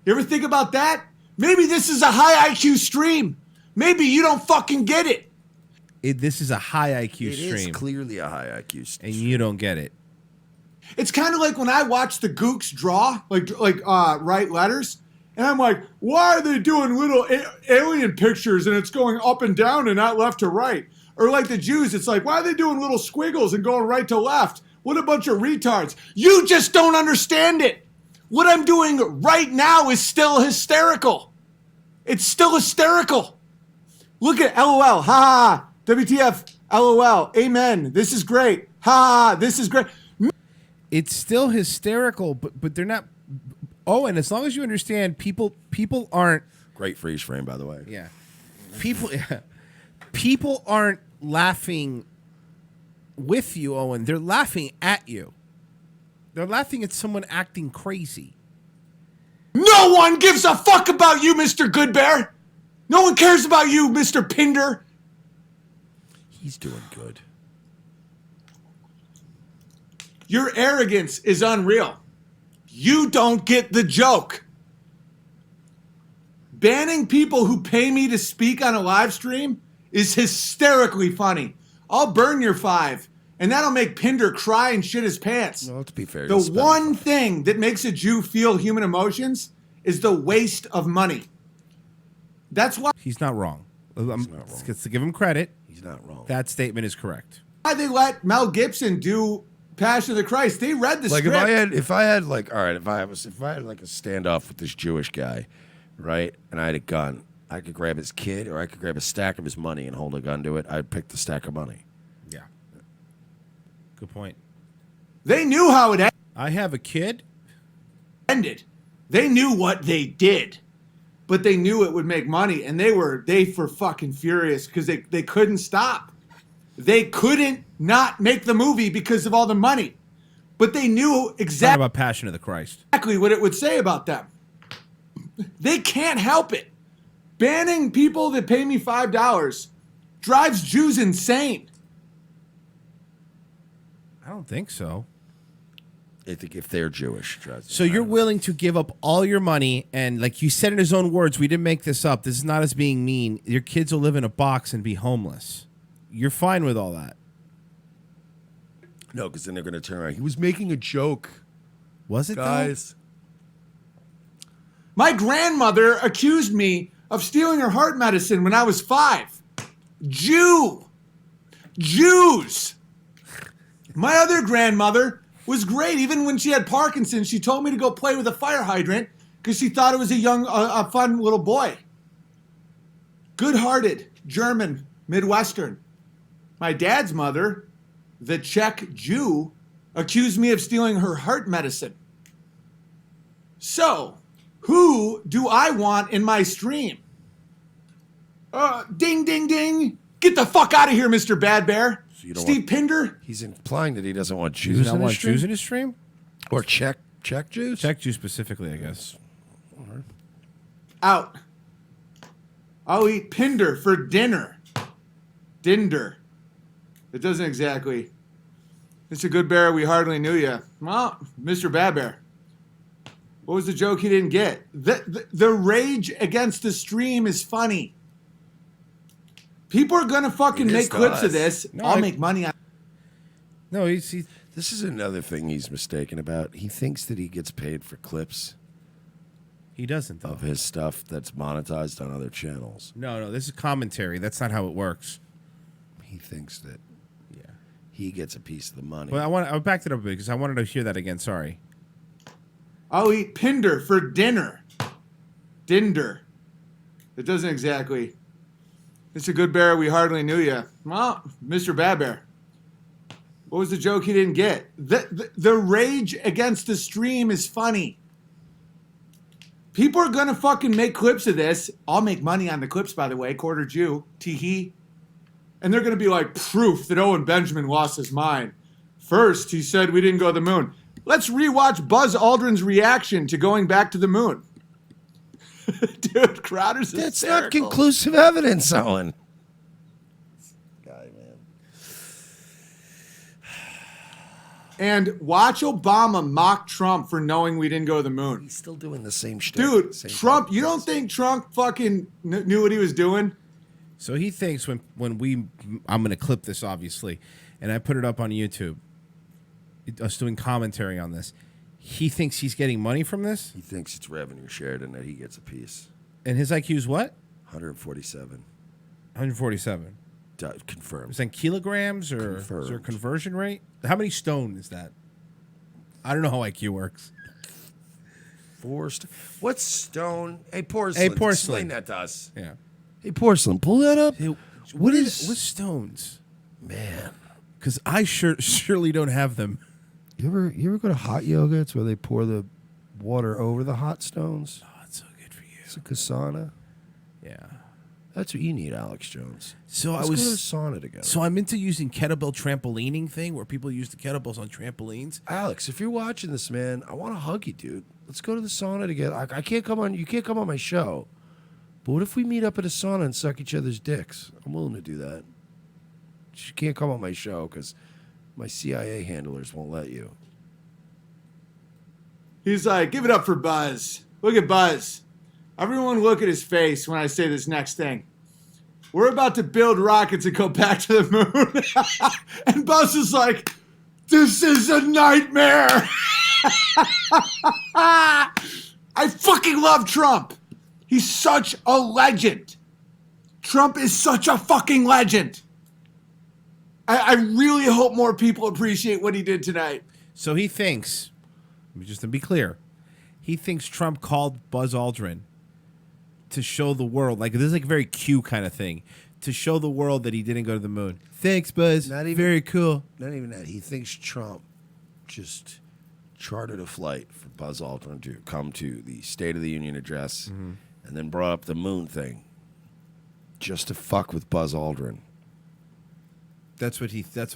You ever think about that? Maybe this is a high IQ stream. Maybe you don't fucking get it. This is a high IQ stream. It is clearly a high IQ stream. And you don't get it. It's kind of like when I watch the Gooks draw, write letters, and I'm like, why are they doing little alien pictures and it's going up and down and not left to right? Or like the Jews, it's like, why are they doing little squiggles and going right to left? What a bunch of retards. You just don't understand it. What I'm doing right now is still hysterical. It's still hysterical. Look at LOL, ha ha, WTF, LOL, amen, this is great, ha ha, this is great. It's still hysterical, but they're not. Oh, and as long as you understand, people aren't. Great freeze frame, by the way. Yeah, people aren't laughing with you, Owen. They're laughing at you. They're laughing at someone acting crazy. No one gives a fuck about you, Mr. Goodbear. No one cares about you, Mr. Pinder. He's doing good. Your arrogance is unreal. You don't get the joke. Banning people who pay me to speak on a live stream is hysterically funny. I'll burn your 5, and that'll make Pinder cry and shit his pants. Well, to be fair, The one thing that makes a Jew feel human emotions is the waste of money. That's why He's not wrong. To give him credit, he's not wrong. That statement is correct. they let Mel Gibson do Passion of the Christ. They read the Like script. if I had like a standoff with this Jewish guy, right, and I had a gun, I could grab his kid or I could grab a stack of his money and hold a gun to it. I'd pick the stack of money. Yeah. Good point. They knew how it I have a kid. ended. They knew what they did, but they knew it would make money, and they were fucking furious because they couldn't stop. They couldn't not make the movie because of all the money, but they knew Talk exactly about Passion of the Christ. what it would say about them. They can't help it. Banning people that pay me $5 drives Jews insane. I don't think so. I think if they're Jewish. So you're willing to give up all your money, and like you said in his own words, we didn't make this up. This is not us being mean. Your kids will live in a box and be homeless. You're fine with all that. No, because then they're going to turn around. He was making a joke. Was it, guys? My grandmother accused me of stealing her heart medicine when I was 5. Jews. My other grandmother was great. Even when she had Parkinson's, she told me to go play with a fire hydrant because she thought it was a fun little boy. Good-hearted, German, Midwestern. My dad's mother, the Czech Jew, accused me of stealing her heart medicine. So, who do I want in my stream? Ding, ding, ding. Get the fuck out of here, Mr. Bad Bear. Steve Pinder? He's implying that he doesn't want Jews. Does he not want Jews in his stream? Or Czech Jews? Czech Jews specifically, I guess. Out. I'll eat Pinder for dinner. Dinder. It doesn't exactly. Mr. Good Bear, we hardly knew you. Well, Mr. Bad Bear. What was the joke he didn't get? The rage against the stream is funny. People are going to fucking make clips of this. I'll make money on. No, this is another thing he's mistaken about. He thinks that he gets paid for clips. He doesn't, though. Of his stuff that's monetized on other channels. No, this is commentary. That's not how it works. He thinks that he gets a piece of the money. Well, I backed it up a bit because I wanted to hear that again. Sorry. I'll eat Pinder for dinner. Dinder. It doesn't exactly. Mr. Good Bear, we hardly knew you. Well, Mr. Bad Bear. What was the joke he didn't get? The rage against the stream is funny. People are going to fucking make clips of this. I'll make money on the clips, by the way. Quarter Jew. Tee-hee. And they're going to be like proof that Owen Benjamin lost his mind. First, he said we didn't go to the moon. Let's rewatch Buzz Aldrin's reaction to going back to the moon. Dude, Crowder's That's hysterical. not conclusive evidence, Owen. And watch Obama mock Trump for knowing we didn't go to the moon. He's still doing the same shit. Dude, Trump, you don't think Trump fucking knew what he was doing? So he thinks when I'm going to clip this, obviously, and I put it up on YouTube, us doing commentary on this, he thinks he's getting money from this? He thinks it's revenue shared and that he gets a piece. And his IQ is what? 147. 147. Confirmed. Is that kilograms or is there a conversion rate? How many stone is that? I don't know how IQ works. What's stone? Hey, porcelain. Explain that to us. Yeah. Hey, porcelain, pull that up. Hey, what's stones? Man. Because I surely don't have them. You ever go to hot yoga? It's where they pour the water over the hot stones. Oh, it's so good for you. It's like a sauna. Yeah. That's what you need, Alex Jones. So Let's I was go to the sauna together. So I'm into using kettlebell trampolining thing where people use the kettlebells on trampolines. Alex, if you're watching this, man, I want to hug you, dude. Let's go to the sauna together. I can't come on. You can't come on my show. But what if we meet up at a sauna and suck each other's dicks? I'm willing to do that. You can't come on my show because my CIA handlers won't let you. He's like, give it up for Buzz. Look at Buzz. Everyone look at his face when I say this next thing. We're about to build rockets and go back to the moon. And Buzz is like, this is a nightmare. I fucking love Trump. He's such a legend. Trump is such a fucking legend. I really hope more people appreciate what he did tonight. So he thinks, just to be clear, he thinks Trump called Buzz Aldrin to show the world, like this is like a very Q kind of thing, to show the world that he didn't go to the moon. Thanks, Buzz. Very cool. Not even that. He thinks Trump just chartered a flight for Buzz Aldrin to come to the State of the Union address and then brought up the moon thing just to fuck with Buzz Aldrin. That's what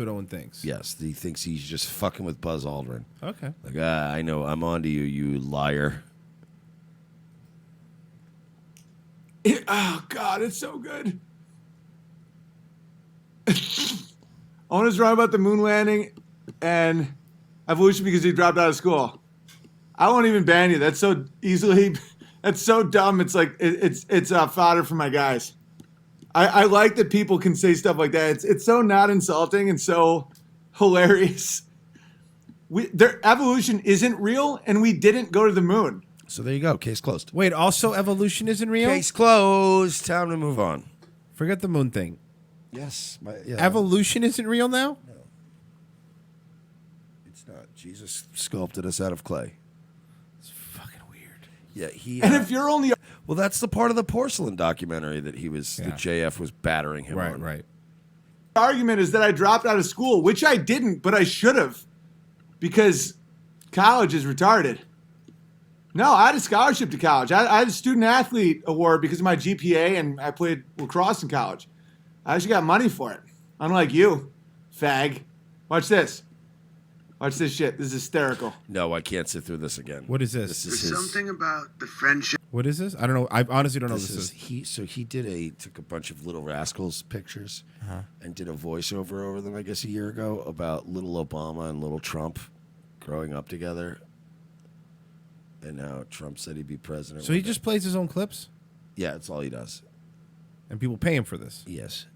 Owen thinks. Yes, he thinks he's just fucking with Buzz Aldrin. Okay. Like, I know, I'm on to you, you liar. Oh, God, it's so good. Owen is wrong about the moon landing and evolution because he dropped out of school. I won't even ban you. That's so easily, that's so dumb. It's like, it's fodder for my guys. I like that people can say stuff like that. It's so not insulting and so hilarious. Their evolution isn't real, and we didn't go to the moon. So there you go. Case closed. Wait, also evolution isn't real? Case closed. Time to move on. Forget the moon thing. Yes. Evolution isn't real now? No. It's not. Jesus sculpted us out of clay. It's fucking weird. Yeah, he. And if you're only... Well, that's the part of the porcelain documentary that he was, that JF was battering him on. Right. The argument is that I dropped out of school, which I didn't, but I should have, because college is retarded. No, I had a scholarship to college. I had a student athlete award because of my GPA, and I played lacrosse in college. I actually got money for it, unlike you, fag. Watch this. Watch this shit. This is hysterical. No, I can't sit through this again. What is this? This is There's something about the friendship. What is this? I don't know. I honestly don't know what this is. He took a bunch of Little Rascals pictures and did a voiceover over them, I guess, a year ago about little Obama and little Trump growing up together. And now Trump said he'd be president. So he just plays his own clips? Yeah, that's all he does. And people pay him for this? Yes.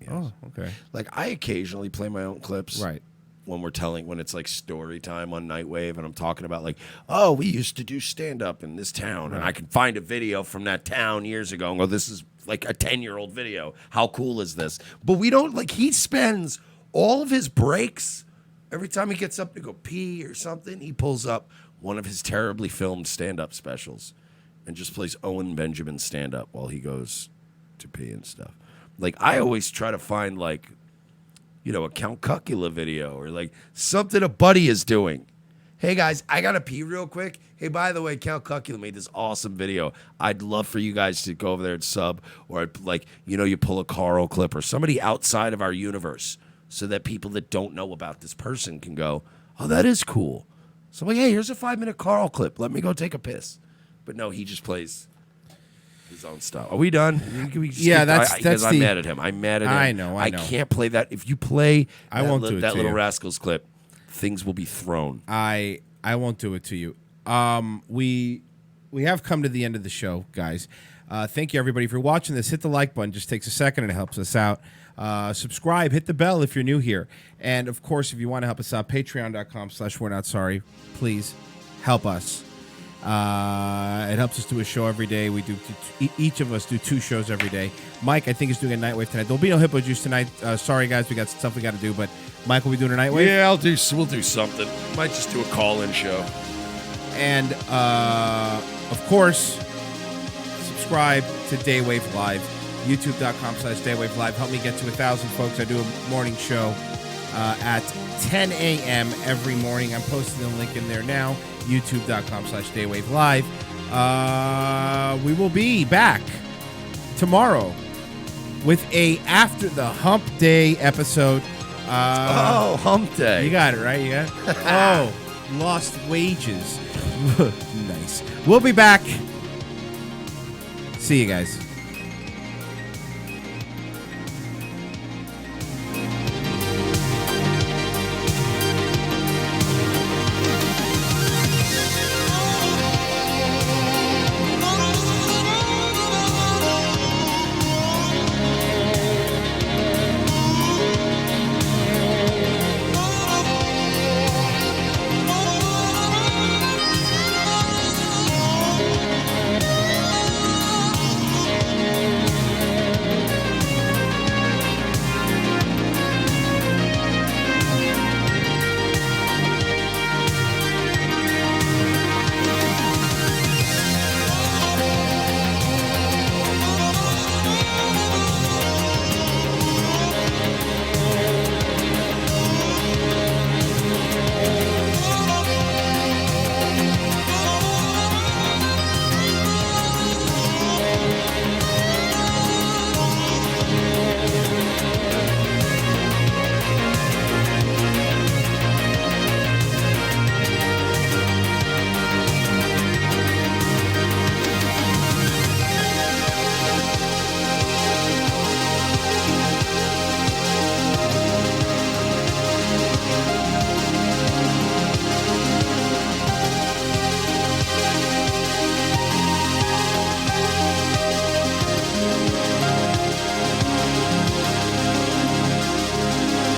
Oh, okay. Like, I occasionally play my own clips. Right. When it's like story time on Nightwave and I'm talking about like, oh, we used to do stand-up in this town and I can find a video from that town years ago and go, this is like a 10-year-old video. How cool is this? But we don't, like, he spends all of his breaks, every time he gets up to go pee or something, he pulls up one of his terribly filmed stand-up specials and just plays Owen Benjamin stand-up while he goes to pee and stuff. Like, I always try to find, like, a Count Cuckula video or like something a buddy is doing. Hey guys, I gotta pee real quick. Hey, by the way, Count Cuckula made this awesome video. I'd love for you guys to go over there and sub, or like, you pull a Carl clip or somebody outside of our universe so that people that don't know about this person can go, oh, that is cool. So I'm like, hey, here's a 5-minute Carl clip. Let me go take a piss. But no, he just plays his own stuff. Are we done? Because I'm mad at him. I'm mad at him. I know. I can't play that. If you play I won't do it that to Little you. Rascals clip, things will be thrown. I won't do it to you. We have come to the end of the show, guys. Thank you, everybody. If you're watching this, hit the like button. Just takes a second and it helps us out. Subscribe, hit the bell if you're new here. And, of course, if you want to help us out, patreon.com/we're-not-sorry. Please help us. It helps us do a show every day. We do each of us do 2 shows every day. Mike, I think, is doing a Nightwave tonight. There'll be no Hippo Juice tonight. Sorry, guys, we got stuff we got to do. But Mike will be doing a Nightwave. Yeah, we'll do something. Might just do a call-in show. And of course, subscribe to Daywave Live. YouTube.com/Daywave Live. Help me get to 1,000 folks. I do a morning show at 10 a.m. every morning. I'm posting the link in there now. YouTube.com/Daywave Live. We will be back tomorrow with a After the Hump Day episode. Hump Day. You got it, right? You got it? Oh, lost wages. Nice. We'll be back. See you guys.